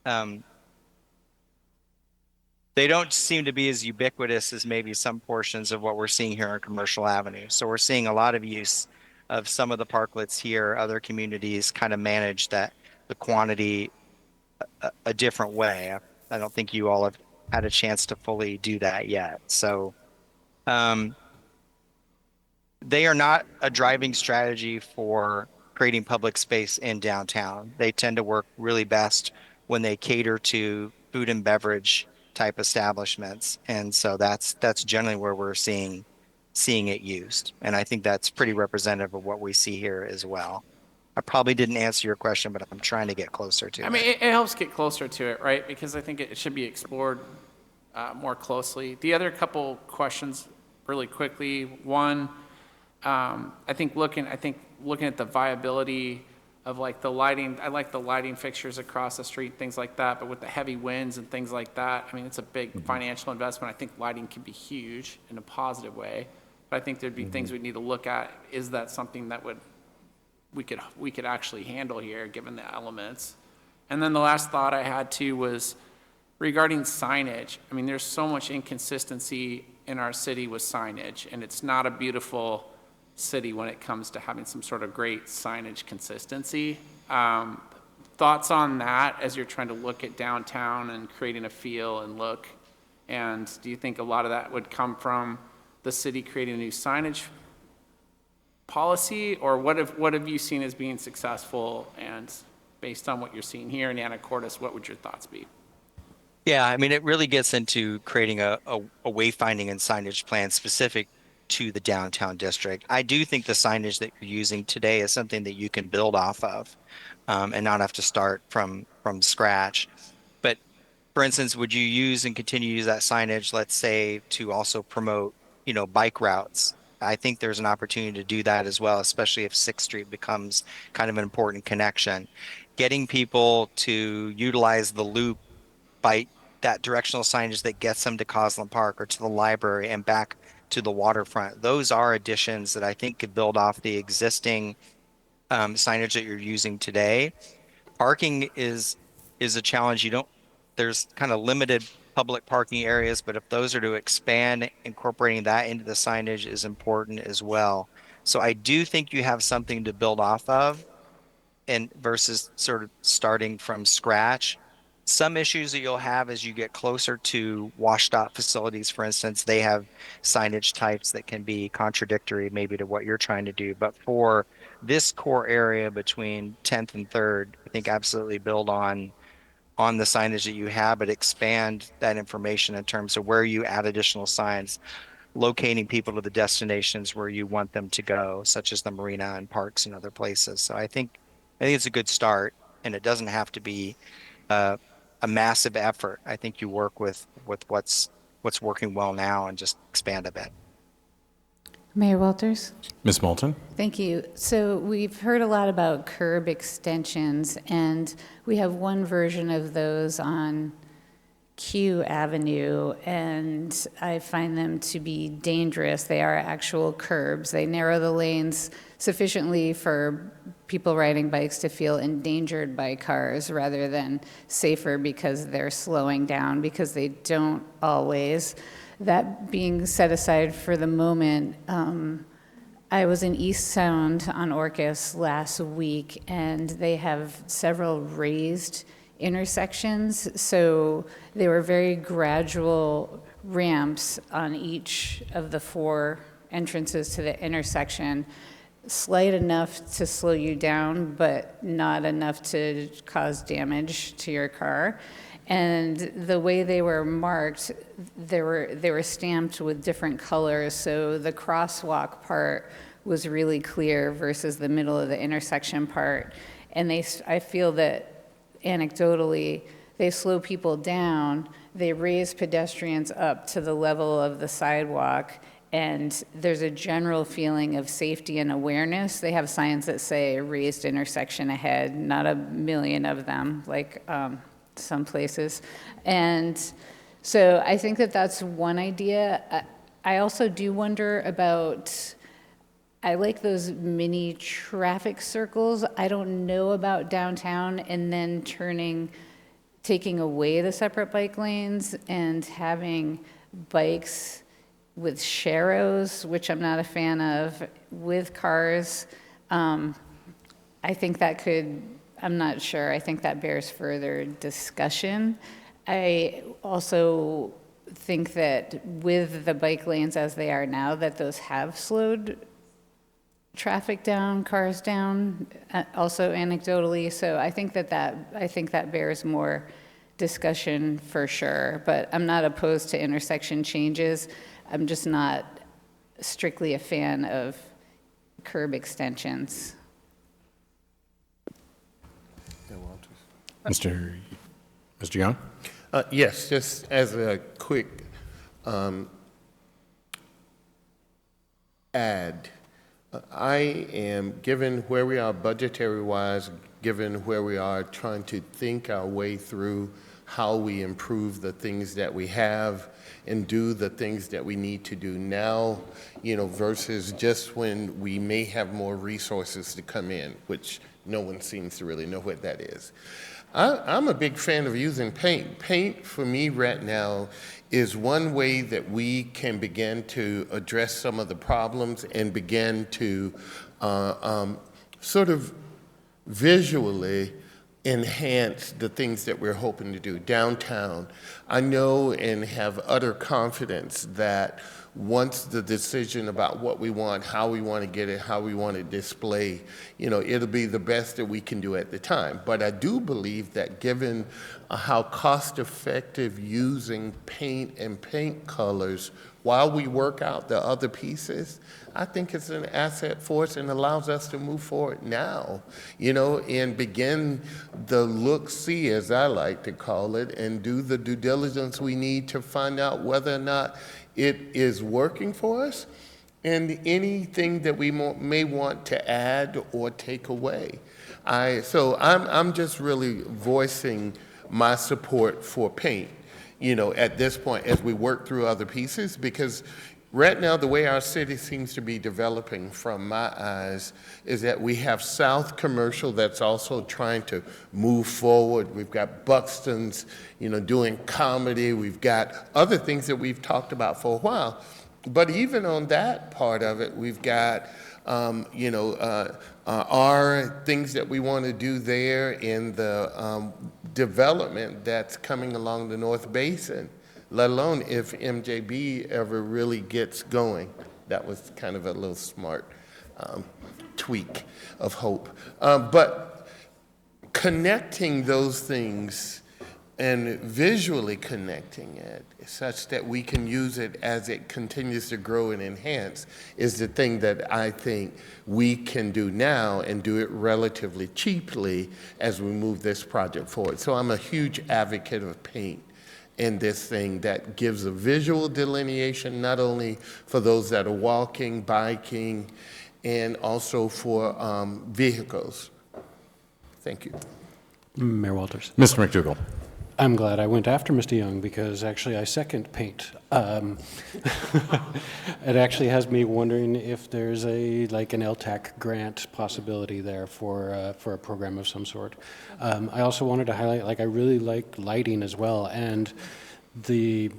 they don't seem to be as ubiquitous as maybe some portions of what we're seeing here on Commercial Avenue. So we're seeing a lot of use of some of the parklets here. Other communities kind of manage the quantity a different way. I don't think you all have had a chance to fully do that yet. So they are not a driving strategy for creating public space in downtown. They tend to work really best when they cater to food and beverage type establishments. And so that's generally where we're seeing it used. And I think that's pretty representative of what we see here as well. I probably didn't answer your question, but I'm trying to get closer to it. I mean, it helps get closer to it, right? Because I think it should be explored more closely. The other couple questions really quickly. One, I think looking at the viability of like the lighting, I like the lighting fixtures across the street, things like that, but with the heavy winds and things like that, I mean, it's a big financial investment. I think lighting can be huge in a positive way, but I think there'd be things we need to look at. Is that something that we could actually handle here, given the elements? And then the last thought I had too was regarding signage. I mean, there's so much inconsistency in our city with signage, and it's not a beautiful city when it comes to having some sort of great signage consistency. Thoughts on that as you're trying to look at downtown and creating a feel and look? And do you think a lot of that would come from the city creating a new signage policy, or what have you seen as being successful? And based on what you're seeing here in Anacortes, what would your thoughts be? Yeah, I mean, it really gets into creating a wayfinding and signage plan specific to the downtown district. I do think the signage that you're using today is something that you can build off of, and not have to start from scratch. But for instance, would you use and continue to use that signage, let's say, to also promote, bike routes? I think there's an opportunity to do that as well, especially if 6th Street becomes kind of an important connection. Getting people to utilize the loop by that directional signage that gets them to Cosland Park or to the library and back to the waterfront. Those are additions that I think could build off the existing signage that you're using today. Parking is a challenge. There's kind of limited public parking areas, but if those are to expand, incorporating that into the signage is important as well. So I do think you have something to build off of, and versus sort of starting from scratch. Some issues that you'll have as you get closer to washed-out facilities, for instance, they have signage types that can be contradictory maybe to what you're trying to do. But for this core area between 10th and 3rd, I think absolutely build on the signage that you have, but expand that information in terms of where you add additional signs. locating people to the destinations where you want them to go, such as the marina and parks and other places. So I think it's a good start, and it doesn't have to be a massive effort. I think you work with what's working well now and just expand a bit. Mayor Walters? Ms. Moulton? Thank you. So we've heard a lot about curb extensions, and we have one version of those on Q Avenue, and I find them to be dangerous. They are actual curbs. They narrow the lanes sufficiently for people riding bikes to feel endangered by cars rather than safer because they're slowing down, because they don't always. That being set aside for the moment, I was in East Sound on Orcas last week, and they have several raised intersections, so they were very gradual ramps on each of the 4 entrances to the intersection, slight enough to slow you down, but not enough to cause damage to your car. And the way they were marked, they were stamped with different colors, so the crosswalk part was really clear versus the middle of the intersection part. And I feel that anecdotally, they slow people down, they raise pedestrians up to the level of the sidewalk, and there's a general feeling of safety and awareness. They have signs that say raised intersection ahead, not a million of them, like some places. And so I think that that's one idea. I also do wonder about, I like those mini traffic circles. I don't know about downtown and then taking away the separate bike lanes and having bikes with sharrows, which I'm not a fan of, with cars. I think that could, I'm not sure, I think that bears further discussion. I also think that with the bike lanes as they are now, that those have slowed traffic down, cars down, also anecdotally. So I think that bears more discussion for sure. But I'm not opposed to intersection changes. I'm just not strictly a fan of curb extensions. Mr. Young? Yes, just as a quick add, I am, given where we are budgetary-wise, given where we are trying to think our way through how we improve the things that we have and do the things that we need to do now, versus just when we may have more resources to come in, which no one seems to really know what that is. I'm a big fan of using paint. Paint, for me right now, is one way that we can begin to address some of the problems and begin to sort of visually enhance the things that we're hoping to do. Downtown, I know and have utter confidence that once the decision about what we want, how we want to get it, how we want to display, it'll be the best that we can do at the time. But I do believe that given how cost-effective using paint and paint colors while we work out the other pieces, I think it's an asset for us and allows us to move forward now, and begin the look-see, as I like to call it, and do the due diligence we need to find out whether or not it is working for us, and anything that we may want to add or take away. So I'm just really voicing my support for paint, at this point as we work through other pieces, because right now the way our city seems to be developing from my eyes is that we have South Commercial that's also trying to move forward. We've got Buxton's, doing comedy. We've got other things that we've talked about for a while. But even on that part of it, we've got, our things that we want to do there in the development that's coming along the North Basin, let alone if MJB ever really gets going. That was kind of a little smart tweak of hope. But connecting those things and visually connecting it such that we can use it as it continues to grow and enhance is the thing that I think we can do now and do it relatively cheaply as we move this project forward. So I'm a huge advocate of paint in this thing that gives a visual delineation, not only for those that are walking, biking, and also for vehicles. Thank you. Mayor Walters. Mr. McDougall. I'm glad I went after Mr. Young because actually I second paint. It actually has me wondering if there's an LTAC grant possibility there for a program of some sort. I also wanted to highlight, I really like lighting as well, and the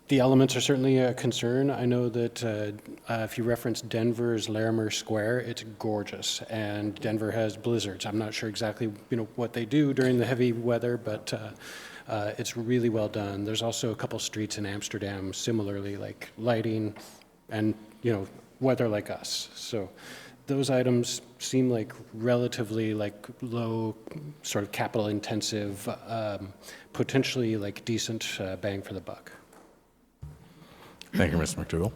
elements are certainly a concern. I know that if you reference Denver's Larimer Square, it's gorgeous, and Denver has blizzards. I'm not sure exactly what they do during the heavy weather, but it's really well done. There's also a couple streets in Amsterdam similarly, like lighting and weather like us. So those items seem like relatively low, sort of capital intensive, potentially decent bang for the buck. Thank you, Mr. McDougall.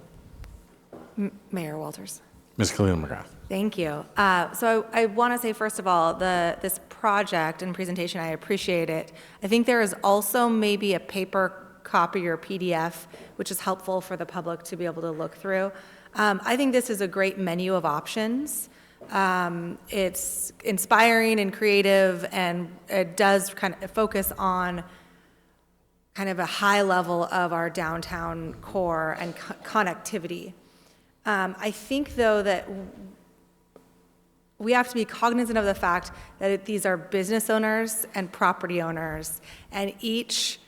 Mayor Walters. Ms. Khalil McGrath. Thank you. So I want to say, first of all, this project and presentation, I appreciate it. I think there is also maybe a paper copy or PDF, which is helpful for the public to be able to look through. I think this is a great menu of options. It's inspiring and creative, and it does kind of focus on kind of a high level of our downtown core and connectivity. I think, though, that we have to be cognizant of the fact that these are business owners and property owners, and each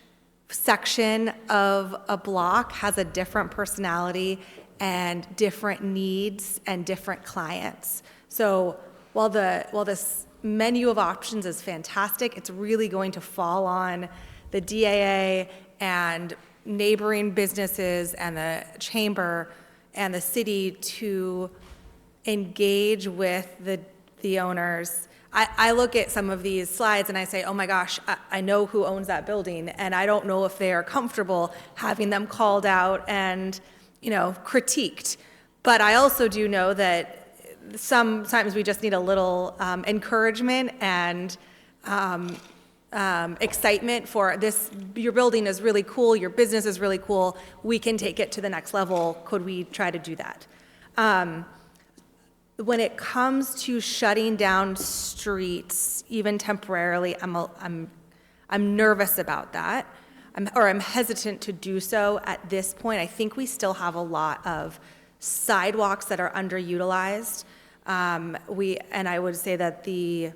section of a block has a different personality and different needs and different clients. So while this menu of options is fantastic, it's really going to fall on the DAA and neighboring businesses and the chamber and the city to engage with the owners. I look at some of these slides and I say, oh my gosh, I know who owns that building, and I don't know if they are comfortable having them called out and critiqued. But I also do know that sometimes we just need a little encouragement and excitement for this. Your building is really cool, your business is really cool, we can take it to the next level. Could we try to do that? When it comes to shutting down streets, even temporarily, I'm nervous about that. I'm hesitant to do so at this point. I think we still have a lot of sidewalks that are underutilized. And I would say that they're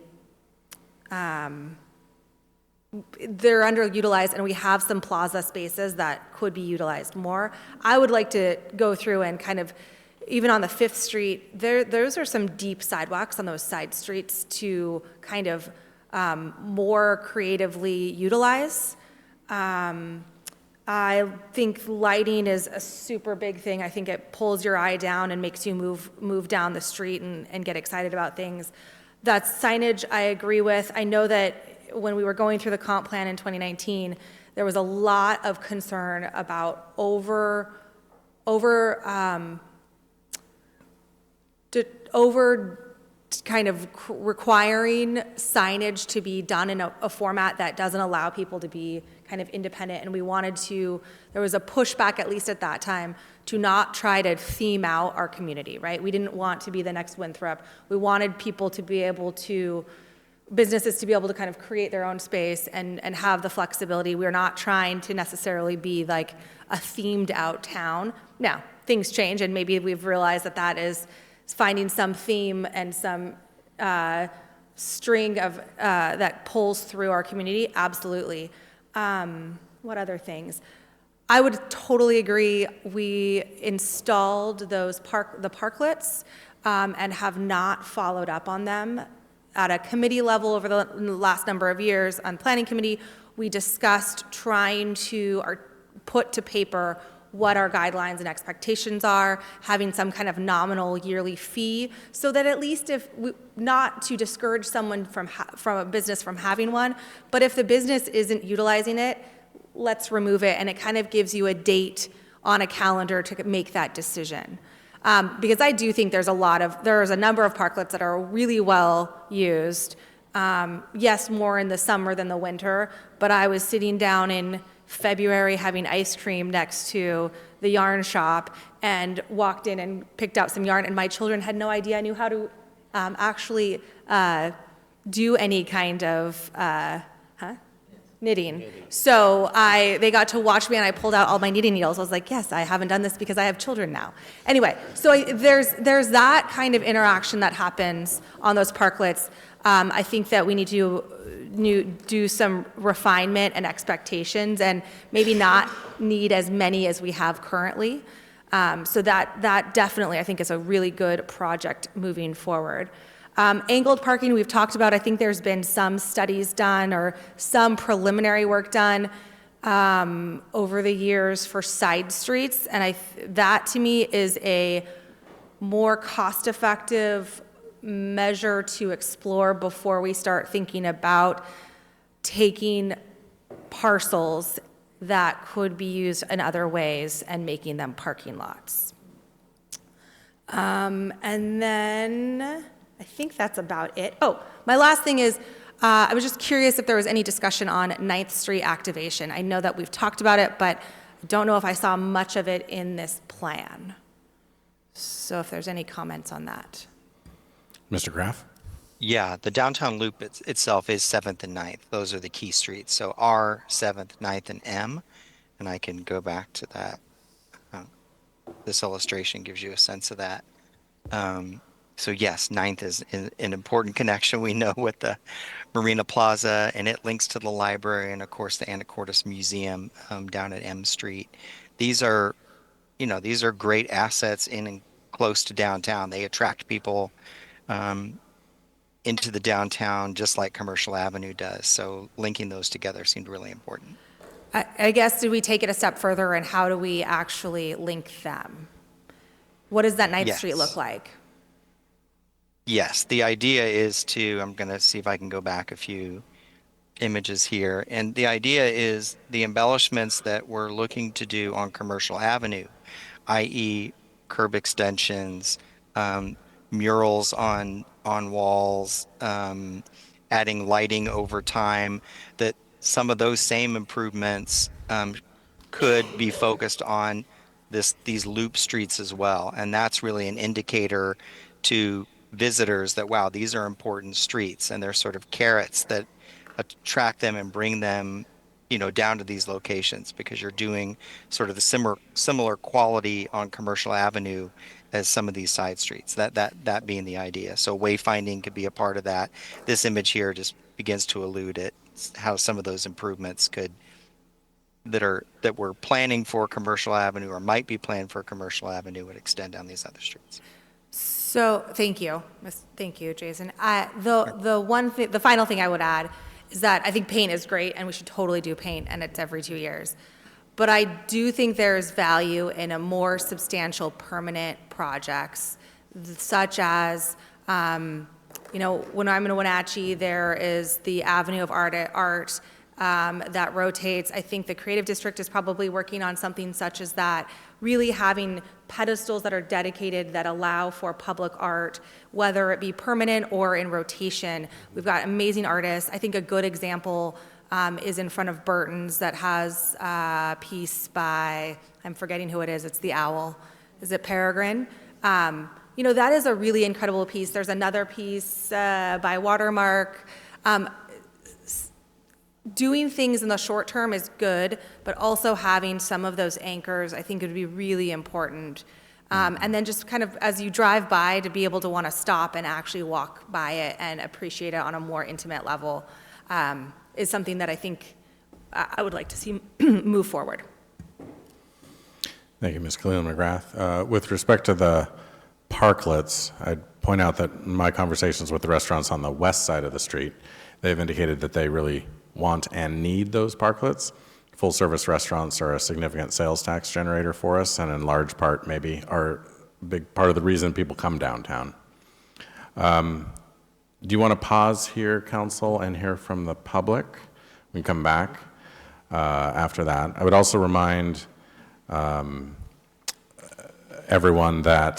underutilized, and we have some plaza spaces that could be utilized more. I would like to go through and kind of, even on the 5th Street, those are some deep sidewalks on those side streets to kind of more creatively utilize. I think lighting is a super big thing. I think it pulls your eye down and makes you move down the street and get excited about things. That signage I agree with. I know that when we were going through the comp plan in 2019, there was a lot of concern about over kind of requiring signage to be done in a format that doesn't allow people to be kind of independent. And there was a pushback, at least at that time, to not try to theme out our community, right? We didn't want to be the next Winthrop. We wanted people to be able to, businesses to be able to kind of create their own space and have the flexibility. We're not trying to necessarily be like a themed out town. Now, things change, and maybe we've realized that is finding some theme and some string of that pulls through our community. Absolutely. What other things? I would totally agree. We installed the parklets and have not followed up on them. At a committee level over the last number of years on planning committee, we discussed trying to put to paper what our guidelines and expectations are, having some kind of nominal yearly fee, so that at least not to discourage someone from a business from having one, but if the business isn't utilizing it, let's remove it, and it kind of gives you a date on a calendar to make that decision. Because I do think there's a number of parklets that are really well used. Yes, more in the summer than the winter, but I was sitting down in February having ice cream next to the yarn shop and walked in and picked out some yarn, and my children had no idea I knew how to actually do any kind of knitting. So they got to watch me, and I pulled out all my knitting needles. I was like, yes, I haven't done this because I have children now. Anyway, so there's that kind of interaction that happens on those parklets. I think that we need to do some refinement and expectations, and maybe not need as many as we have currently. So that definitely, I think, is a really good project moving forward. Angled parking, we've talked about. I think there's been some studies done or some preliminary work done over the years for side streets, and that to me is a more cost-effective measure to explore before we start thinking about taking parcels that could be used in other ways and making them parking lots. And then I think that's about it. Oh, my last thing is, I was just curious if there was any discussion on 9th Street activation. I know that we've talked about it, but I don't know if I saw much of it in this plan. So if there's any comments on that. Mr. Graff? Yeah, the downtown loop itself is 7th and 9th. Those are the key streets. So R, 7th, 9th, and M. And I can go back to that. This illustration gives you a sense of that. So yes, 9th is an important connection. We know with the Marina Plaza, and it links to the library and, of course, the Anacortes Museum down at M Street. These are great assets in and close to downtown. They attract people into the downtown just like Commercial Avenue does. So linking those together seemed really important. I guess, did we take it a step further, and how do we actually link them? What does that 9th Street look like? Yes, the idea is I'm going to see if I can go back a few images here. And the idea is the embellishments that we're looking to do on Commercial Avenue, i.e. curb extensions, murals on walls, adding lighting over time, that some of those same improvements could be focused on these loop streets as well. And that's really an indicator to visitors that, wow, these are important streets, and they're sort of carrots that attract them and bring them, down to these locations, because you're doing sort of the similar quality on Commercial Avenue as some of these side streets, that being the idea. So wayfinding could be a part of that. This image here just begins to allude at how some of those improvements that we're planning for Commercial Avenue or might be planned for Commercial Avenue would extend down these other streets. So thank you, Jason. The final thing I would add is that I think paint is great, and we should totally do paint, and it's every 2 years. But I do think there's value in a more substantial permanent projects, such as, when I'm in Wenatchee, there is the Avenue of Art that rotates. I think the Creative District is probably working on something such as that, really having pedestals that are dedicated that allow for public art, whether it be permanent or in rotation. We've got amazing artists. I think a good example is in front of Burton's that has a piece by, I'm forgetting who it is, it's the owl. Is it Peregrine? That is a really incredible piece. There's another piece by Watermark. Doing things in the short term is good, but also having some of those anchors, I think, would be really important. And then just kind of as you drive by, to be able to want to stop and actually walk by it and appreciate it on a more intimate level is something that I think I would like to see move forward. Thank you, Ms. Khalil-McGrath. With respect to the parklets, I'd point out that in my conversations with the restaurants on the west side of the street, they've indicated that they really want and need those parklets full-service restaurants are a significant sales tax generator for us, and in large part maybe are a big part of the reason people come downtown. Do you want to pause here, council, and hear from the public? We can come back after that. I would also remind everyone that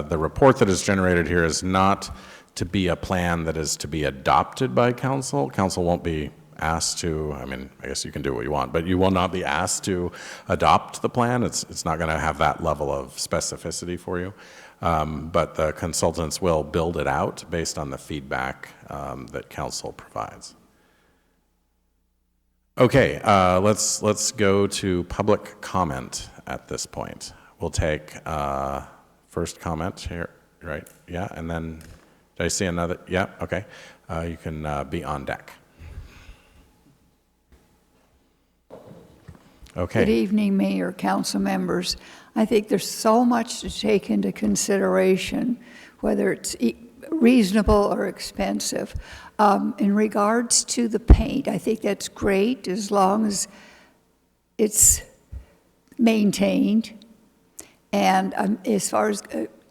the report that is generated here is not to be a plan that is to be adopted by council. Council won't be asked to, I mean, I guess you can do what you want, but you will not be asked to adopt the plan. It's not going to have that level of specificity for you. But the consultants will build it out based on the feedback that council provides. Okay, let's go to public comment at this point. We'll take first comment here, right? Yeah, and then, did I see another? Yeah, okay. You can be on deck. Okay. Good evening, Mayor, council members. I think there's so much to take into consideration, whether it's reasonable or expensive. In regards to the paint, I think that's great as long as it's maintained. And as far as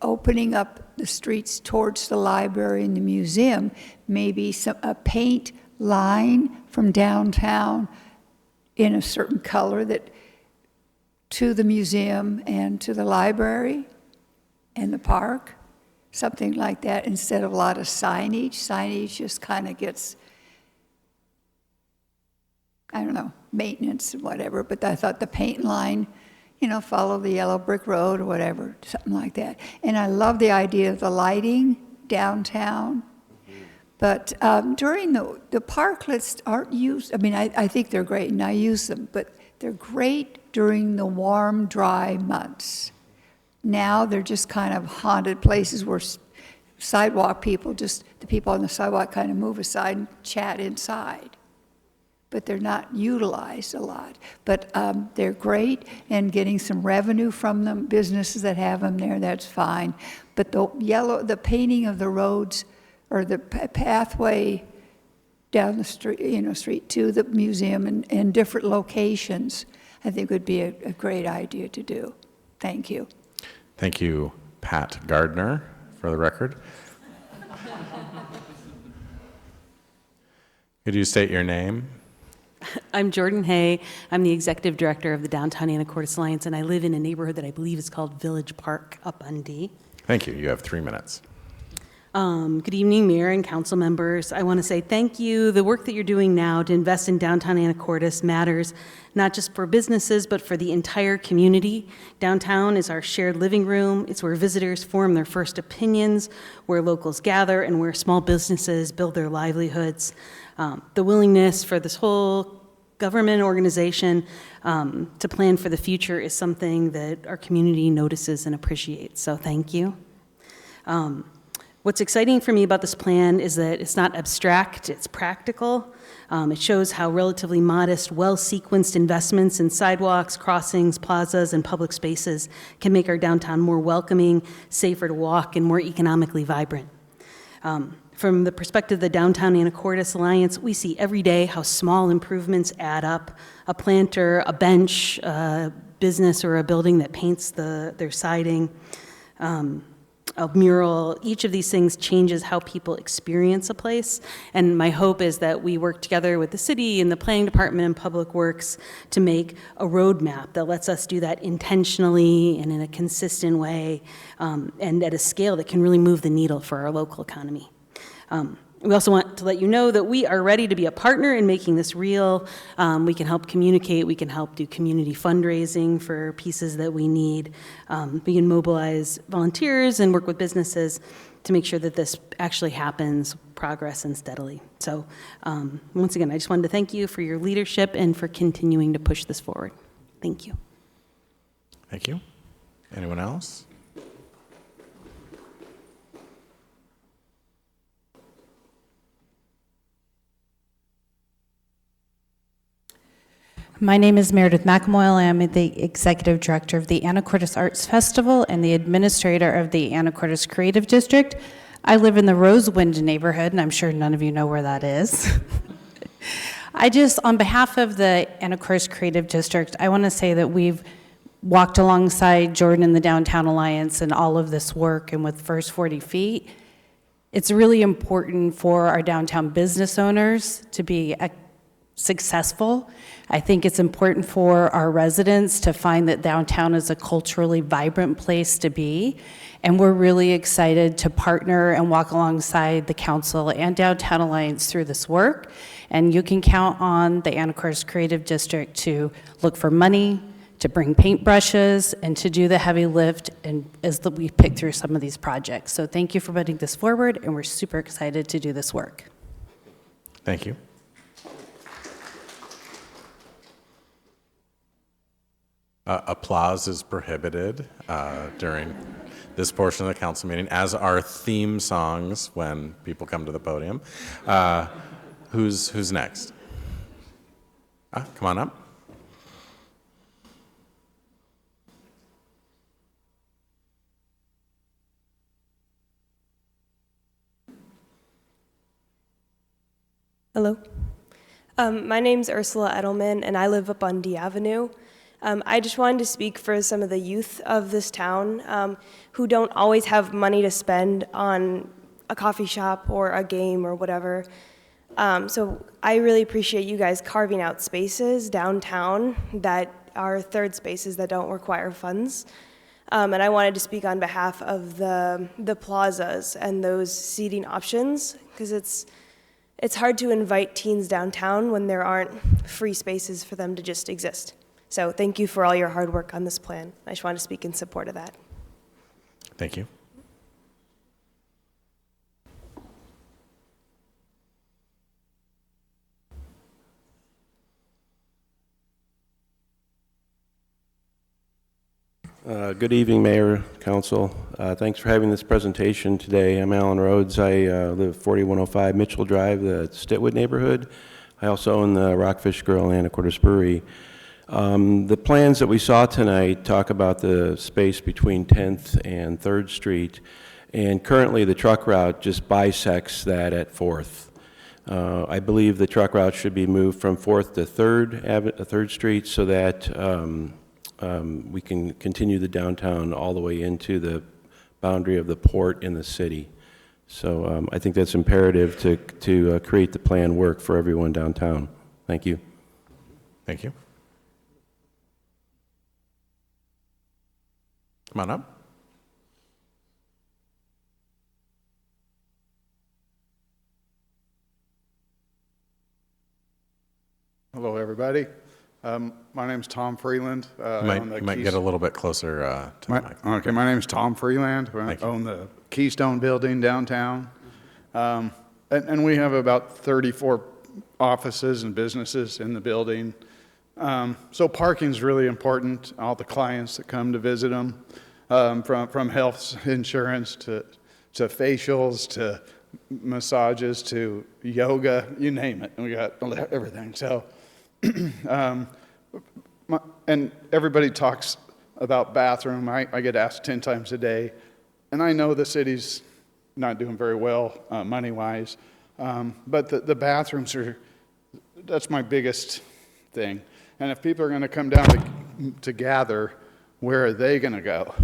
opening up the streets towards the library and the museum, maybe a paint line from downtown in a certain color that to the museum and to the library and the park, something like that, instead of a lot of signage. Signage just kind of gets, I don't know, maintenance or whatever, but I thought the paint line, you know, follow the yellow brick road or whatever, something like that. And I love the idea of the lighting downtown. But during the parklets aren't used, I mean, I think they're great and I use them, but they're great during the warm, dry months. Now they're just kind of haunted places where sidewalk people, just the people on the sidewalk kind of move aside and chat inside. But they're not utilized a lot. But they're great, and getting some revenue from them, businesses that have them there, that's fine. But the painting of the roads, or the pathway down the street, street to the museum and different locations, I think would be a great idea to do. Thank you. Thank you, Pat Gardner, for the record. Could you state your name? I'm Jordan Hay. I'm the executive director of the Downtown Anacortes Alliance, and I live in a neighborhood that I believe is called Village Park up on D. Thank you. You have 3 minutes. Good evening, Mayor and council members. I want to say thank you. The work that you're doing now to invest in downtown Anacortes matters not just for businesses, but for the entire community. Downtown is our shared living room. It's where visitors form their first opinions, where locals gather, and where small businesses build their livelihoods. The willingness for this whole government organization to plan for the future is something that our community notices and appreciates, so thank you. What's exciting for me about this plan is that it's not abstract, it's practical. It shows how relatively modest, well-sequenced investments in sidewalks, crossings, plazas, and public spaces can make our downtown more welcoming, safer to walk, and more economically vibrant. From the perspective of the Downtown Anacortes Alliance, we see every day how small improvements add up. A planter, a bench, a business, or a building that paints their siding, a mural, each of these things changes how people experience a place. And my hope is that we work together with the city and the planning department and public works to make a roadmap that lets us do that intentionally and in a consistent way, and at a scale that can really move the needle for our local economy. We also want to let you know that we are ready to be a partner in making this real. We can help communicate, we can help do community fundraising for pieces that we need. We can mobilize volunteers and work with businesses to make sure that this actually happens, progress, and steadily. So once again, I just wanted to thank you for your leadership and for continuing to push this forward. Thank you. Thank you. Anyone else? My name is Meredith McAmoyle. I am the Executive Director of the Anacortes Arts Festival and the Administrator of the Anacortes Creative District. I live in the Rosewind neighborhood, and I'm sure none of you know where that is. On behalf of the Anacortes Creative District, I want to say that we've walked alongside Jordan and the Downtown Alliance and all of this work, and with First 40 Feet, it's really important for our downtown business owners to be successful. I think it's important for our residents to find that downtown is a culturally vibrant place to be. And we're really excited to partner and walk alongside the council and Downtown Alliance through this work. And you can count on the Anacortes Creative District to look for money, to bring paintbrushes, and to do the heavy lift and as we pick through some of these projects. So thank you for putting this forward, and we're super excited to do this work. Thank you. Applause is prohibited during this portion of the council meeting, as are theme songs when people come to the podium. Who's next? Come on up. Hello. My name's Ursula Edelman, and I live up on D Avenue. I just wanted to speak for some of the youth of this town who don't always have money to spend on a coffee shop or a game or whatever. So I really appreciate you guys carving out spaces downtown that are third spaces that don't require funds. And I wanted to speak on behalf of the plazas and those seating options, because it's hard to invite teens downtown when there aren't free spaces for them to just exist. So thank you for all your hard work on this plan. I just want to speak in support of that. Thank you. Good evening, Mayor, Council. Thanks for having this presentation today. I'm Alan Rhodes. I live at 4105 Mitchell Drive, the Stitwood neighborhood. I also own the Rockfish Grill and Anacortes Brewery. The plans that we saw tonight talk about the space between 10th and 3rd Street, and currently the truck route just bisects that at 4th. I believe the truck route should be moved from 4th to 3rd Street so that we can continue the downtown all the way into the boundary of the port in the city. So I think that's imperative to create the plan work for everyone downtown. Thank you. Thank you. Come on up. Hello, everybody. My name's Tom Freeland. You might get a little bit closer to the mic. Okay, my name's Tom Freeland. I own the Keystone Building downtown. And we have about 34 offices and businesses in the building. So parking's really important. All the clients that come to visit them, from health insurance to facials to massages to yoga, you name it. We got everything. So, and everybody talks about bathroom. I get asked 10 times a day, and I know the city's not doing very well money-wise, but the bathrooms that's my biggest thing. And if people are going to come down to gather, where are they going to go?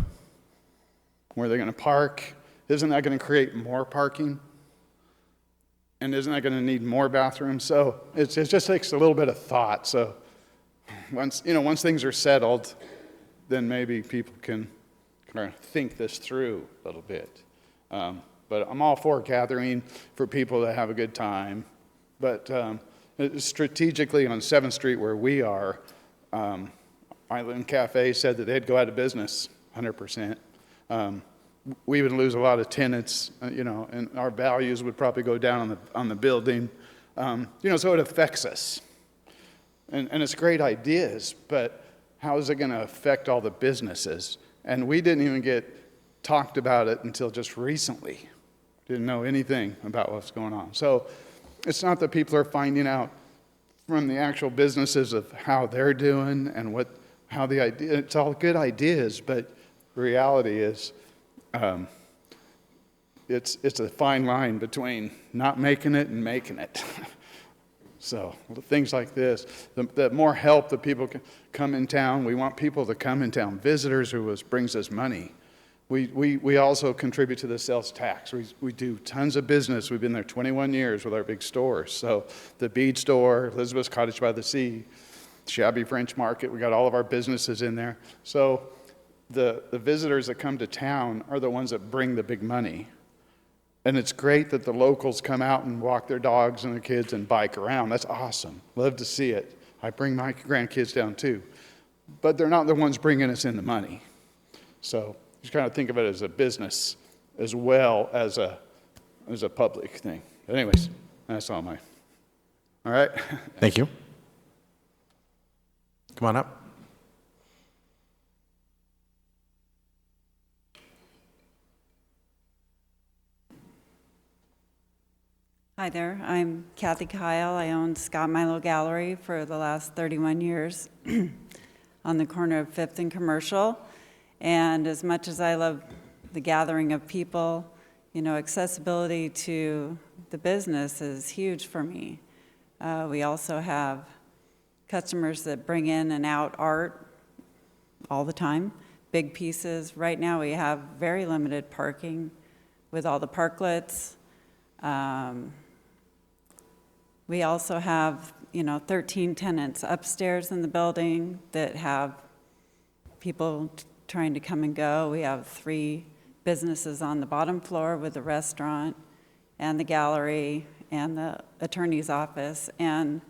Where are they going to park? Isn't that going to create more parking? And isn't that going to need more bathrooms? So it just takes a little bit of thought. So once things are settled, then maybe people can kind of think this through a little bit. But I'm all for gathering for people to have a good time. But strategically on 7th Street where we are, Island Cafe said that they'd go out of business 100%. We would lose a lot of tenants, and our values would probably go down on the building. So it affects us. And it's great ideas, but how is it going to affect all the businesses? And we didn't even get talked about it until just recently. Didn't know anything about what's going on. So it's not that people are finding out from the actual businesses of how they're doing and how the idea, it's all good ideas, but reality is it's a fine line between not making it and making it. So things like this, the more help that people can come in town. We want people to come in town, visitors who brings us money. We also contribute to the sales tax. We do tons of business. We've been there 21 years with our big stores. So the Bead Store, Elizabeth's Cottage by the Sea, Shabby French Market, we got all of our businesses in there. So the visitors that come to town are the ones that bring the big money. And it's great that the locals come out and walk their dogs and their kids and bike around. That's awesome. Love to see it. I bring my grandkids down too. But they're not the ones bringing us in the money. So just kind of think of it as a business as well as a public thing. But anyways, that's all mine. All right? Thank you. Come on up. Hi there, I'm Kathy Kyle. I owned Scott Milo Gallery for the last 31 years on the corner of 5th and Commercial. And as much as I love the gathering of people, you know, accessibility to the business is huge for me. We also have customers that bring in and out art all the time, big pieces. Right now we have very limited parking with all the parklets. We also have, 13 tenants upstairs in the building that have people trying to come and go. We have 3 businesses on the bottom floor with the restaurant and the gallery and the attorney's office. And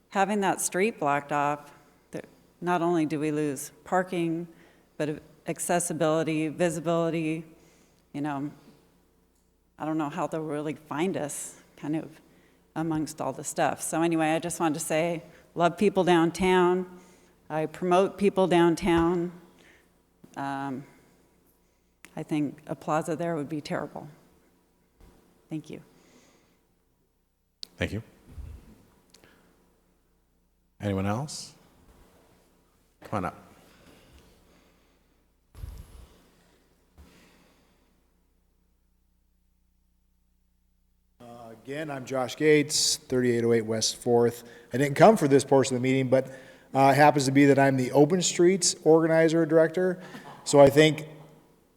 having that street blocked off, not only do we lose parking, but accessibility, visibility, I don't know how they'll really find us, kind of amongst all the stuff. So anyway, I just wanted to say, love people downtown. I promote people downtown. I think a plaza there would be terrible. Thank you. Thank you. Anyone else? Come on up. Again, I'm Josh Gates, 3808 West 4th. I didn't come for this portion of the meeting, but it happens to be that I'm the Open Streets Organizer and Director. So I think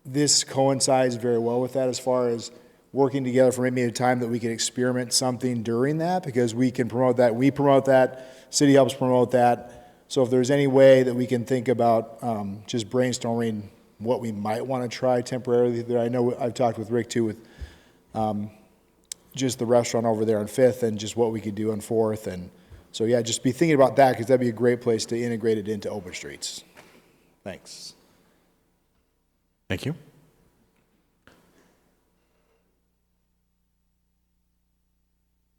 this coincides very well with that as far as working together for maybe a time that we can experiment something during that, because we can promote that. We promote that. City helps promote that. So if there's any way that we can think about just brainstorming what we might want to try temporarily there. I know I've talked with Rick too with just the restaurant over there on 5th and just what we could do on 4th. And so, yeah, just be thinking about that because that'd be a great place to integrate it into Open Streets. Thanks. Thank you.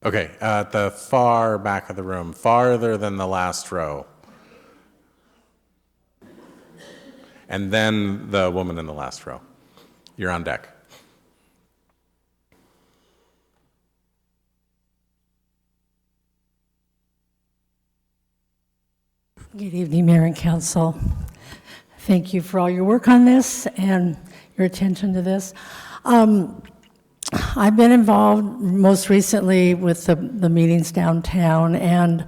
Okay, at the far back of the room, farther than the last row. And then the woman in the last row. You're on deck. Good evening, Mayor and Council. Thank you for all your work on this and your attention to this. I've been involved most recently with the meetings downtown, and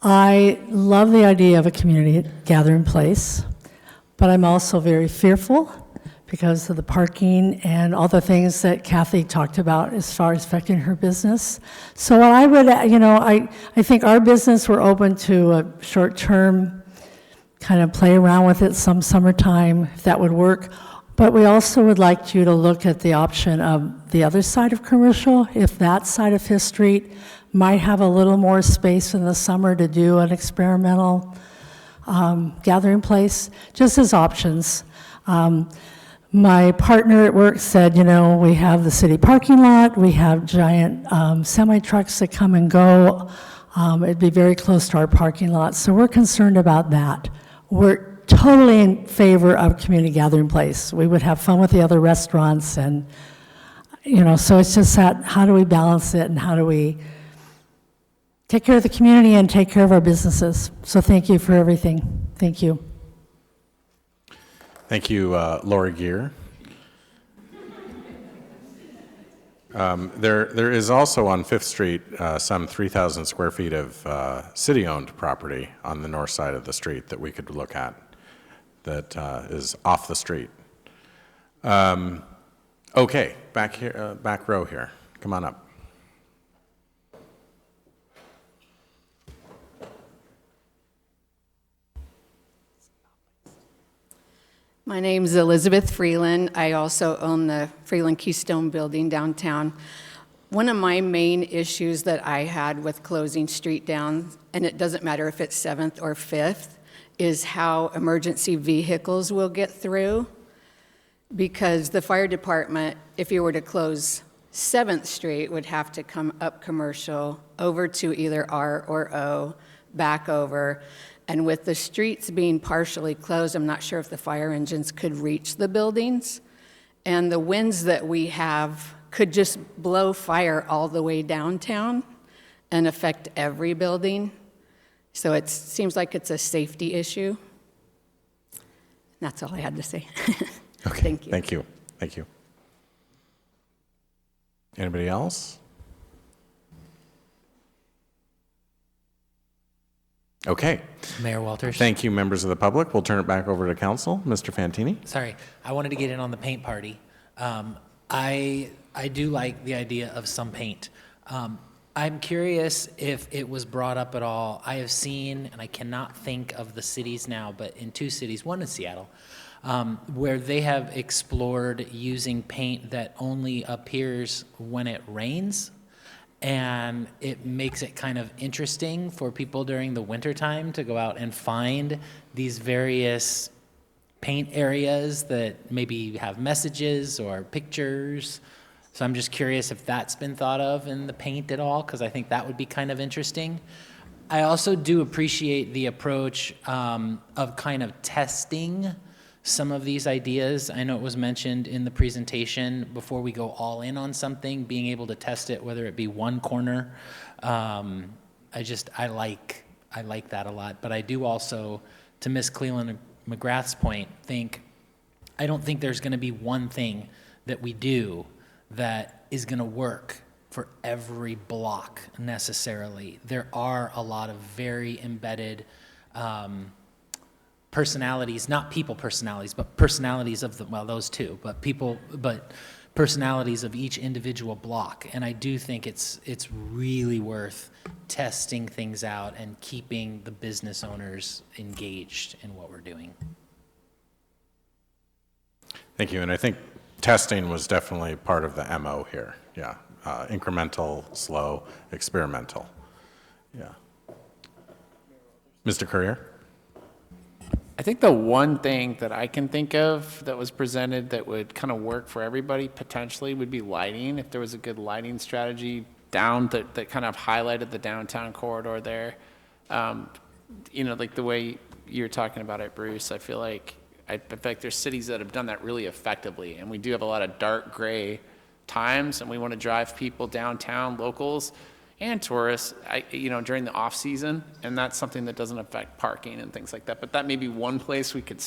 I love the idea of a community gathering place, but I'm also very fearful because of the parking and all the things that Kathy talked about as far as affecting her business. So I would, I think our business, we're open to a short-term kind of play around with it some summertime, if that would work. But we also would like you to look at the option of the other side of Commercial, if that side of 5th Street might have a little more space in the summer to do an experimental gathering place, just as options. My partner at work said, we have the city parking lot, we have giant semi-trucks that come and go. It'd be very close to our parking lot, so we're concerned about that. We're totally in favor of community gathering place. We would have fun with the other restaurants, and so it's just that, how do we balance it and how do we take care of the community and take care of our businesses? So thank you for everything. Thank you. Thank you, Laura Gear. There is also on Fifth Street some 3,000 square feet of city-owned property on the north side of the street that we could look at that is off the street. Okay, back here, back row here. Come on up. My name's Elizabeth Freeland. I also own the Freeland Keystone building downtown. One of my main issues that I had with closing street down, and it doesn't matter if it's 7th or 5th, is how emergency vehicles will get through. Because the fire department, if you were to close 7th Street, would have to come up Commercial, over to either R or O, back over. And with the streets being partially closed, I'm not sure if the fire engines could reach the buildings. And the winds that we have could just blow fire all the way downtown and affect every building. So it seems like it's a safety issue. That's all I had to say. Okay. Thank you. Thank you. Thank you. Anybody else? Okay. Mayor Walters. Thank you, members of the public. We'll turn it back over to council. Mr. Fantini? Sorry, I wanted to get in on the paint party. I do like the idea of some paint. I'm curious if it was brought up at all. I have seen, and I cannot think of the cities now, but in 2 cities, one in Seattle, where they have explored using paint that only appears when it rains. And it makes it kind of interesting for people during the wintertime to go out and find these various paint areas that maybe have messages or pictures. So I'm just curious if that's been thought of in the paint at all, because I think that would be kind of interesting. I also do appreciate the approach of kind of testing some of these ideas. I know it was mentioned in the presentation, before we go all in on something, being able to test it, whether it be one corner. I like that a lot. But I do also, to Ms. Cleland McGrath's point, I don't think there's going to be one thing that we do that is going to work for every block necessarily. There are a lot of very embedded personalities, not people personalities, but personalities of the, well, those two, but personalities of each individual block. And I do think it's really worth testing things out and keeping the business owners engaged in what we're doing. Thank you. And I think testing was definitely part of the MO here. Yeah. Incremental, slow, experimental. Yeah. Mr. Courier? I think the one thing that I can think of that was presented that would kind of work for everybody potentially would be lighting. If there was a good lighting strategy down that kind of highlighted the downtown corridor there. Like the way you're talking about it, Bruce, I feel like there's cities that have done that really effectively. And we do have a lot of dark gray times, and we want to drive people downtown, locals and tourists, during the off season, and that's something that doesn't affect parking and things like that. But that may be one place we could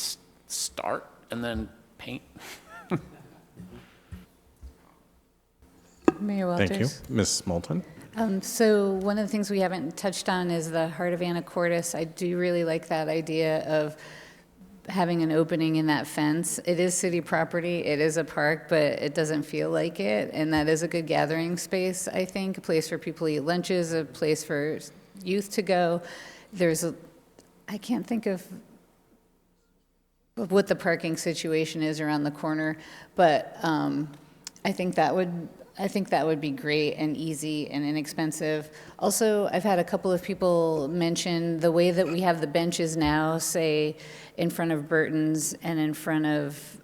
start and then paint. Mayor Walters. Thank you. Ms. Moulton? So one of the things we haven't touched on is the heart of Anacortes. I do really like that idea of having an opening in that fence. It is city property, it is a park, but it doesn't feel like it, and that is a good gathering space, I think, a place for people to eat lunches, a place for youth to go. I can't think of what the parking situation is around the corner, but I think that would be great and easy and inexpensive. Also, I've had a couple of people mention the way that we have the benches now, say in front of Burton's and in front of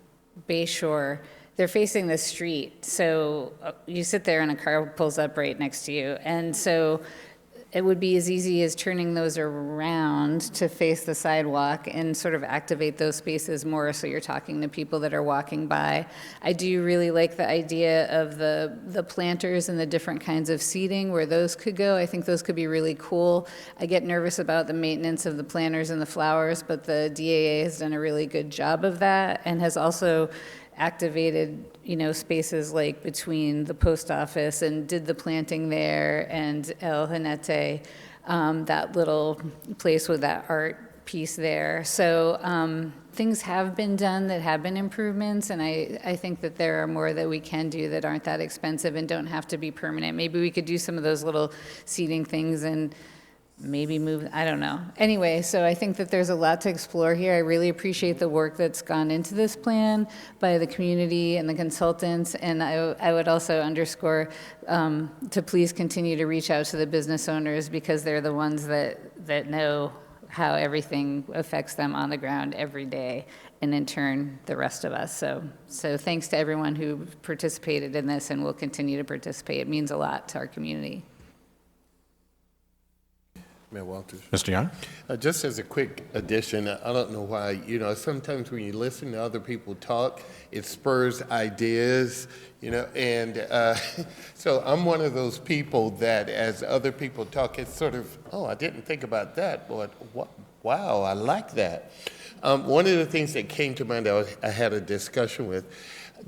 Bayshore, they're facing the street. So you sit there and a car pulls up right next to you. And so it would be as easy as turning those around to face the sidewalk and sort of activate those spaces more so you're talking to people that are walking by. I do really like the idea of the planters and the different kinds of seating, where those could go. I think those could be really cool. I get nervous about the maintenance of the planters and the flowers, but the DAA has done a really good job of that and has also activated, spaces like between the post office and did the planting there and El Jinete, that little place with that art piece there. So things have been done that have been improvements, and I think that there are more that we can do that aren't that expensive and don't have to be permanent. Maybe we could do some of those little seating things and maybe move, I don't know. Anyway, so I think that there's a lot to explore here. I really appreciate the work that's gone into this plan by the community and the consultants, and I would also underscore to please continue to reach out to the business owners, because they're the ones that know how everything affects them on the ground every day, and in turn, the rest of us. So thanks to everyone who participated in this and will continue to participate. It means a lot to our community. Mayor Walters. Mr. Young? Just as a quick addition, I don't know why, sometimes when you listen to other people talk, it spurs ideas, and so I'm one of those people that as other people talk, it's sort of, oh, I didn't think about that, but wow, I like that. One of the things that came to mind that I had a discussion with,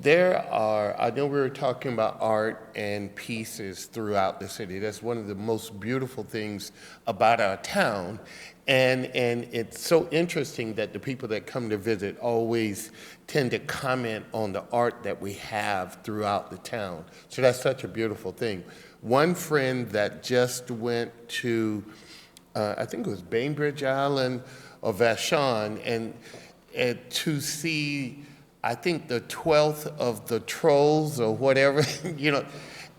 I know we were talking about art and pieces throughout the city. That's one of the most beautiful things about our town. And it's so interesting that the people that come to visit always tend to comment on the art that we have throughout the town. So that's such a beautiful thing. One friend that just went to, I think it was Bainbridge Island or Vashon, and to see, I think, the 12th of the trolls or whatever,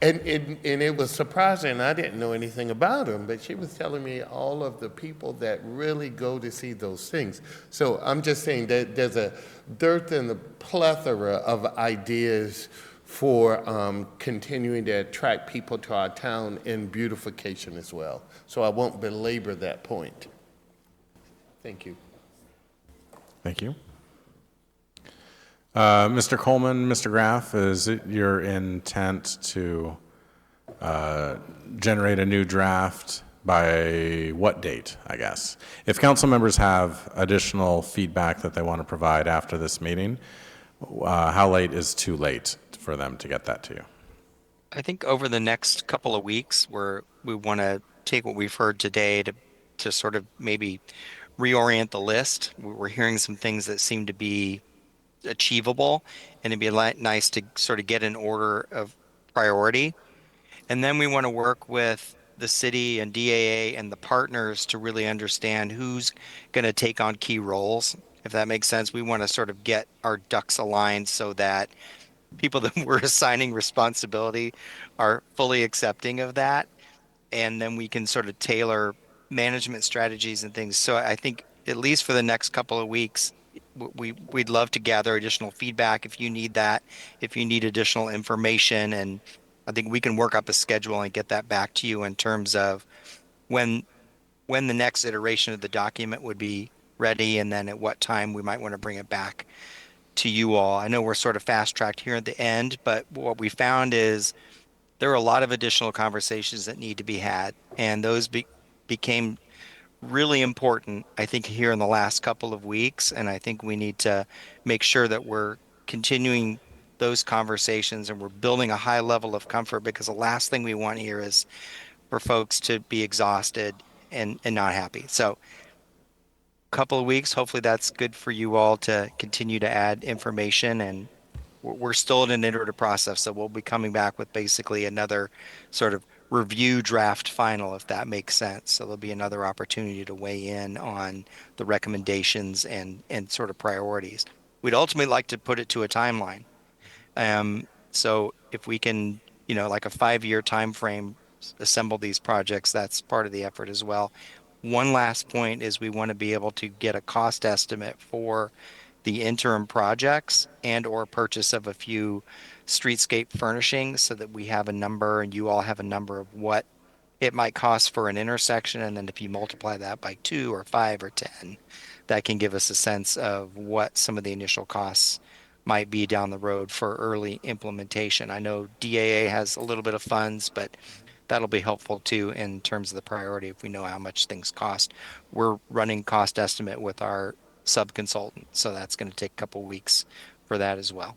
and it was surprising. I didn't know anything about them, but she was telling me all of the people that really go to see those things. So I'm just saying that there's a dearth and a plethora of ideas for continuing to attract people to our town and beautification as well. So I won't belabor that point. Thank you. Thank you. Mr. Coleman, Mr. Graff, is it your intent to generate a new draft by what date, I guess? If council members have additional feedback that they want to provide after this meeting, how late is too late for them to get that to you? I think over the next couple of weeks, we want to take what we've heard today to sort of maybe reorient the list. We're hearing some things that seem to be achievable, and it'd be nice to sort of get an order of priority. And then we want to work with the city and DAA and the partners to really understand who's going to take on key roles, if that makes sense. We want to sort of get our ducks aligned so that people that we're assigning responsibility are fully accepting of that, and then we can sort of tailor management strategies and things. So I think at least for the next couple of weeks, we'd love to gather additional feedback if you need that, if you need additional information, and I think we can work up a schedule and get that back to you in terms of when the next iteration of the document would be ready, and then at what time we might want to bring it back to you all. I know we're sort of fast-tracked here at the end, but what we found is there are a lot of additional conversations that need to be had, and those became really important, I think, here in the last couple of weeks, and I think we need to make sure that we're continuing those conversations and we're building a high level of comfort, because the last thing we want here is for folks to be exhausted and not happy. So a couple of weeks, hopefully that's good for you all to continue to add information, and we're still in an iterative process, so we'll be coming back with basically another sort of review draft final, if that makes sense. So there'll be another opportunity to weigh in on the recommendations and sort of priorities. We'd ultimately like to put it to a timeline. So if we can, like a 5-year time frame, assemble these projects, that's part of the effort as well. One last point is we want to be able to get a cost estimate for the interim projects and or purchase of a few streetscape furnishings, so that we have a number and you all have a number of what it might cost for an intersection. And then if you multiply that by 2 or 5 or 10, that can give us a sense of what some of the initial costs might be down the road for early implementation. I know DAA has a little bit of funds, but that'll be helpful too in terms of the priority if we know how much things cost. We're running cost estimate with our sub-consultant, so that's going to take a couple weeks for that as well.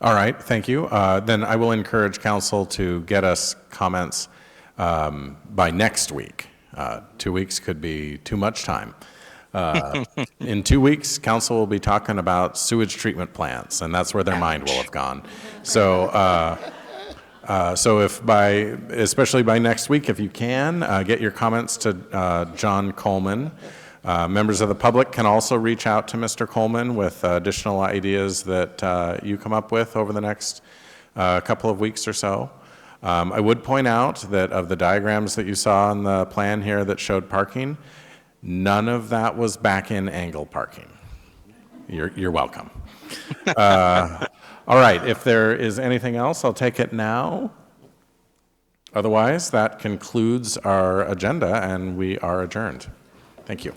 All right, thank you. Then I will encourage council to get us comments by next week. 2 weeks could be too much time. In 2 weeks, council will be talking about sewage treatment plants, and that's where their mind will have gone. So, so especially by next week, if you can, get your comments to John Coleman. Members of the public can also reach out to Mr. Coleman with additional ideas that you come up with over the next couple of weeks or so. I would point out that of the diagrams that you saw in the plan here that showed parking, none of that was back-in angle parking. You're welcome. All right, if there is anything else, I'll take it now. Otherwise, that concludes our agenda, and we are adjourned. Thank you.